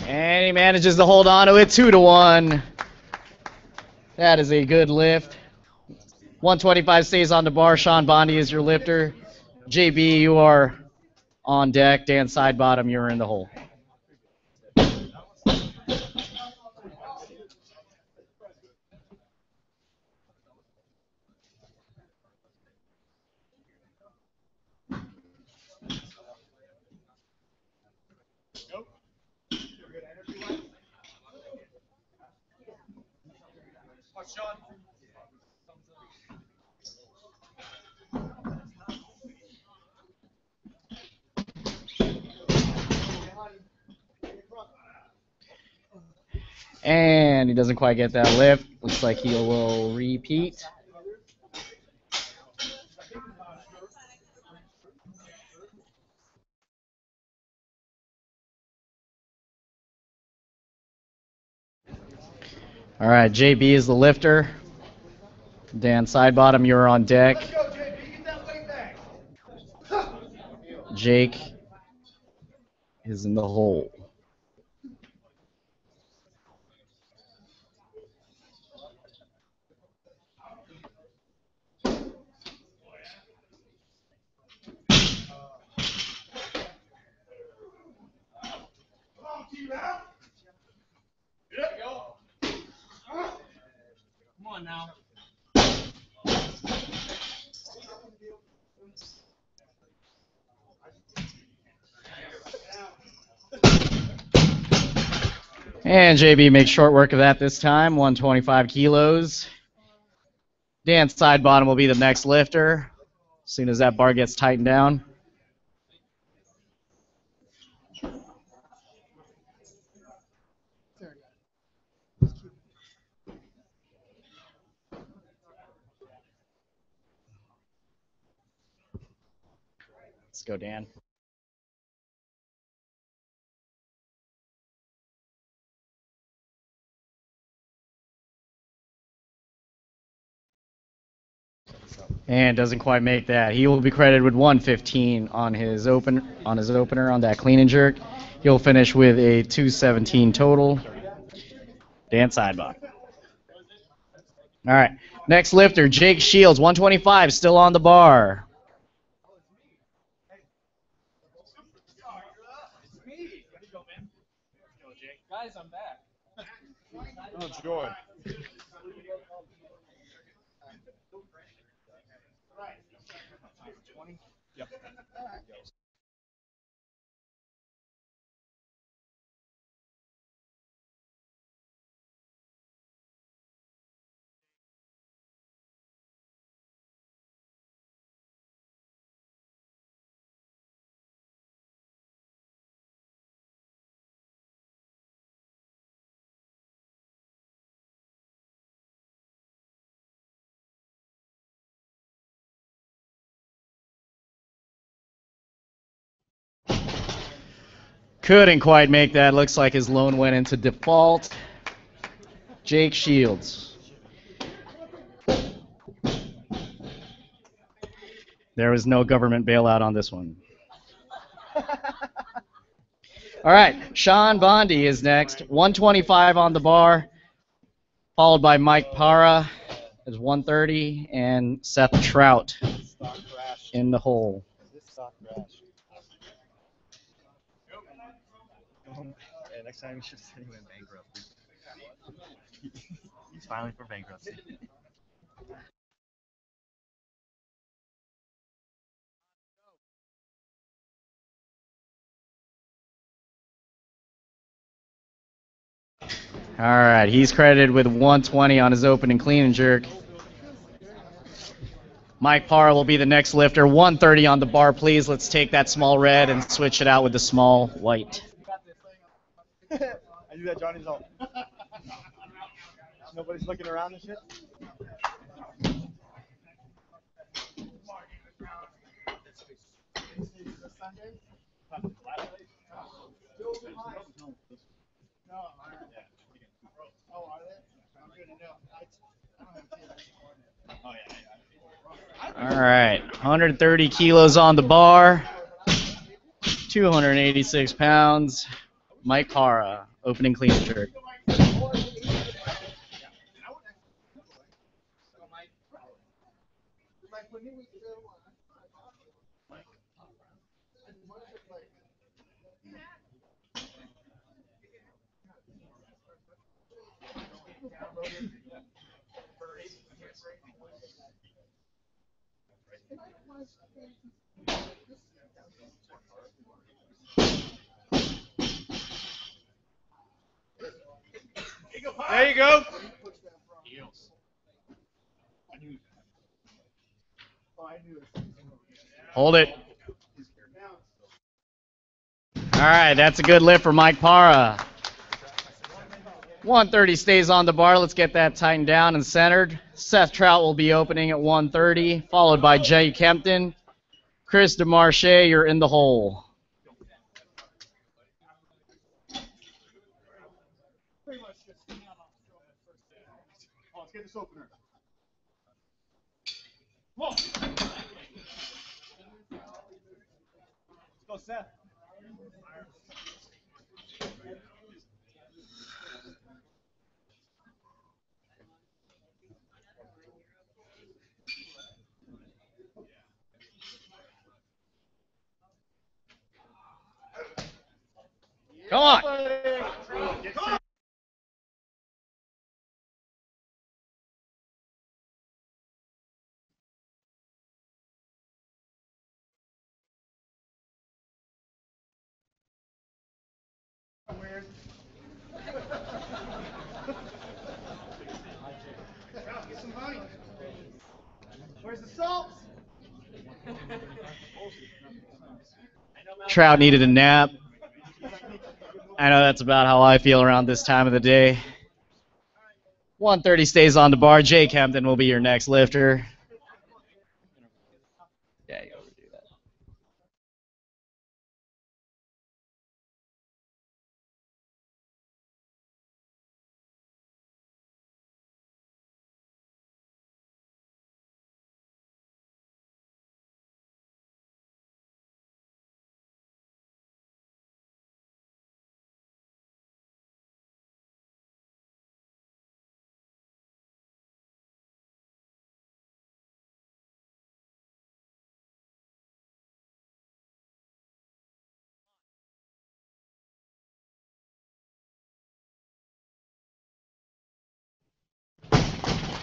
Speaker 1: And he manages to hold on to it 2-1. That is a good lift. 125 stays on the bar. Sean Bondi is your lifter. JB, you are on deck. Dan side bottom, you're in the hole.
Speaker 4: Watch Sean.
Speaker 1: And he doesn't quite get that lift. Looks like he will repeat. All right, JB is the lifter. Dan side bottom, you're on deck.
Speaker 2: Let's go, JP. Get that weight back.
Speaker 1: Jake is in the hole.
Speaker 2: Come on, T-Round. Get up, go.
Speaker 4: Come on now.
Speaker 1: And JB makes short work of that this time, 125 kilos. Dan's side bottom will be the next lifter as soon as that bar gets tightened down. Let's go, Dan. And doesn't quite make that. He will be credited with 115 on his opener on that clean and jerk. He'll finish with a 217 total. Dan Sidebach. All right. Next lifter, Jake Shields, 125, still on the bar.
Speaker 4: Guys, I'm back.
Speaker 3: Oh, joy. Yep.
Speaker 1: Couldn't quite make that. Looks like his loan went into default. Jake Shields. There was no government bailout on this one. All right, Sean Bondi is next. 125 on the bar, followed by Mike Para is 130, and Seth Trout in the hole.
Speaker 6: Yeah, next time you should send him in bankruptcy. He's filing for bankruptcy.
Speaker 1: All right, he's credited with 120 on his opening clean and jerk. Mike Para will be the next lifter. 130 on the bar, please. Let's take that small red and switch it out with the small white.
Speaker 6: I knew that Johnny's all. Nobody's looking around and shit.
Speaker 1: All right, 130 kilos on the bar, 286 pounds. Mike Para, opening clean and jerk.
Speaker 2: There you go.
Speaker 1: Hold it. All right, that's a good lift for Mike Para. 130 stays on the bar. Let's get that tightened down and centered. Seth Trout will be opening at 130, followed by Jay Kempton. Chris DeMarche, you're in the hole.
Speaker 2: Oh, let's get this opener. Whoa. Let's go, Seth.
Speaker 1: Come on.
Speaker 2: Get some honey. Where's the salt?
Speaker 1: Trout needed a nap. I know that's about how I feel around this time of the day. 130 stays on the bar. Jay Kempton will be your next lifter. Yeah,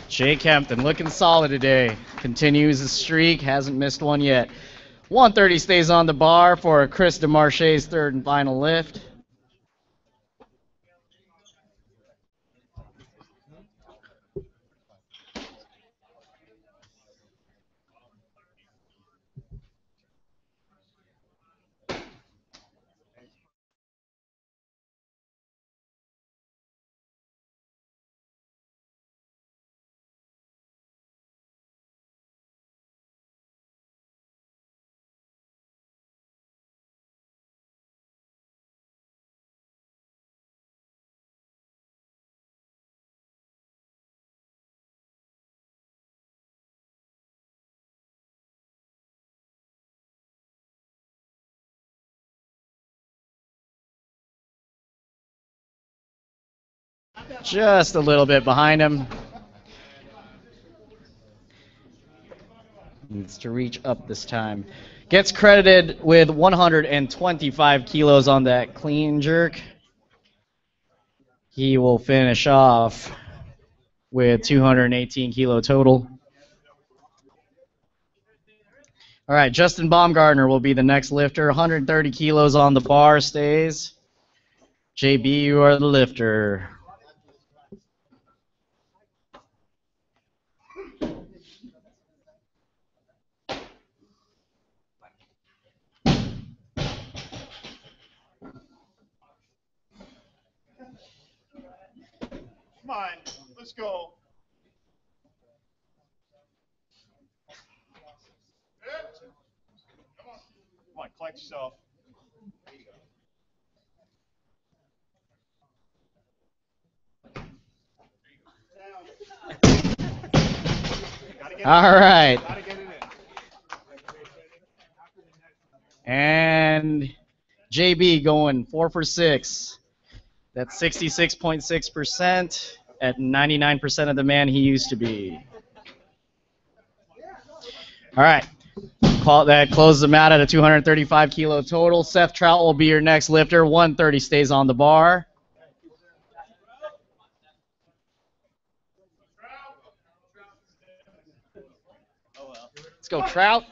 Speaker 1: Jay Kempton looking solid today. Continues his streak, hasn't missed one yet. 130 stays on the bar for Chris DeMarche's third and final lift. Just a little bit behind him. Needs to reach up this time. Gets credited with 125 kilos on that clean jerk. He will finish off with 218 kilo total. All right, Justin Baumgartner will be the next lifter. 130 kilos on the bar stays. JB, you are the lifter.
Speaker 2: Come on, let's go. Come on, collect yourself.
Speaker 1: All right.
Speaker 2: Gotta get it in.
Speaker 1: And JB going 4 for 6. That's 66.6% at 99% of the man he used to be. All right. That closes him out at a 235 kilo total. Seth Trout will be your next lifter. 130 stays on the bar. Let's go, Trout.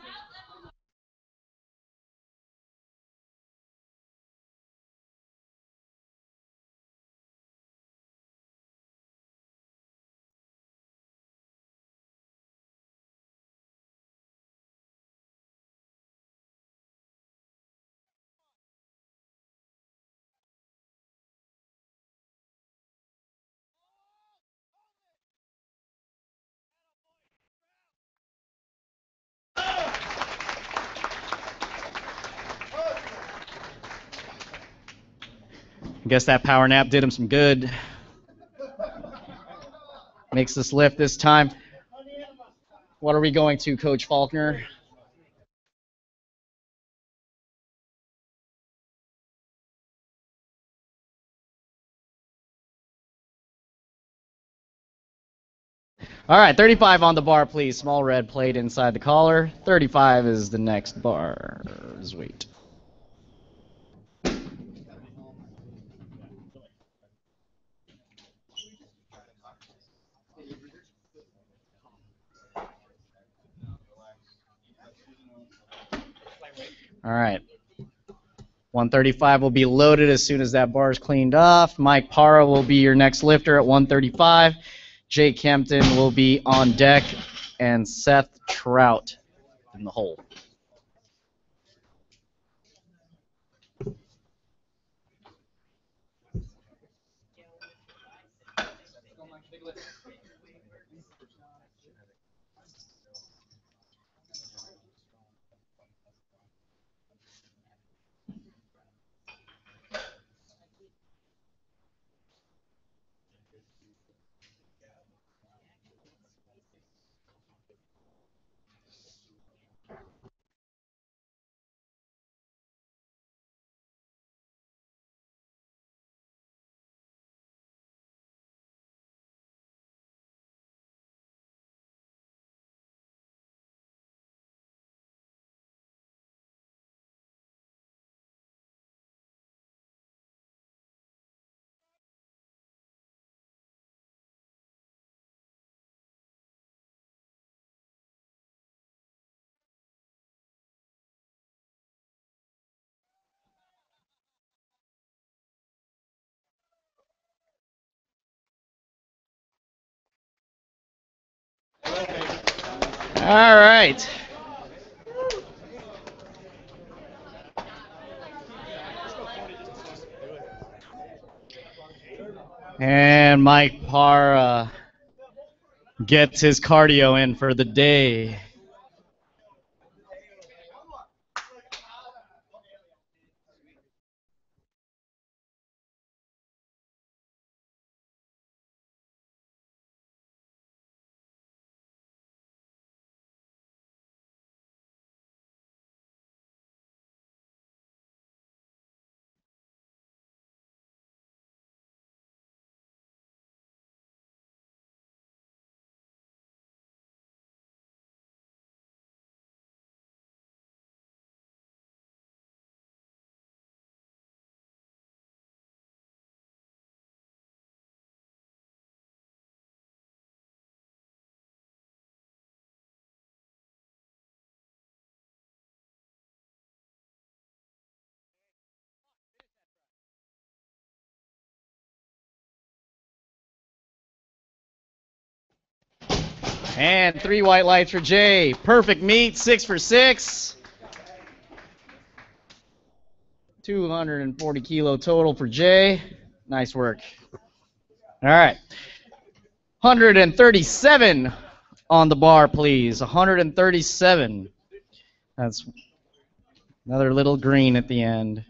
Speaker 1: I guess that power nap did him some good. Makes this lift this time. What are we going to, Coach Faulkner? All right, 35 on the bar, please. Small red plate inside the collar. 35 is the next bar's weight. All right. 135 will be loaded as soon as that bar is cleaned off. Mike Parra will be your next lifter at 135. Jay Kempton will be on deck, and Seth Trout in the hole. All right. And Mike Parra gets his cardio in for the day. And 3 white lights for Jay. Perfect meet, 6 for 6. 240 kilo total for Jay. Nice work. All right. 137 on the bar, please. 137. That's another little green at the end.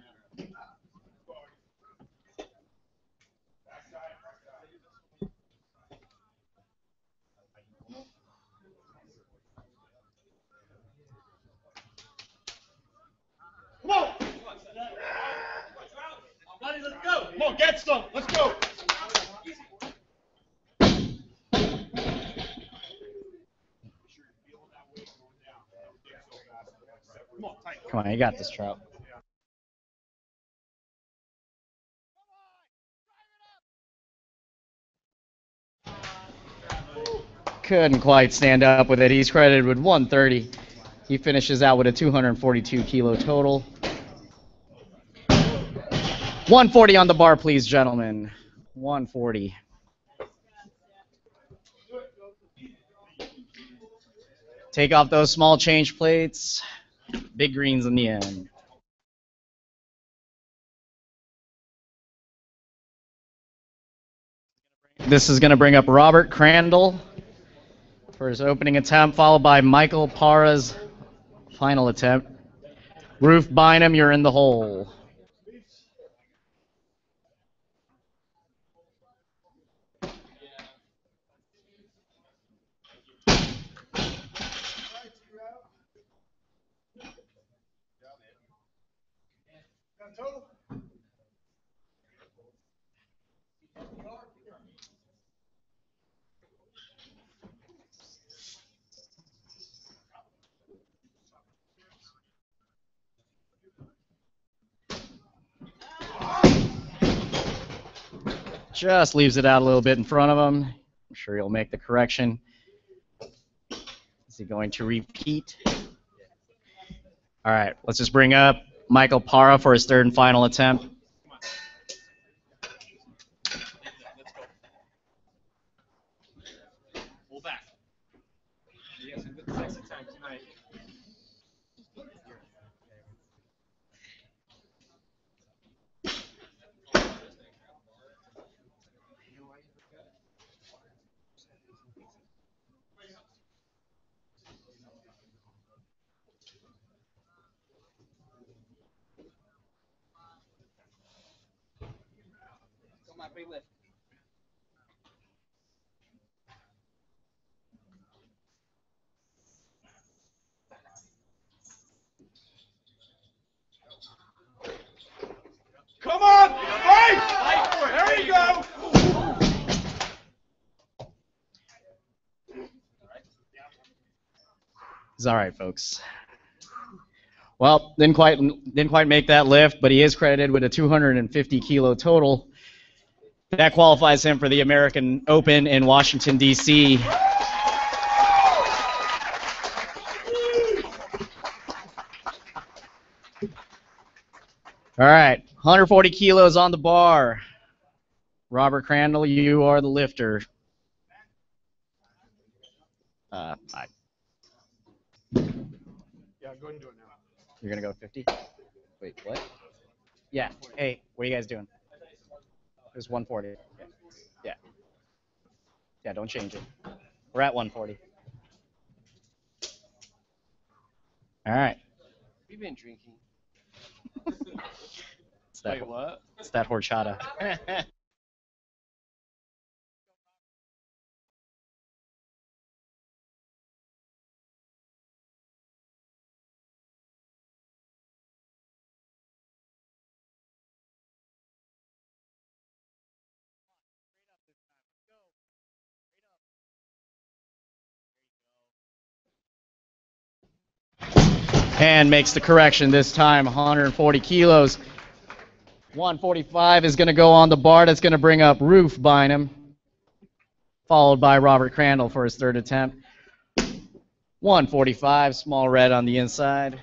Speaker 2: Come on! Buddy, let's go! Come on, get some! Let's go!
Speaker 1: Come on, you got this, Trout. Couldn't quite stand up with it. He's credited with 130. He finishes out with a 242 kilo total. 140 on the bar, please, gentlemen. 140. Take off those small change plates. Big greens in the end. This is going to bring up Robert Crandall for his opening attempt, followed by Michael Parra's final attempt. Roof Bynum, you're in the hole. Just leaves it out a little bit in front of him. I'm sure he'll make the correction. Is he going to repeat? All right, let's just bring up Michael Parra for his third and final attempt.
Speaker 4: Pull back. Yes, a good sexy time tonight. Come on, big lift.
Speaker 2: Come on! Right! There you go!
Speaker 1: It's all right, folks. Well, didn't quite make that lift, but he is credited with a 250 kilo total. That qualifies him for the American Open in Washington, D.C. All right, 140 kilos on the bar. Robert Crandall, you are the lifter.
Speaker 3: Yeah, go ahead and do it now.
Speaker 1: You're gonna go 50? Wait, what? Yeah. Hey, what are you guys doing? It was 140. Yeah. Yeah. Yeah, don't change it. We're at 140. All right.
Speaker 7: We've been drinking.
Speaker 1: It's that,
Speaker 7: Wait, what?
Speaker 1: it's that horchata. And makes the correction this time, 140 kilos. 145 is going to go on the bar. That's going to bring up Roof Bynum, followed by Robert Crandall for his third attempt. 145, small red on the inside.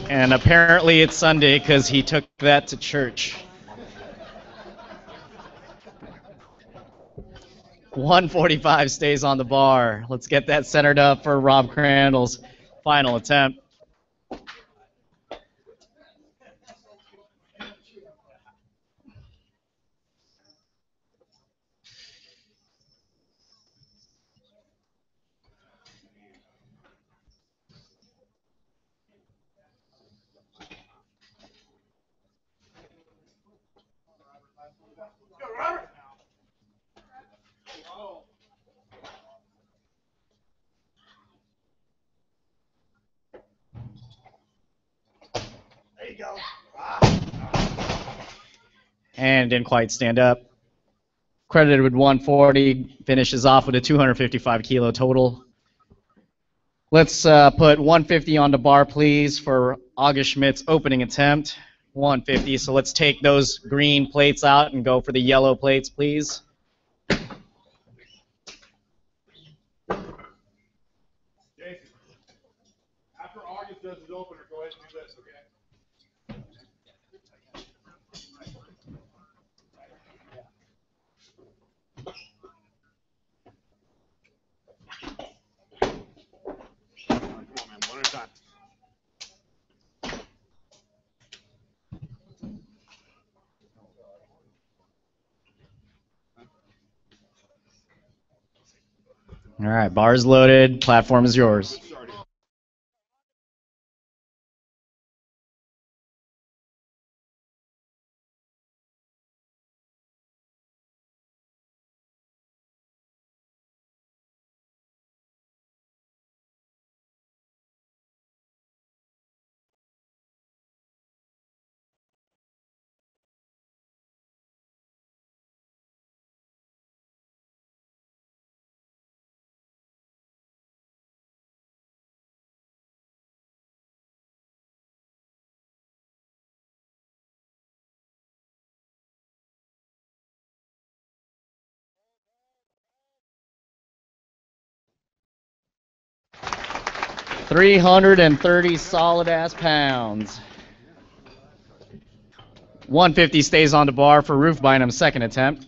Speaker 1: And apparently it's Sunday because he took that to church. 145 stays on the bar. Let's get that centered up for Rob Crandall's final attempt.
Speaker 2: There you go.
Speaker 1: And didn't quite stand up. Credited with 140, finishes off with a 255 kilo total. Let's put 150 on the bar, please, for August Schmidt's opening attempt. 150. So let's take those green plates out and go for the yellow plates, please.
Speaker 2: Jason, after August does his opener, go ahead and do this, okay?
Speaker 3: Come on, man, one at a time.
Speaker 1: All right, bar's loaded. Platform is yours.
Speaker 3: Started.
Speaker 1: $330 solid ass pounds. 150 stays on the bar for Roof Bynum's second attempt.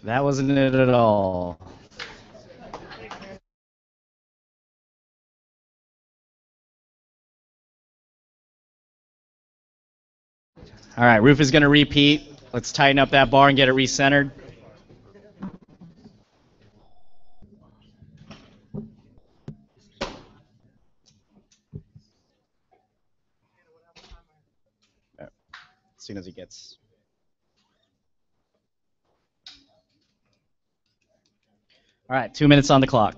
Speaker 1: That wasn't it at all. All right, Roof is going to repeat. Let's tighten up that bar and get it recentered. As soon as he gets. All right, 2 minutes on the clock.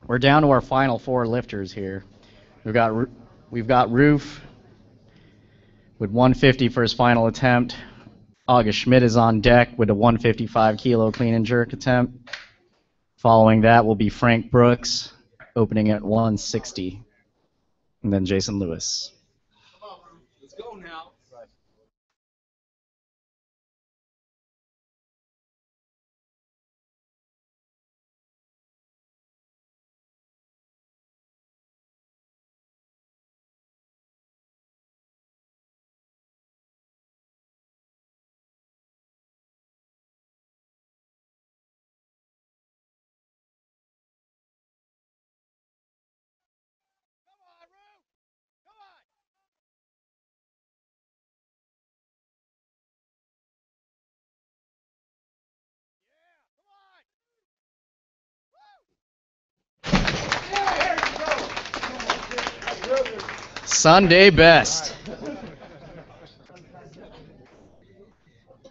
Speaker 1: We're down to our final 4 lifters here. We've got Roof with 150 for his final attempt. August Schmidt is on deck with a 155 kilo clean and jerk attempt. Following that will be Frank Brooks, opening at 160, and then Jason Lewis.
Speaker 4: Let's go now.
Speaker 1: Sunday best.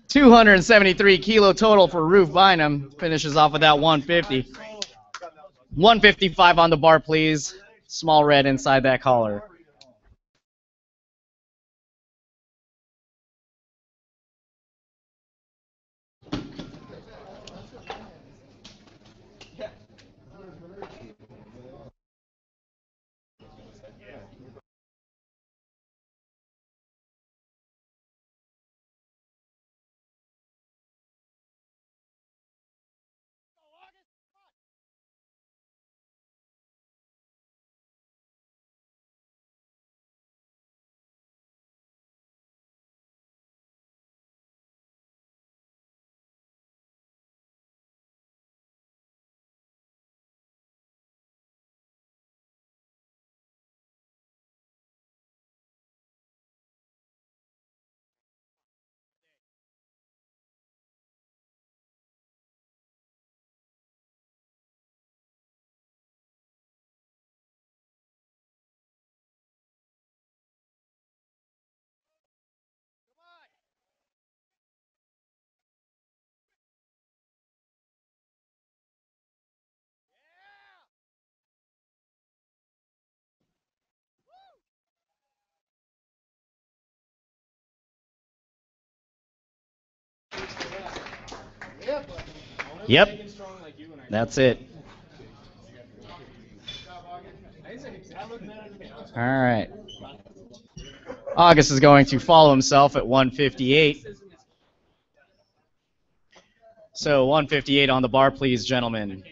Speaker 1: 273 kilo total for Roof Bynum. Finishes off with that 150. 155 on the bar, please. Small red inside that collar. Yep, that's it. All right. August is going to follow himself at 158. So 158 on the bar, please, gentlemen.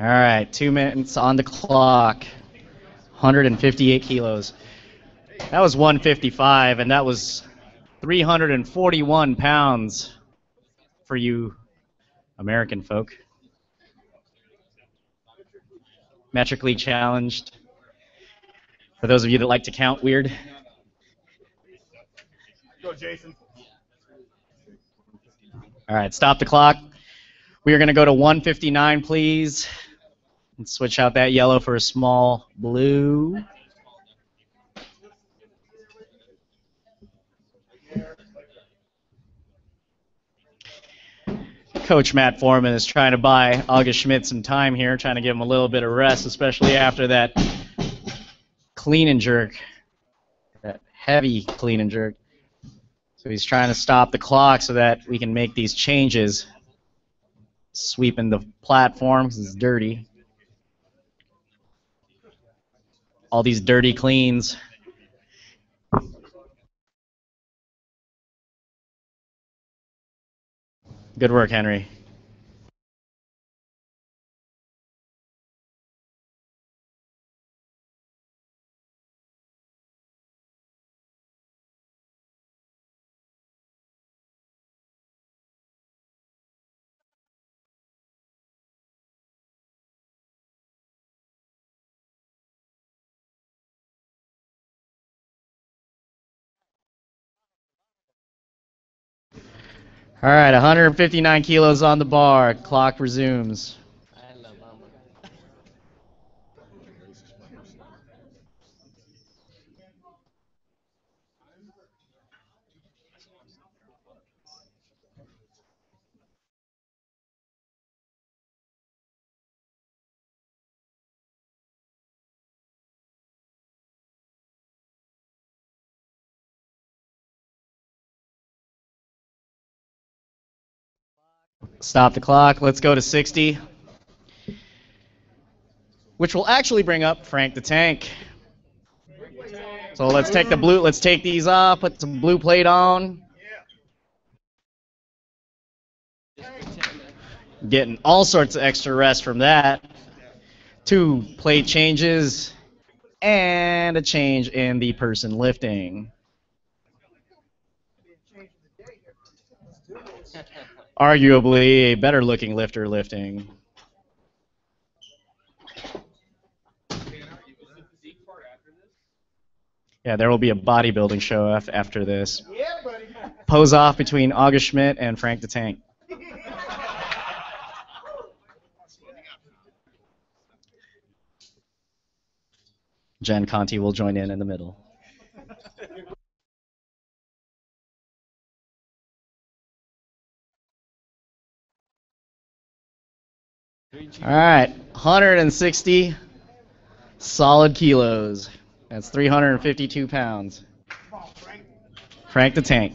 Speaker 1: All right, 2 minutes on the clock. 158 kilos. That was 155, and that was 341 pounds for you American folk. Metrically challenged. For those of you that like to count weird.
Speaker 2: Go, Jason.
Speaker 1: All right, stop the clock. We are going to go to 159, please. And switch out that yellow for a small blue. Coach Matt Foreman is trying to buy August Schmidt some time here, trying to give him a little bit of rest, especially after that clean and jerk, that heavy clean and jerk. So he's trying to stop the clock so that we can make these changes. sweeping the platform because it's dirty. All these dirty cleans. Good work, Henry. All right, 159 kilos on the bar. Clock resumes. Stop the clock. Let's go to 60. Which will actually bring up Frank the Tank. So let's take these off, put some blue plate on. Getting all sorts of extra rest from that. 2 plate changes and a change in the person lifting. Arguably a better looking lifter lifting. Yeah, there will be a bodybuilding show after this. Pose off between August Schmidt and Frank the Tank. Jen Conti will join in the middle. All right, 160 solid kilos. That's 352 pounds. Frank the Tank.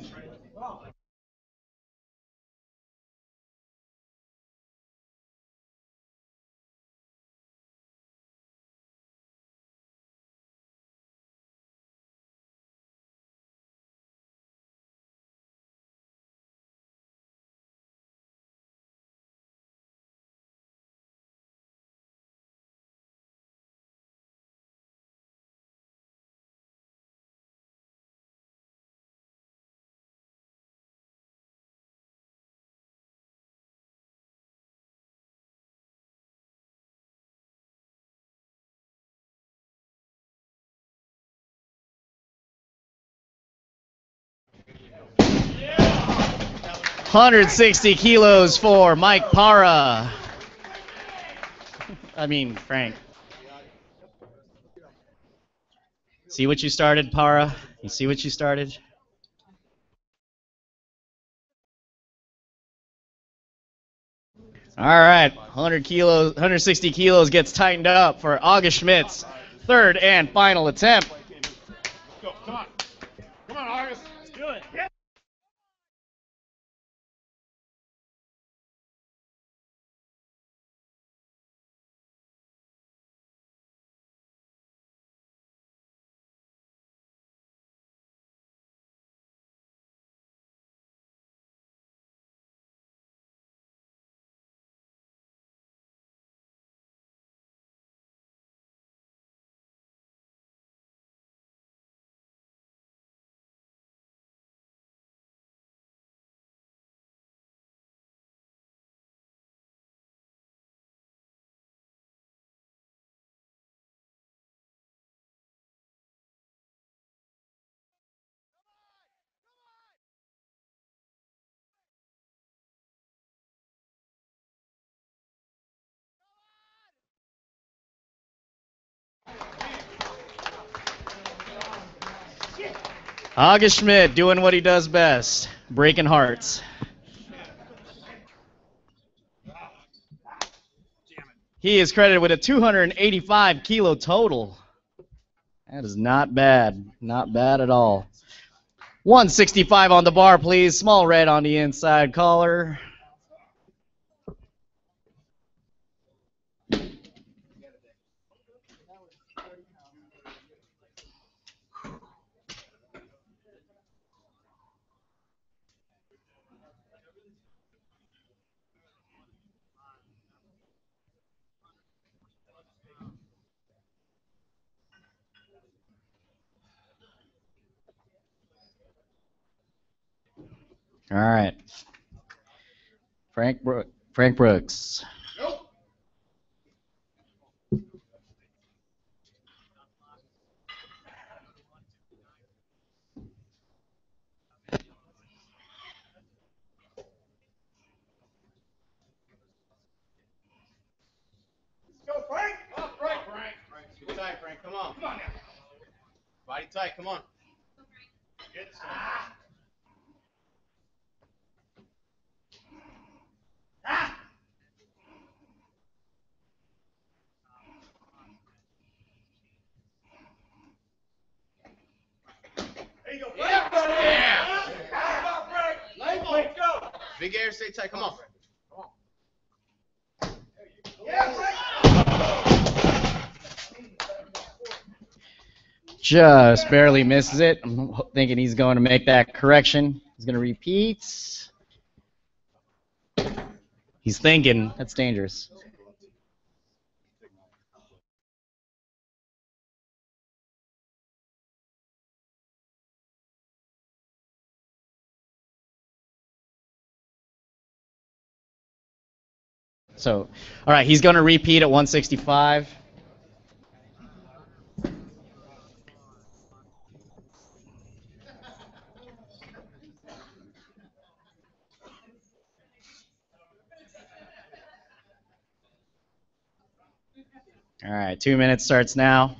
Speaker 1: Yeah. 160 kilos for Mike Para. Frank. See what you started, Para? You see what you started? All right, 160 kilos gets tightened up for August Schmidt's third and final attempt.
Speaker 2: Go, come on. Come on, August. Let's do it. Yeah.
Speaker 1: August Schmidt doing what he does best, breaking hearts. He is credited with a 285 kilo total. That is not bad. Not bad at all. 165 on the bar, please. Small red on the inside collar. All right. Frank Brooks.
Speaker 6: Go, Frank! Oh, Frank! Frank, get tight, Frank. Come on. Come on now. Body tight. Come on. Good. Ah! Ah! There you go, Frank. Yeah. Come on, Frank. Let's go. Big air, stay tight. Come on. Yeah, Frank.
Speaker 1: Just barely misses it. I'm thinking he's going to make that correction. He's going to repeat. He's thinking. That's dangerous. So, all right, he's going to repeat at 165. All right, 2 minutes starts now.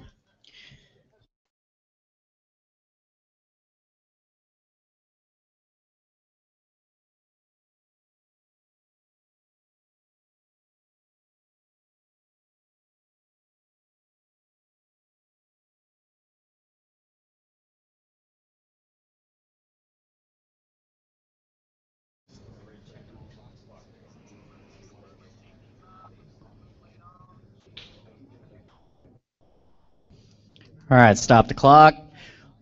Speaker 1: All right, stop the clock.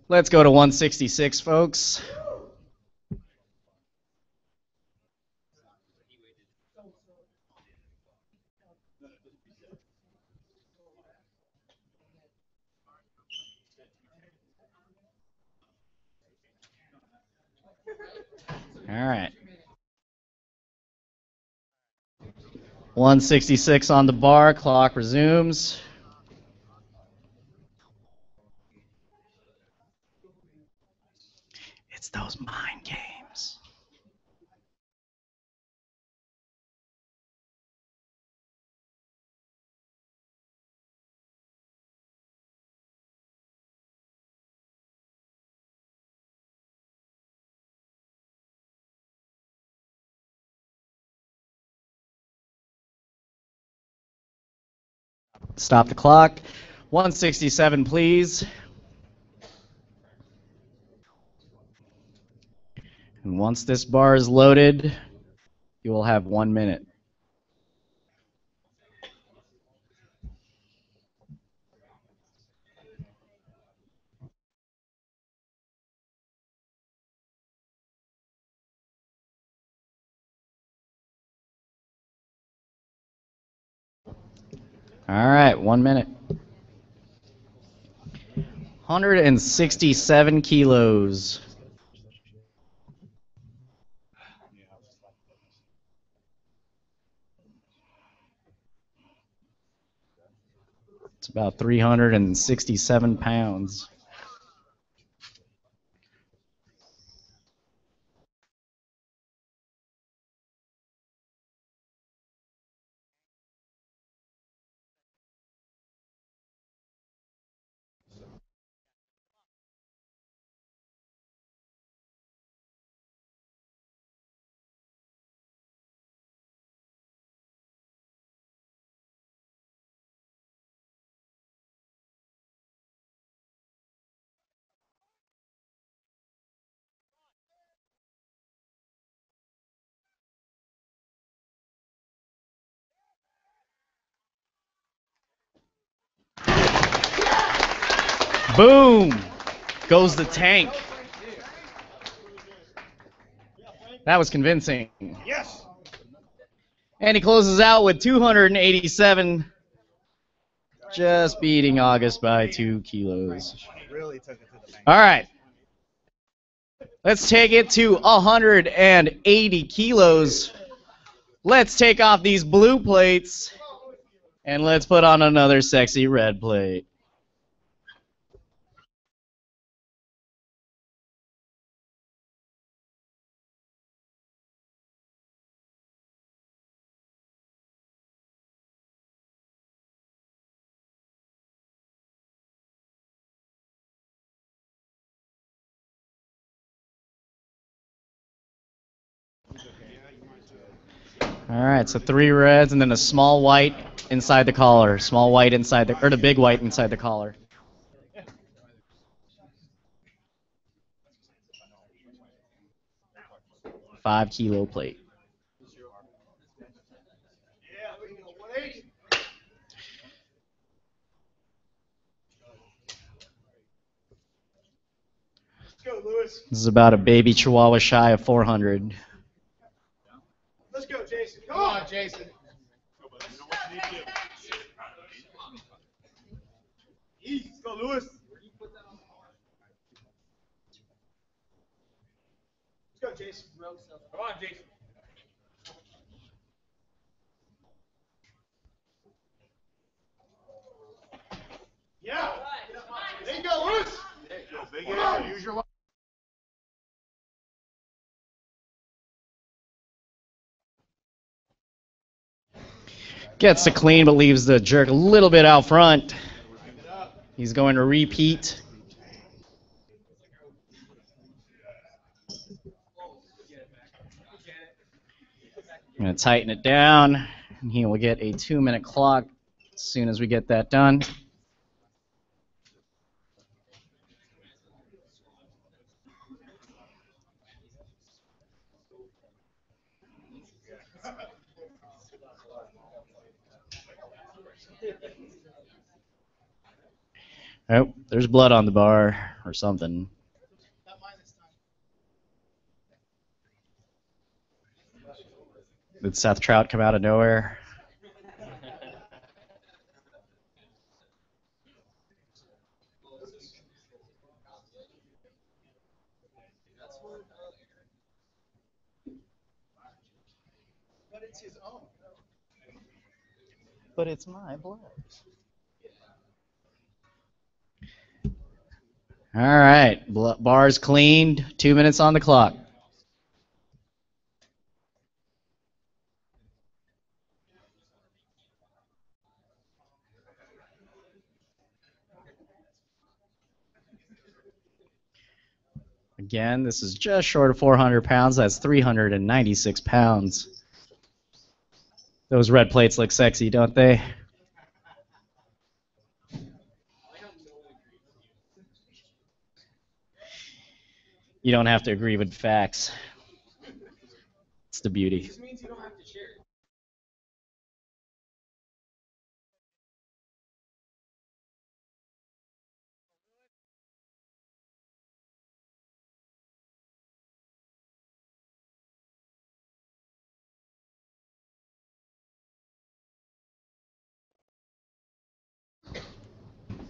Speaker 1: Let's go to 166, folks. All right. 166 on the bar, clock resumes. It's those mind games. Stop the clock. 167, please. And once this bar is loaded, you will have 1 minute. All right, 1 minute. 167 kilos. It's about 367 pounds. Boom! Goes the tank. That was convincing.
Speaker 2: Yes.
Speaker 1: And he closes out with 287, just beating August by 2 kilos.
Speaker 3: Really took it to the bank.
Speaker 1: All right. Let's take it to 180 kilos. Let's take off these blue plates, and let's put on another sexy red plate. All right, so 3 reds and then a small white inside the collar. Small white inside the, or the big white inside the collar. $5-kilo plate.
Speaker 2: Let's go, Lewis.
Speaker 1: This is about a baby Chihuahua shy of 400.
Speaker 2: Let's go, Jason. Come on, Jason. Easy. Let's go, Lewis. Let's go, Jason. Come on, Jason. Yeah. There you go, Lewis. Big ass. Use your.
Speaker 1: Gets the clean, but leaves the jerk a little bit out front. He's going to repeat. I'm going to tighten it down, and he will get a 2-minute clock as soon as we get that done. Oh, there's blood on the bar or something. Did Seth Trout come out of nowhere?
Speaker 2: But it's his own.
Speaker 1: But it's my blood. All right, bar's cleaned. 2 minutes on the clock. Again, this is just short of 400 pounds. That's 396 pounds. Those red plates look sexy, don't they? You don't have to agree with facts. It's the beauty.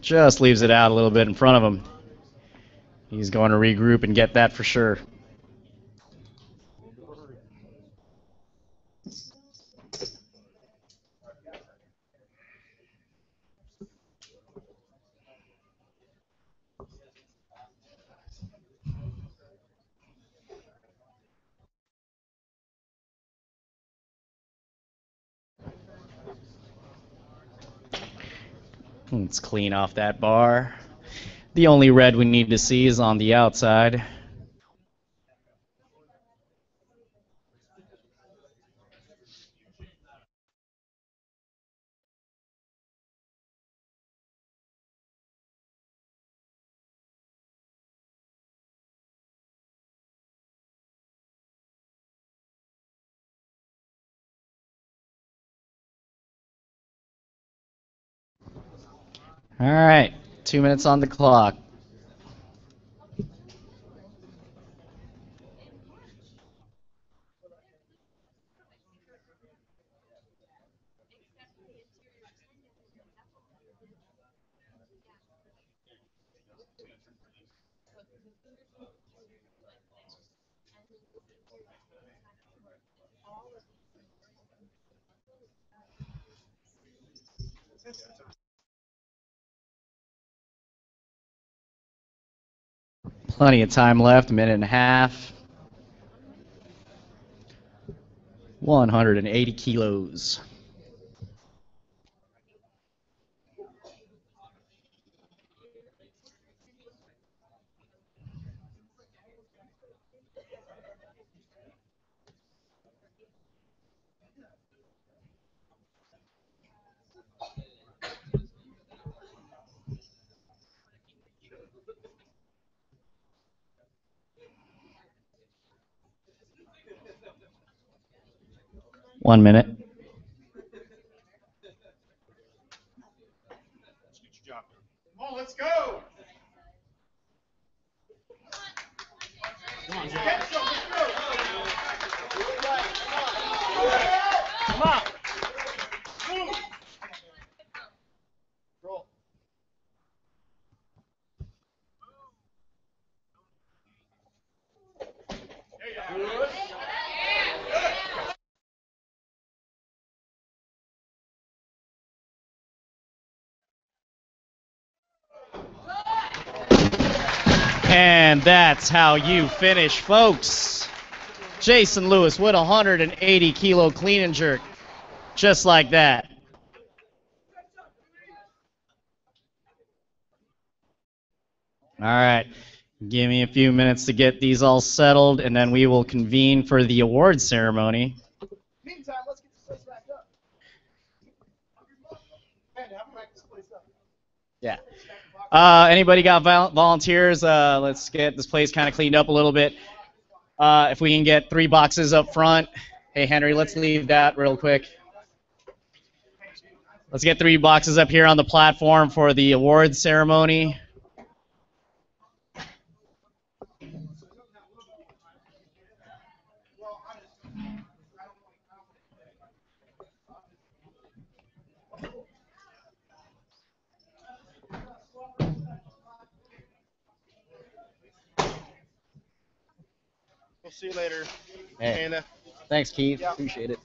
Speaker 1: Just leaves it out a little bit in front of him. He's going to regroup and get that for sure. Let's clean off that bar. The only red we need to see is on the outside. All right, 2 minutes on the clock. Plenty of time left, a minute and a half. 180 kilos. One minute.
Speaker 2: Come on, let's go.
Speaker 6: Come on, Jay.
Speaker 2: Get some, let's go.
Speaker 6: Come on.
Speaker 2: Move. Roll. There you go. Good.
Speaker 1: And that's how you finish, folks. Jason Lewis with 180 kilo clean and jerk. Just like that. All right. Give me a few minutes to get these all settled, and then we will convene for the award ceremony.
Speaker 2: Meantime, let's get this place wrapped up. Man, how wrap this place up?
Speaker 1: Yeah. Anybody got volunteers? Let's get this place kind of cleaned up a little bit. If we can get 3 boxes up front. Hey, Henry, let's leave that real quick. Let's get 3 boxes up here on the platform for the awards ceremony.
Speaker 6: We'll see you later,
Speaker 1: Hey.
Speaker 6: Amanda.
Speaker 1: Thanks, Keith.
Speaker 6: Yeah.
Speaker 1: Appreciate it.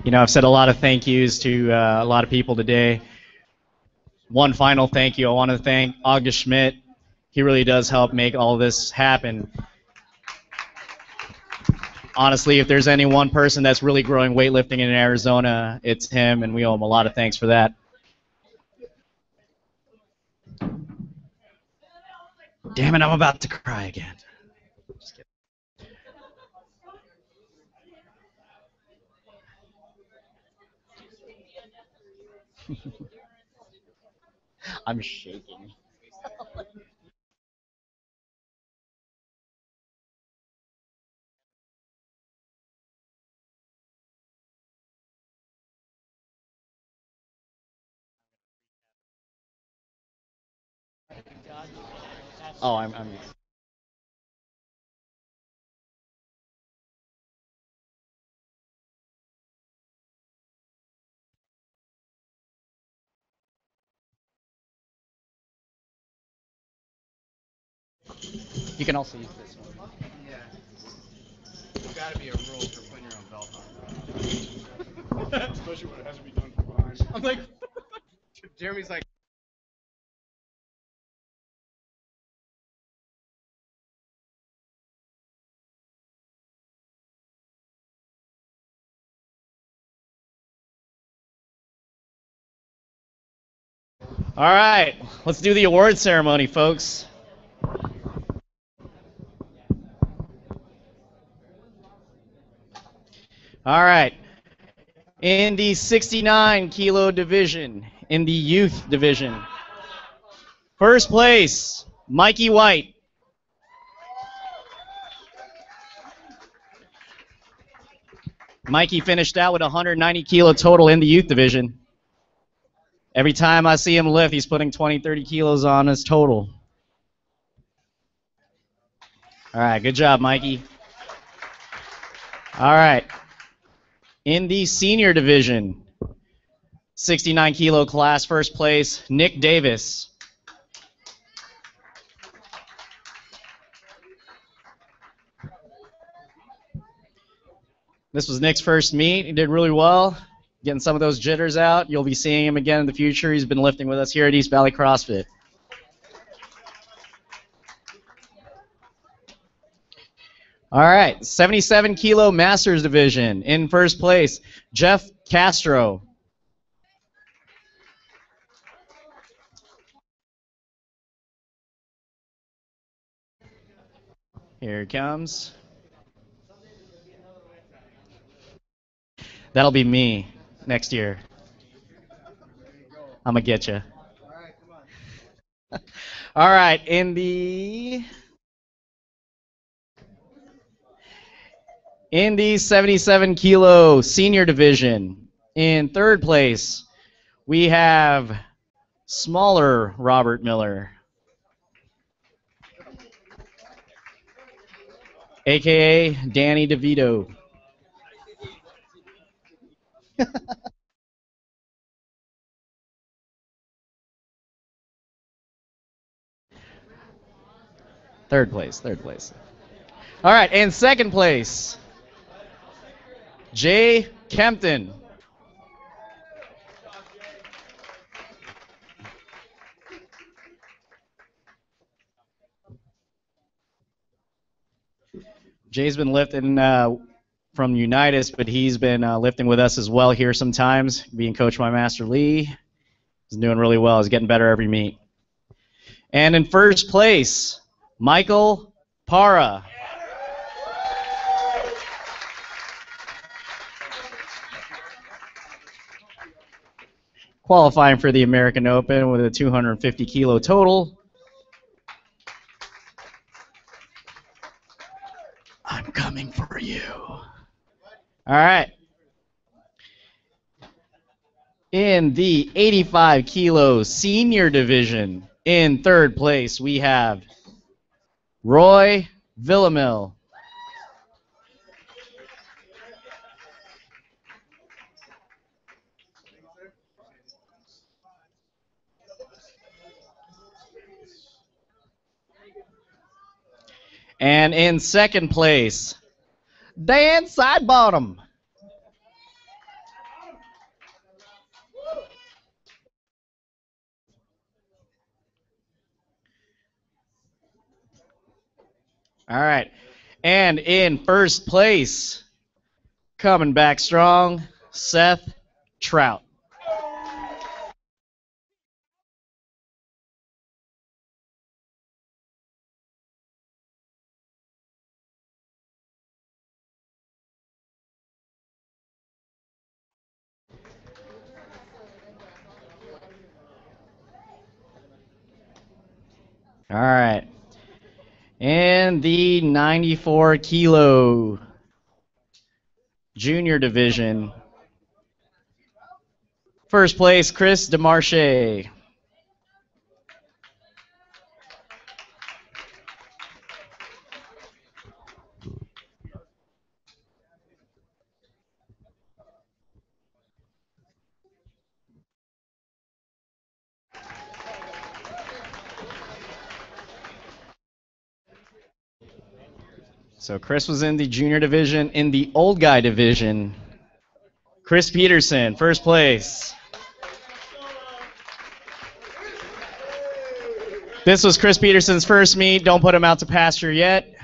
Speaker 1: You know, I've said a lot of thank yous to a lot of people today. One final thank you. I want to thank August Schmidt. He really does help make all this happen. Honestly, if there's any one person that's really growing weightlifting in Arizona, it's him, and we owe him a lot of thanks for that. Damn it, I'm about to cry again. Just kidding. I'm shaking. Oh, I'm You can also use this one.
Speaker 6: Yeah. There's got to be a rule for putting your own belt on.
Speaker 3: Especially when it has to be done from behind.
Speaker 6: I'm like, Jeremy's like.
Speaker 1: All right, let's do the award ceremony, folks. All right. In the 69 kilo division, in the youth division, first place, Mikey White. Mikey finished out with 190 kilo total in the youth division. Every time I see him lift, he's putting 20, 30 kilos on his total. All right, good job, Mikey. All right. In the senior division, 69 kilo class, first place, Nick Davis. This was Nick's first meet. He did really well, getting some of those jitters out. You'll be seeing him again in the future. He's been lifting with us here at East Valley CrossFit. All right, 77 kilo Masters division. In first place, Jeff Castro. Here he comes. That'll be me next year. I'm going to get you. All right, in the 77 kilo senior division, in third place, we have smaller Robert Miller, aka Danny DeVito. Third place. All right, and second place, Jay Kempton. Jay's been lifting from Unitas, but he's been lifting with us as well here sometimes, being coached by Master Lee. He's doing really well. He's getting better every meet. And in first place, Michael Para. Qualifying for the American Open with a 250 kilo total. I'm coming for you. All right. In the 85 kilo senior division, in third place, we have Roy Villamil. And in second place, Dan Sidebottom. All right. And in first place, coming back strong, Seth Trout. All right. And the 94 kilo junior division. First place, Chris DeMarche. So Chris was in the junior division. In the old guy division, Chris Peterson, first place. This was Chris Peterson's first meet. Don't put him out to pasture yet.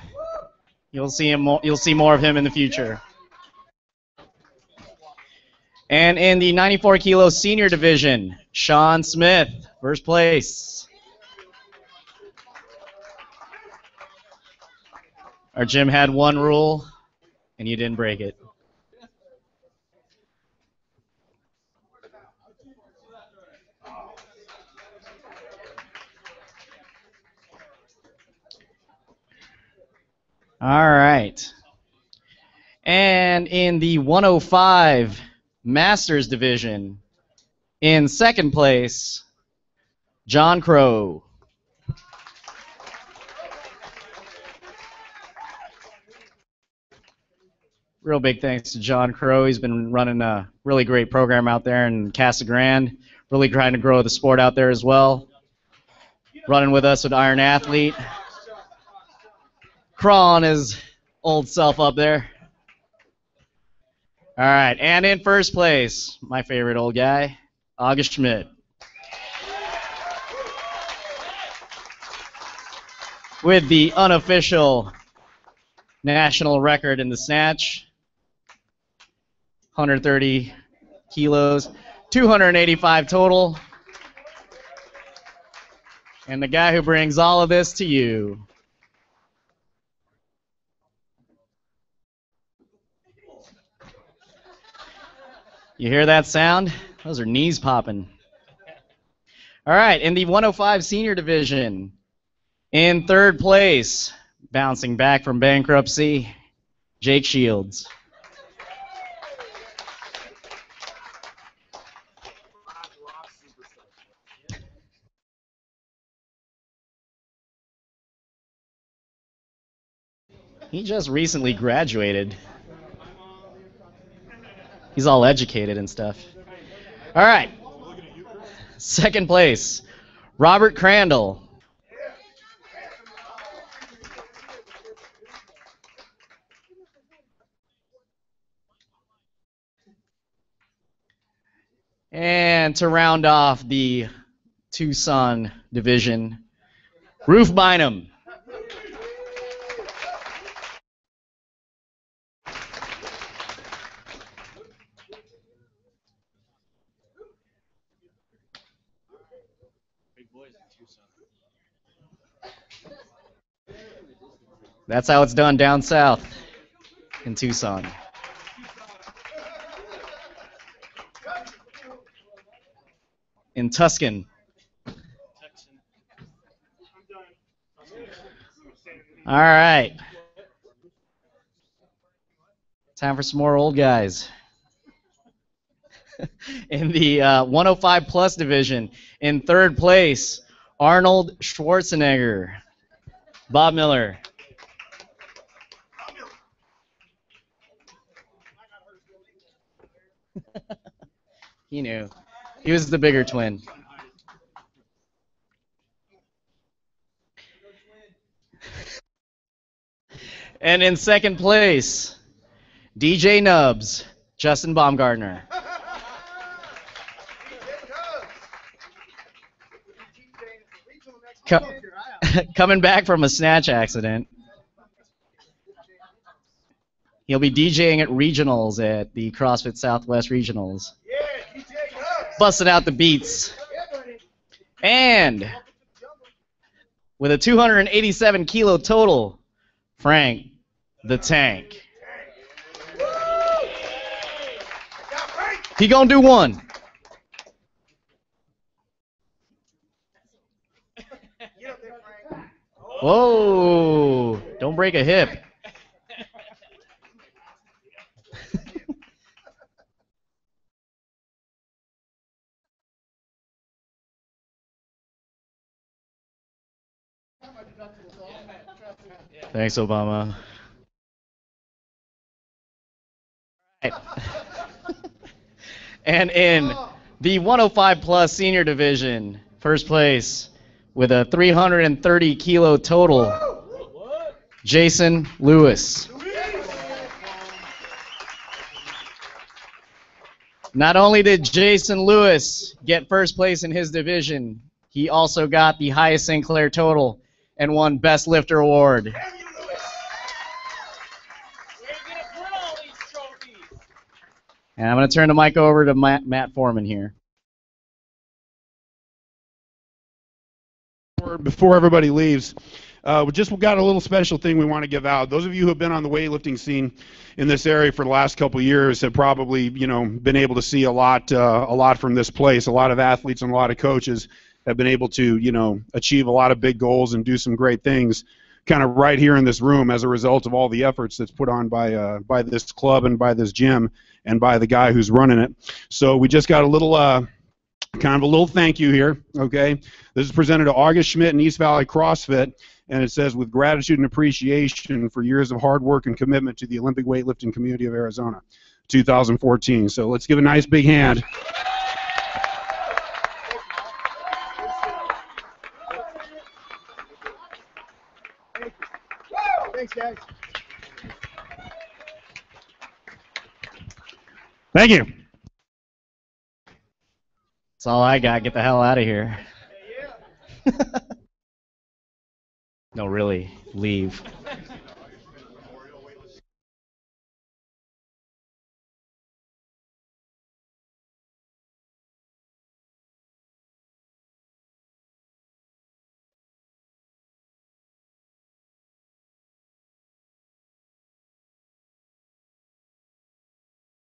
Speaker 1: You'll see him. You'll see more of him in the future. And in the 94 kilo senior division, Sean Smith, first place. Our gym had one rule, and you didn't break it. All right. And in the 105 Masters division, in second place, John Crow. Real big thanks to John Crow. He's been running a really great program out there in Casa Grande, really trying to grow the sport out there as well. Running with us with Iron Athlete. Crawling his old self up there. All right, and in first place, my favorite old guy, August Schmidt. With the unofficial national record in the snatch, 130 kilos, 285 total. And the guy who brings all of this to you. You hear that sound? Those are knees popping. All right, in the 105 senior division, in third place, bouncing back from bankruptcy, Jake Shields. He just recently graduated. He's all educated and stuff. All right. Second place, Robert Crandall. And to round off the Tucson division, Roof Bynum. That's how it's done down south in Tucson. In Tuscan. All right. Time for some more old guys. In the 105 plus division, in third place, Arnold Schwarzenegger. Bob Miller. He knew. He was the bigger twin. And in second place, DJ Nubs, Justin Baumgartner. Coming back from a snatch accident. He'll be DJing at regionals at the CrossFit Southwest Regionals. Busting out the beats. And with a 287 kilo total, Frank the Tank. He gonna do one. Whoa, don't break a hip. Thanks, Obama. Right. And in the 105 plus senior division, first place with a 330 kilo total, Jason Lewis. Not only did Jason Lewis get first place in his division, he also got the highest Sinclair total and won Best Lifter Award. And I'm going to turn the mic over to Matt Foreman here.
Speaker 3: Before everybody leaves, we just got a little special thing we want to give out. Those of you who have been on the weightlifting scene in this area for the last couple of years have probably, been able to see a lot from this place. A lot of athletes and a lot of coaches have been able to, achieve a lot of big goals and do some great things kind of right here in this room as a result of all the efforts that's put on by this club and by this gym and by the guy who's running it. So we just got a little kind of a little thank you here, okay? This is presented to August Schmidt and East Valley CrossFit, and it says, with gratitude and appreciation for years of hard work and commitment to the Olympic weightlifting community of Arizona, 2014. So let's give a nice big hand.
Speaker 2: Thanks, guys.
Speaker 3: Thank you.
Speaker 1: That's all I got. Get the hell out of here. No, really, leave.